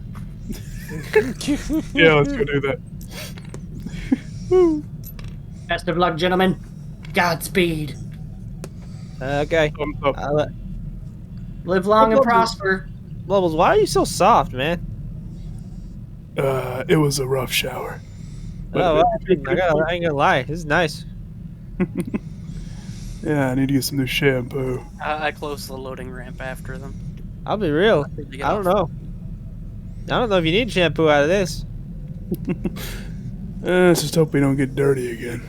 Yeah, let's go do that. Best of luck, gentlemen. Godspeed. Okay. Thumbs up. Live long and Blumbles. prosper. Blumbles, why are you so soft, man? It was a rough shower. Oh, well, I ain't gonna lie. This is nice. Yeah, I need to get some new shampoo. I closed the loading ramp after them. I'll be real. They get I don't off. know. I don't know if you need shampoo out of this. Let's just hope we don't get dirty again.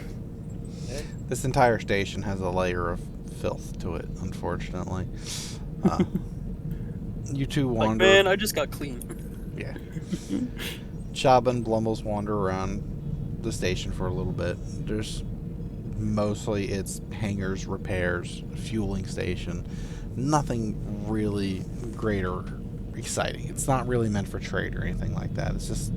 This entire station has a layer of filth to it, unfortunately. You two Like, wander. man, I just got clean. Yeah. Chabba and Blumbles wander around the station for a little bit. There's mostly it's hangars, repairs, fueling station. Nothing really great or exciting. It's not really meant for trade or anything like that. It's just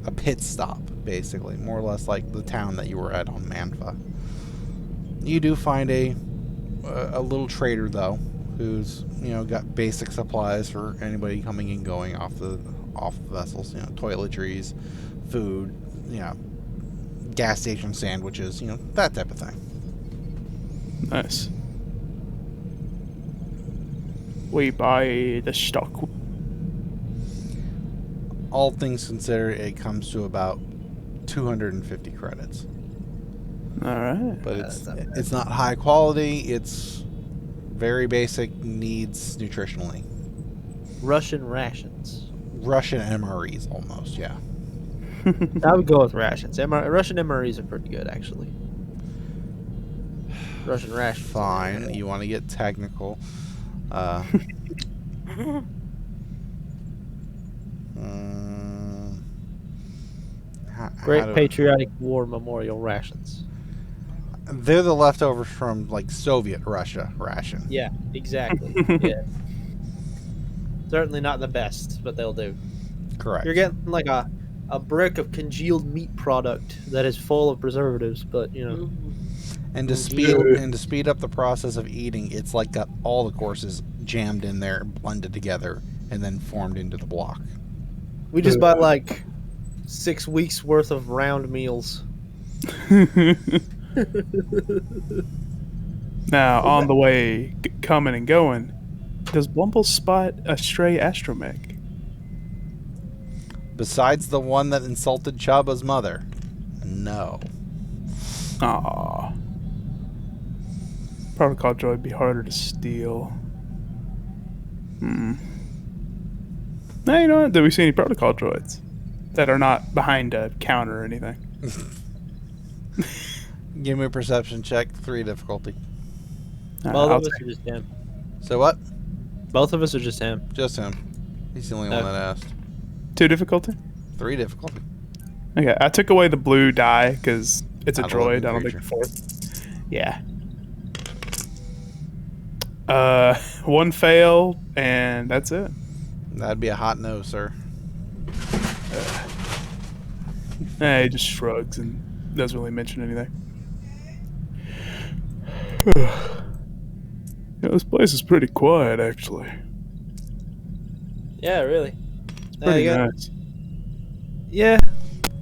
a pit stop, basically, more or less like the town that you were at on Manfa. You do find a little trader though, who's got basic supplies for anybody coming and going off the vessels. Toiletries, food, gas station sandwiches, that type of thing. Nice. We buy the stock. All things considered, it comes to about 250 credits. All right. But it's not high quality. It's very basic needs nutritionally. Russian rations. Russian MREs almost, yeah. I would go with rations. Russian MREs are pretty good, actually. Russian rations. Fine. You want to get technical. Great Patriotic War Memorial rations. They're the leftovers from like Soviet Russia ration. Yeah, exactly. Yeah. Certainly not the best, but they'll do. Correct. You're getting like a brick of congealed meat product that is full of preservatives, but And to speed up the process of eating, it's like got all the courses jammed in there, blended together, and then formed into the block. we just buy like 6 weeks worth of round meals. Now, on the way, coming and going, does Blumble spot a stray astromech? Besides the one that insulted Chabba's mother, no. Aww. Protocol droid would be harder to steal. Now, you know what? Did we see any protocol droids that are not behind a counter or anything? Give me a perception check, 3 difficulty. Both I'll of us take- are just him. So what? Both of us are just him. Just him. He's the only one that asked. 2 difficulty? 3 difficulty. Okay, I took away the blue die because it's a Not a living droid. I don't think creature. the fourth. Yeah. 1 fail, and that's it. That'd be a hot no, sir. He just shrugs and doesn't really mention anything. Yeah, this place is pretty quiet, actually. Yeah, really. Pretty you got- nice. Yeah.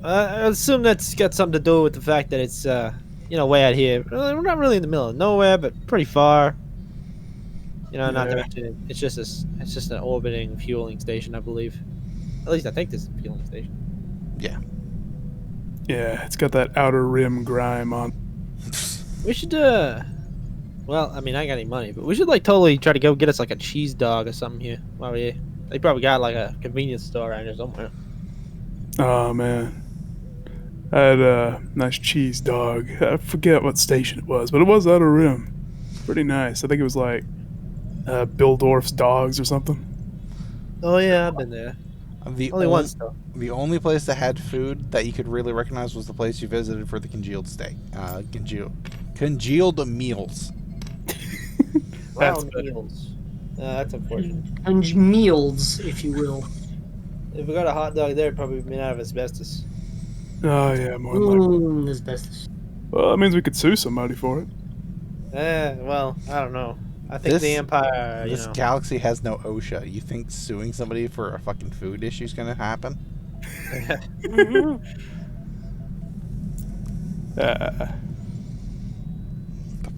I assume that's got something to do with the fact that it's, way out here. We're not really in the middle of nowhere, but pretty far. Not to Yeah. mention it's just an orbiting fueling station, I believe. At least I think this is a fueling station. Yeah. Yeah, it's got that outer rim grime on. We should, well, I mean, I ain't got any money, but we should, totally try to go get us, a cheese dog or something here while we're here. They probably got, a convenience store around here somewhere. Oh, man. I had a nice cheese dog. I forget what station it was, but it was outer rim. Pretty nice. I think it was Bill Dorf's dogs or something. Oh, yeah, I've been there. The Only once, though. The only place that had food that you could really recognize was the place you visited for the congealed steak. Congealed meals. That's Round good. meals. That's unfortunate. And meals, if you will. If we got a hot dog there, it'd probably been out of asbestos. Oh, yeah, more than likely. Asbestos. Well, that means we could sue somebody for it. Well, I don't know. I think the Empire, This galaxy has no OSHA. You think suing somebody for a fucking food issue is going to happen?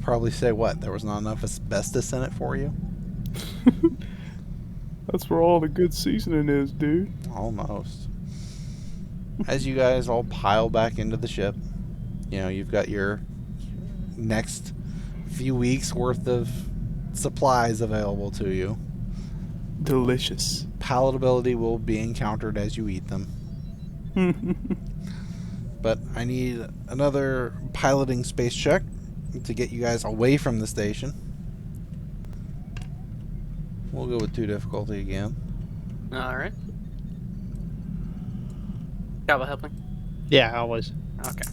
probably say what? There was not enough asbestos in it for you? That's where all the good seasoning is, dude. Almost. As you guys all pile back into the ship, you know, you've got your next few weeks worth of supplies available to you. Delicious. Palatability will be encountered as you eat them. But I need another piloting space check to get you guys away from the station. We'll go with 2 difficulty again. Alright. Chabba helping? Yeah, always. Okay.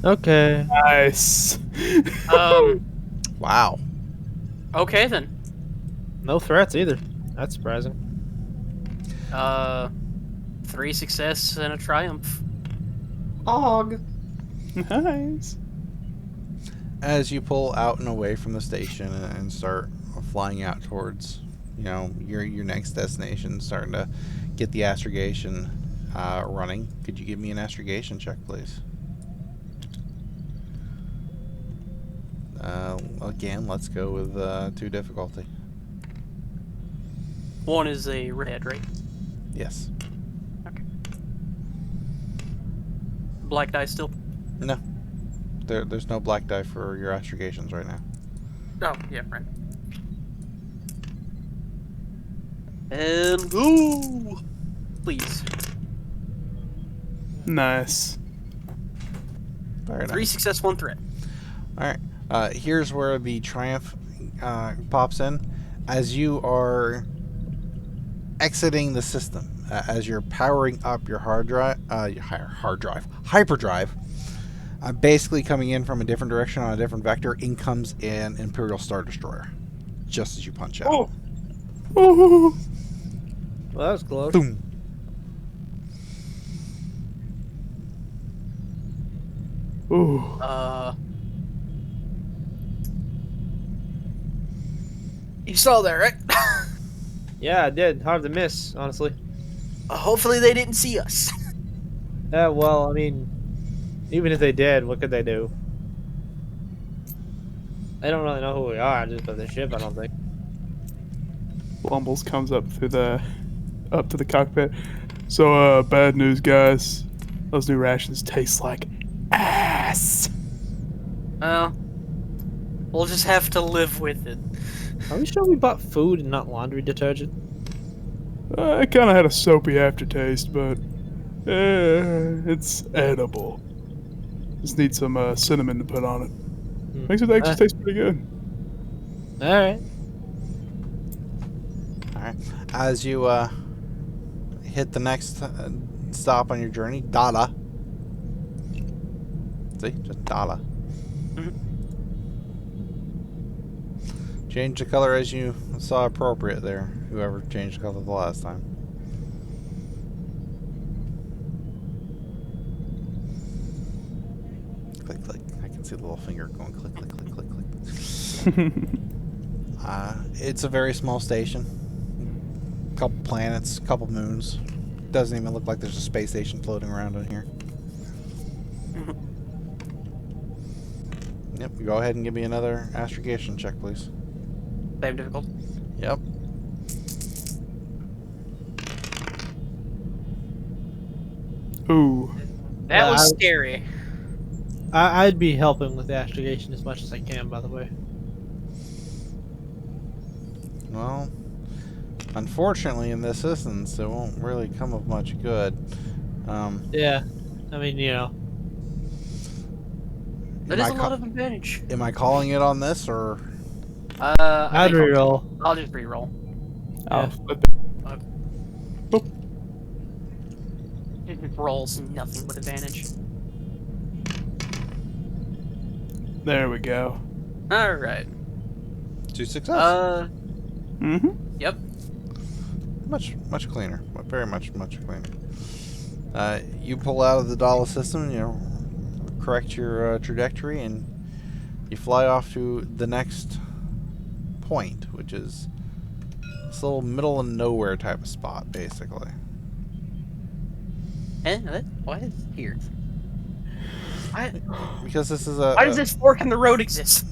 Okay. Nice. Wow. Okay then. No threats either. That's surprising. 3 success and a triumph. Hog. Nice. As you pull out and away from the station and start flying out towards, you know, your next destination, starting to get the astrogation running, could you give me an astrogation check, please? Again, let's go with 2 difficulty. 1 is a red, right? Yes. Okay. Black die still? No. There's no black die for your astrogations right now. Oh, yeah, right. And go! Please. Nice. Very nice. 3 success, 1 threat. Alright. Here's where the triumph pops in. As you are exiting the system, as you're powering up your hyperdrive, basically coming in from a different direction on a different vector, in comes an Imperial Star Destroyer, just as you punch out. Oh. Oh. Well, that was close. Boom. Ooh. You saw that, right? Yeah, I did. Hard to miss, honestly. Hopefully they didn't see us. Yeah, well, I mean, even if they did, what could they do? They don't really know who we are, just of the ship, I don't think. Blumbles comes up to the cockpit. So, bad news, guys. Those new rations taste like ass. Well, we'll just have to live with it. Are we sure we bought food and not laundry detergent? It kind of had a soapy aftertaste, but it's edible. Just need some cinnamon to put on it. Makes it actually taste pretty good. Alright. Alright. As you hit the next stop on your journey, Dala. See? Just Dala. Change the color as you saw appropriate there, whoever changed the color the last time. Click, click. I can see the little finger going click, click, click, click, click. It's a very small station. Couple planets, couple moons. Doesn't even look like there's a space station floating around in here. Yep, go ahead and give me another astrogation check, please. Same difficulty. Yep. Ooh. That was I- scary. I'd be helping with the astrogation as much as I can, by the way. Well, unfortunately, in this instance, it won't really come of much good. Yeah. I mean, you know. That is a lot of advantage. Am I calling it on this, or? I'd reroll. I'll just reroll. I'll Yeah. flip it. Rolls nothing but advantage. There we go. Alright. 2 success. Mm-hmm. Yep. Much cleaner. Very much cleaner. You pull out of the Dala system, you know, correct your trajectory, and you fly off to the next point, which is this little middle of nowhere type of spot, basically. And what is here? Because this is Why does this fork in the road exist?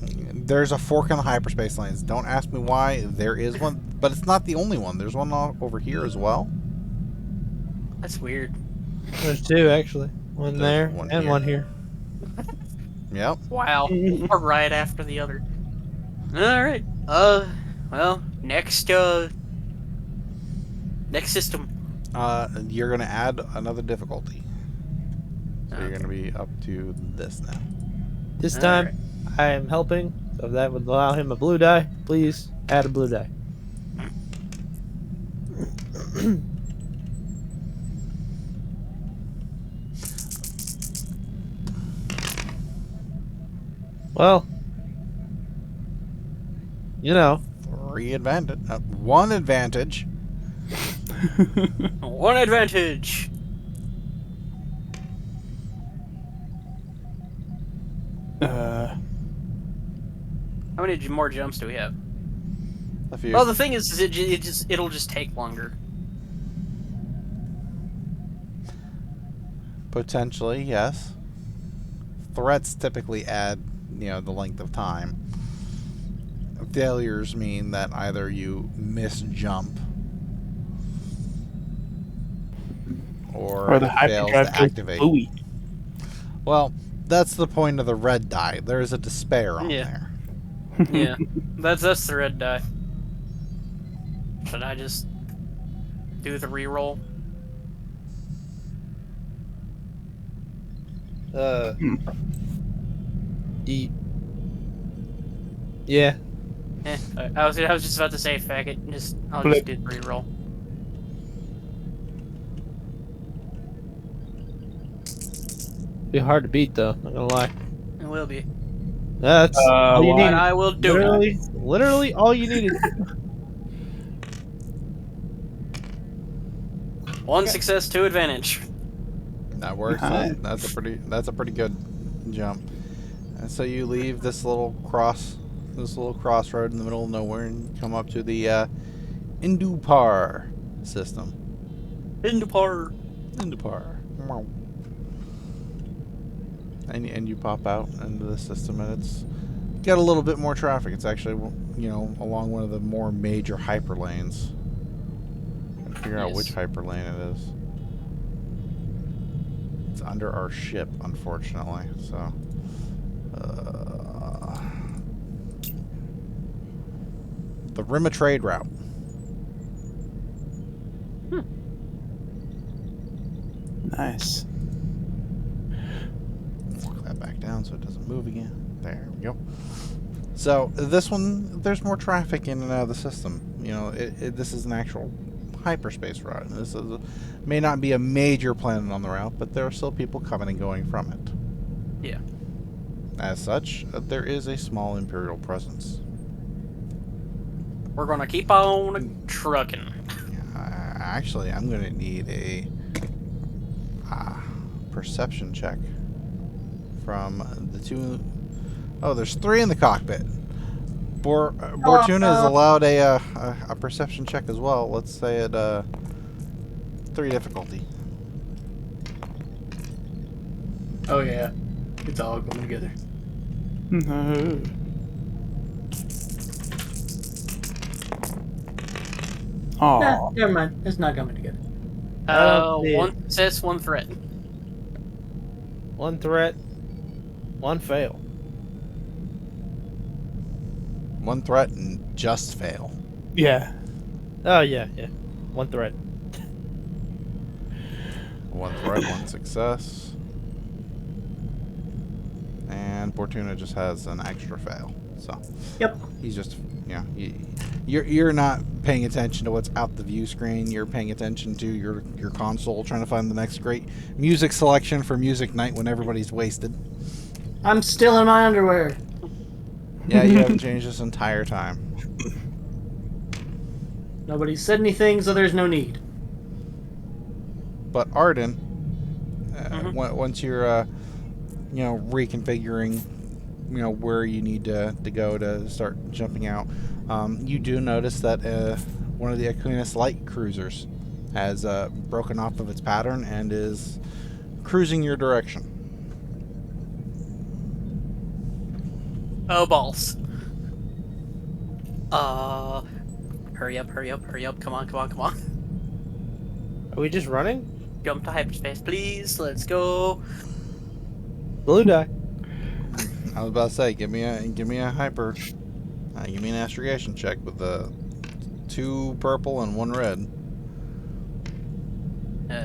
there's a fork in the hyperspace lanes. Don't ask me why. There is one, but it's not the only one. There's one over here as well. That's weird. There's two actually. One There's there one and here. one here. Yep. Wow. One right after the other. Alright. Well, next system. You're gonna add another difficulty. So you're Okay. gonna be up to this now. This time, I am helping, so if that would allow him a blue die, please add a blue die. Well, you know, One advantage. One advantage. How many more jumps do we have? A few. Well, the thing is it'll just take longer. Potentially, yes. Threats typically add, the length of time. Failures mean that either you miss jump or the it fails hyperdrive to goes activate. buoy. Well, that's the point of the red die. There is a despair on Yeah. there. Yeah. That's the red die. Should I just do the reroll? Yeah. I was just about to say fuck it. I'll just do the reroll. Be hard to beat though, not gonna lie. It will be. That's all you But need. I will do it. Literally all you needed. One success, 2 advantage. That works. Nice. That's a pretty good jump. And so you leave this little crossroad in the middle of nowhere and come up to the Indupar system. Indupar. Meow. And you pop out into the system, and it's got a little bit more traffic. It's actually, along one of the more major hyperlanes. Gotta figure out which hyperlane it is. It's under our ship, unfortunately. So, the Rima trade route. Nice. Lock that back down so it doesn't move again. There we go. So this one, there's more traffic in and out of the system. This is an actual hyperspace route. This may not be a major planet on the route, but there are still people coming and going from it. Yeah. As such, there is a small Imperial presence. We're gonna keep on trucking. Actually, I'm going to need a perception check from the two. Oh, there's 3 in the cockpit. Bortuna is allowed a perception check as well. Let's say at 3 difficulty. Oh yeah, it's all going together. No. Oh. Nah, never mind. It's not coming together. One success, 1 threat. One threat, one fail. 1 threat and just fail. Yeah. Oh yeah. One threat. 1 threat, 1 success. And Bortuna just has an extra fail. So Yep. he's just, you're not paying attention to what's out the view screen. You're paying attention to your console, trying to find the next great music selection for music night when everybody's wasted. I'm still in my underwear. Yeah, you haven't changed this entire time. Nobody said anything, so there's no need. But Arden, once you're, reconfiguring, where you need to go to start jumping out, you do notice that one of the Aquinas light cruisers has broken off of its pattern and is cruising your direction. Oh, balls. Hurry up, hurry up, hurry up. Come on, come on, come on. Are we just running? Jump to hyperspace, please. Let's go. Blue die. I was about to say, give me a hyper. Give me an astrogation check with the 2 purple and 1 red.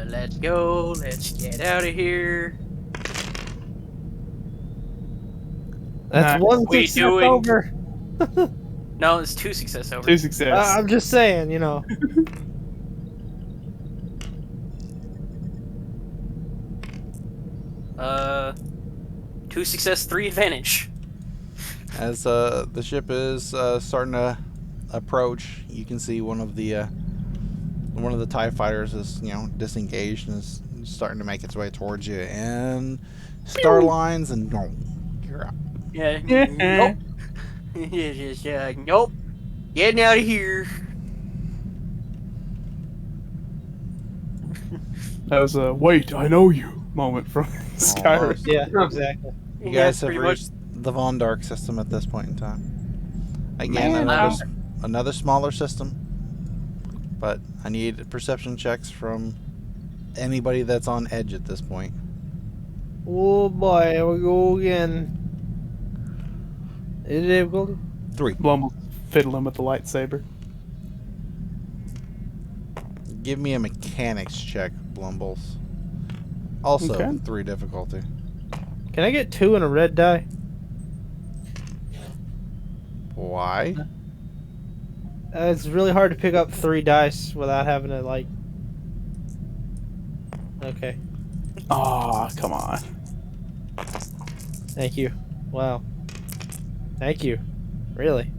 Let's go. Let's get out of here. That's Nice. one We success doing- over. No, it's 2 success over. 2 success. I'm just saying, you know. Uh, 2 success, 3 advantage. As the ship is starting to approach, you can see one of the TIE fighters is disengaged and is starting to make its way towards you. And star lines and no, you're out. Yeah. Nope. Nope. Getting out of here. That was a wait, I know you moment from Skyrim. Almost. Yeah, exactly. You guys have pretty much. reached the Von Dark system at this point in time. Again, Man, another smaller system, but I need perception checks from anybody that's on edge at this point. Oh boy, here we go again. Is it difficult? 3. Blumbles fiddling with the lightsaber. Give me a mechanics check, Blumbles. Also, Okay. 3 difficulty. Can I get 2 and a red die? Why? It's really hard to pick up 3 dice without having to, like... Okay. Ah, come on. Thank you. Wow. Thank you. Really?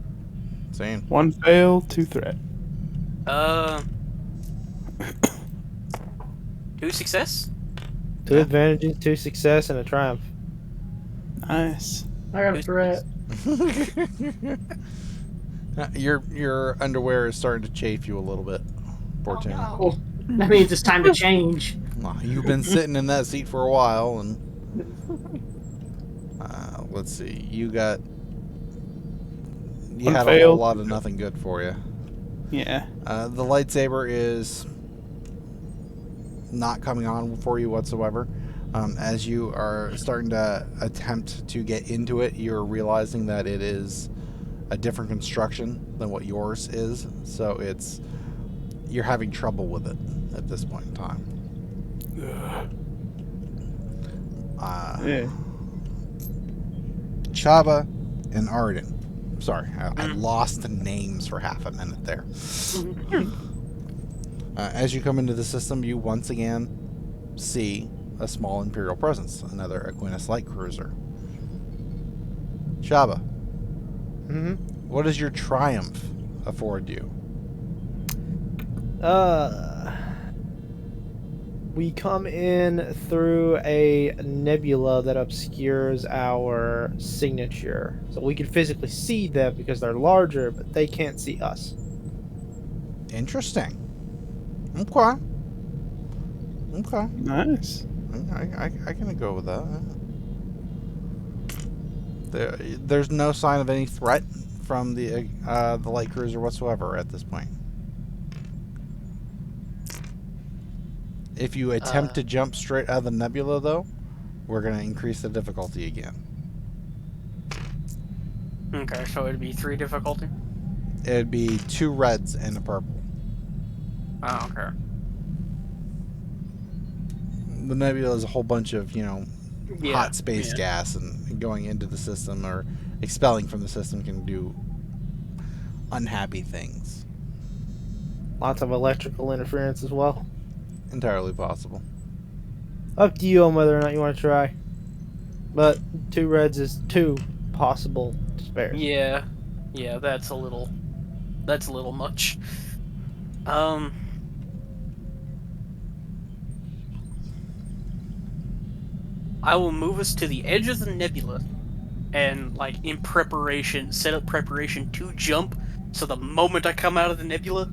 Insane. 1 fail, 2 threat. 2 success. 2 advantages, 2 success, and a triumph. Nice. I got a threat. Your underwear is starting to chafe you a little bit, Bortuna. Oh, that means it's time to change. Well, you've been sitting in that seat for a while, and let's see. You had a whole failed. lot of nothing good for you. Yeah. The lightsaber is not coming on for you whatsoever. As you are starting to attempt to get into it, you're realizing that it is a different construction than what yours is, so you're having trouble with it at this point in time. Yeah. Chabba and Arden. Sorry, I lost the names for half a minute there. As you come into the system, you once again see a small Imperial presence, another Aquinas light cruiser. Chabba, Mm-hmm. what does your triumph afford you? We come in through a nebula that obscures our signature. So we can physically see them because they're larger, but they can't see us. Interesting. Okay. Nice. I can go with that. There's no sign of any threat from the light cruiser whatsoever at this point. If you attempt to jump straight out of the nebula, though, we're going to increase the difficulty again. Okay, so it'd be 3 difficulty. It'd be 2 reds and a purple. Oh, okay. The nebula is a whole bunch of, Yeah, hot space yeah. gas, and going into the system or expelling from the system can do unhappy things. Lots of electrical interference as well. Entirely possible. Up to you on whether or not you want to try. But 2 reds is 2 possible spares. Yeah, that's a little much. I will move us to the edge of the nebula, and in preparation, set up preparation to jump. So the moment I come out of the nebula,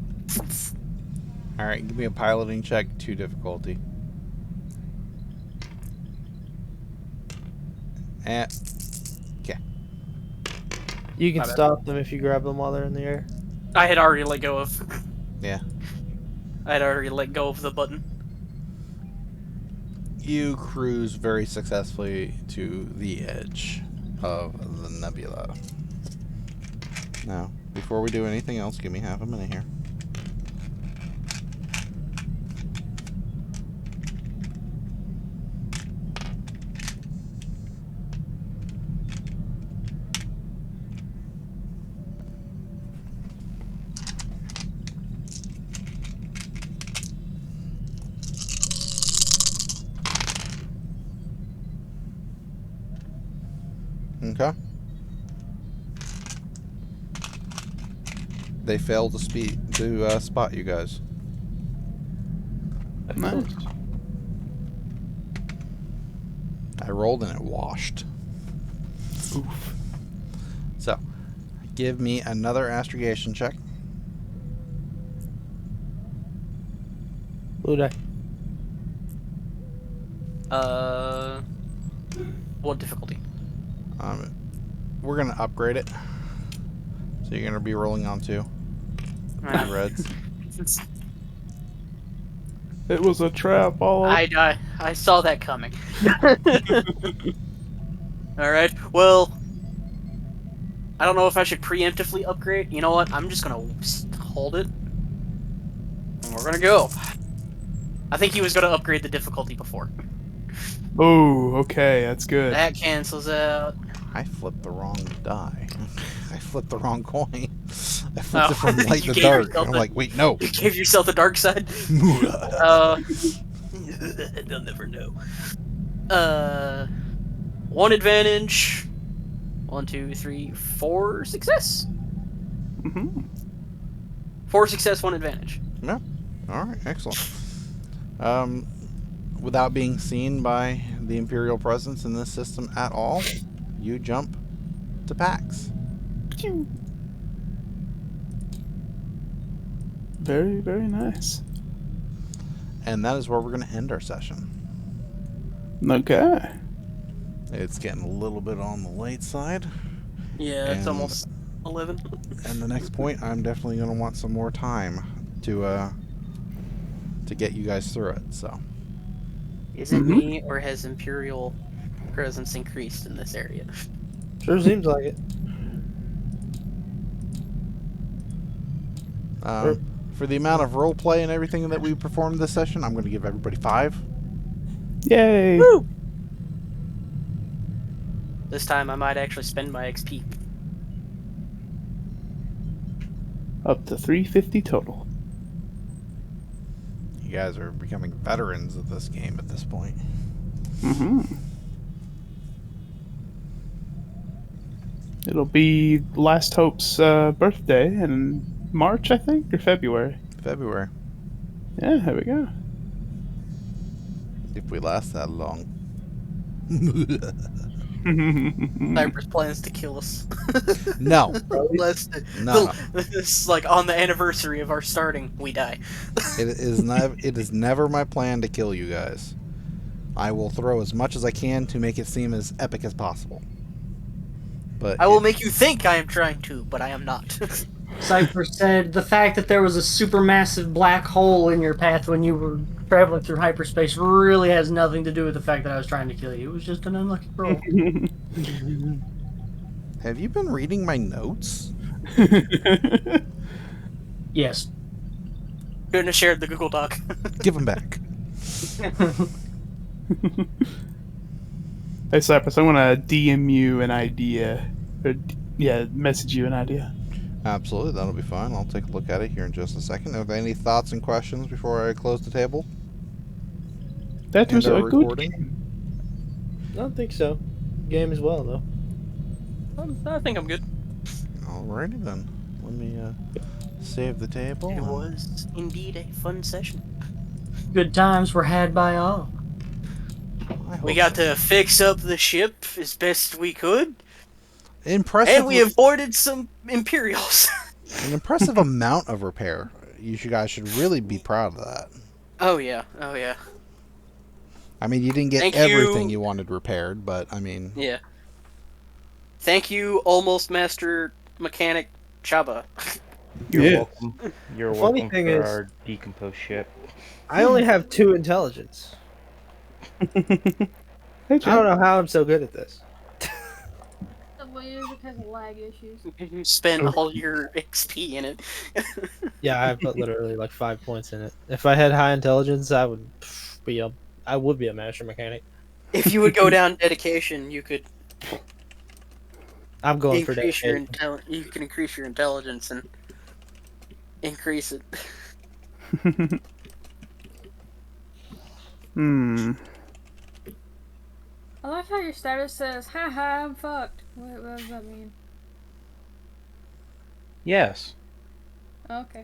All right, give me a piloting check, 2 difficulty. And okay. You can My bad. stop them if you grab them while they're in the air. I had already let go of. Yeah. I had already let go of the button. You cruise very successfully to the edge of the nebula. Now, before we do anything else, give me half a minute here. Okay. They failed to spot you guys. Nice. I rolled and it washed. Oof. So, give me another astrogation check. Blue die. What difficulty? We're gonna upgrade it. So you're gonna be rolling on 2 reds. It was a trap all I saw that coming. Alright, well, I don't know if I should preemptively upgrade. You know what? I'm just gonna hold it. And we're gonna go. I think he was gonna upgrade the difficulty before. Oh, okay, that's good. That cancels out. I flipped the wrong die. I flipped the wrong coin. I flipped Oh, it from light you to gave dark. yourself I'm the- like, wait, no. You gave yourself the dark side. They'll never know. 1 advantage. 1, 2, 3, 4 success. Mm-hmm. 4 success, 1 advantage. Yeah. All right. Excellent. Without being seen by the Imperial presence in this system at all, you jump to PAX. Very, very nice. And that is where we're going to end our session. Okay. It's getting a little bit on the late side. Yeah, it's And- almost 11. And the next point, I'm definitely going to want some more time to get you guys through it. So, Is it me, or has Imperial presence increased in this area? Sure seems like it. for the amount of role play and everything that we performed this session, I'm going to give everybody 5. Yay! Woo! This time I might actually spend my XP. Up to 350 total. You guys are becoming veterans of this game at this point. Mm-hmm. It'll be Last Hope's birthday in March, I think, or February. February. Yeah, there we go. If we last that long. Cypress plans to kill us. No. No. It's like on the anniversary of our starting, we die. It is never my plan to kill you guys. I will throw as much as I can to make it seem as epic as possible. But I will make you think I am trying to, but I am not. Cypher said the fact that there was a supermassive black hole in your path when you were traveling through hyperspace really has nothing to do with the fact that I was trying to kill you. It was just an unlucky roll. Have you been reading my notes? Yes. Couldn't have shared the Google Doc. Give them back. Hey, Cypress, I want to DM you an idea. Or, message you an idea. Absolutely, that'll be fine. I'll take a look at it here in just a second. Are there any thoughts and questions before I close the table? That was And a our good recording? game. I don't think so. Game as well, though. I think I'm good. Alrighty then. Let me save the table. It was indeed a fun session. Good times were had by all. We got to fix up the ship as best we could, impressive, and we avoided some Imperials. an impressive amount of repair. You guys should really be proud of that. Oh yeah, oh yeah. I mean, you didn't get Thank everything you. you wanted repaired, but I mean, Yeah. Thank you, almost master mechanic Chabba. You're Yeah. welcome. You're The funny welcome thing for is- our decomposed ship. I only have 2 intelligence. Hey, I Jim. don't know how I'm so good at this. Well, usually because of lag issues. You spend all your XP in it. Yeah, I put literally like 5 points in it. If I had high intelligence, I would be a master mechanic. If you would go down dedication, you could I'm going for increase your dedication. You can increase your intelligence and increase it. Hmm. I like how your status says, haha, I'm fucked. What does that mean? Yes. Okay.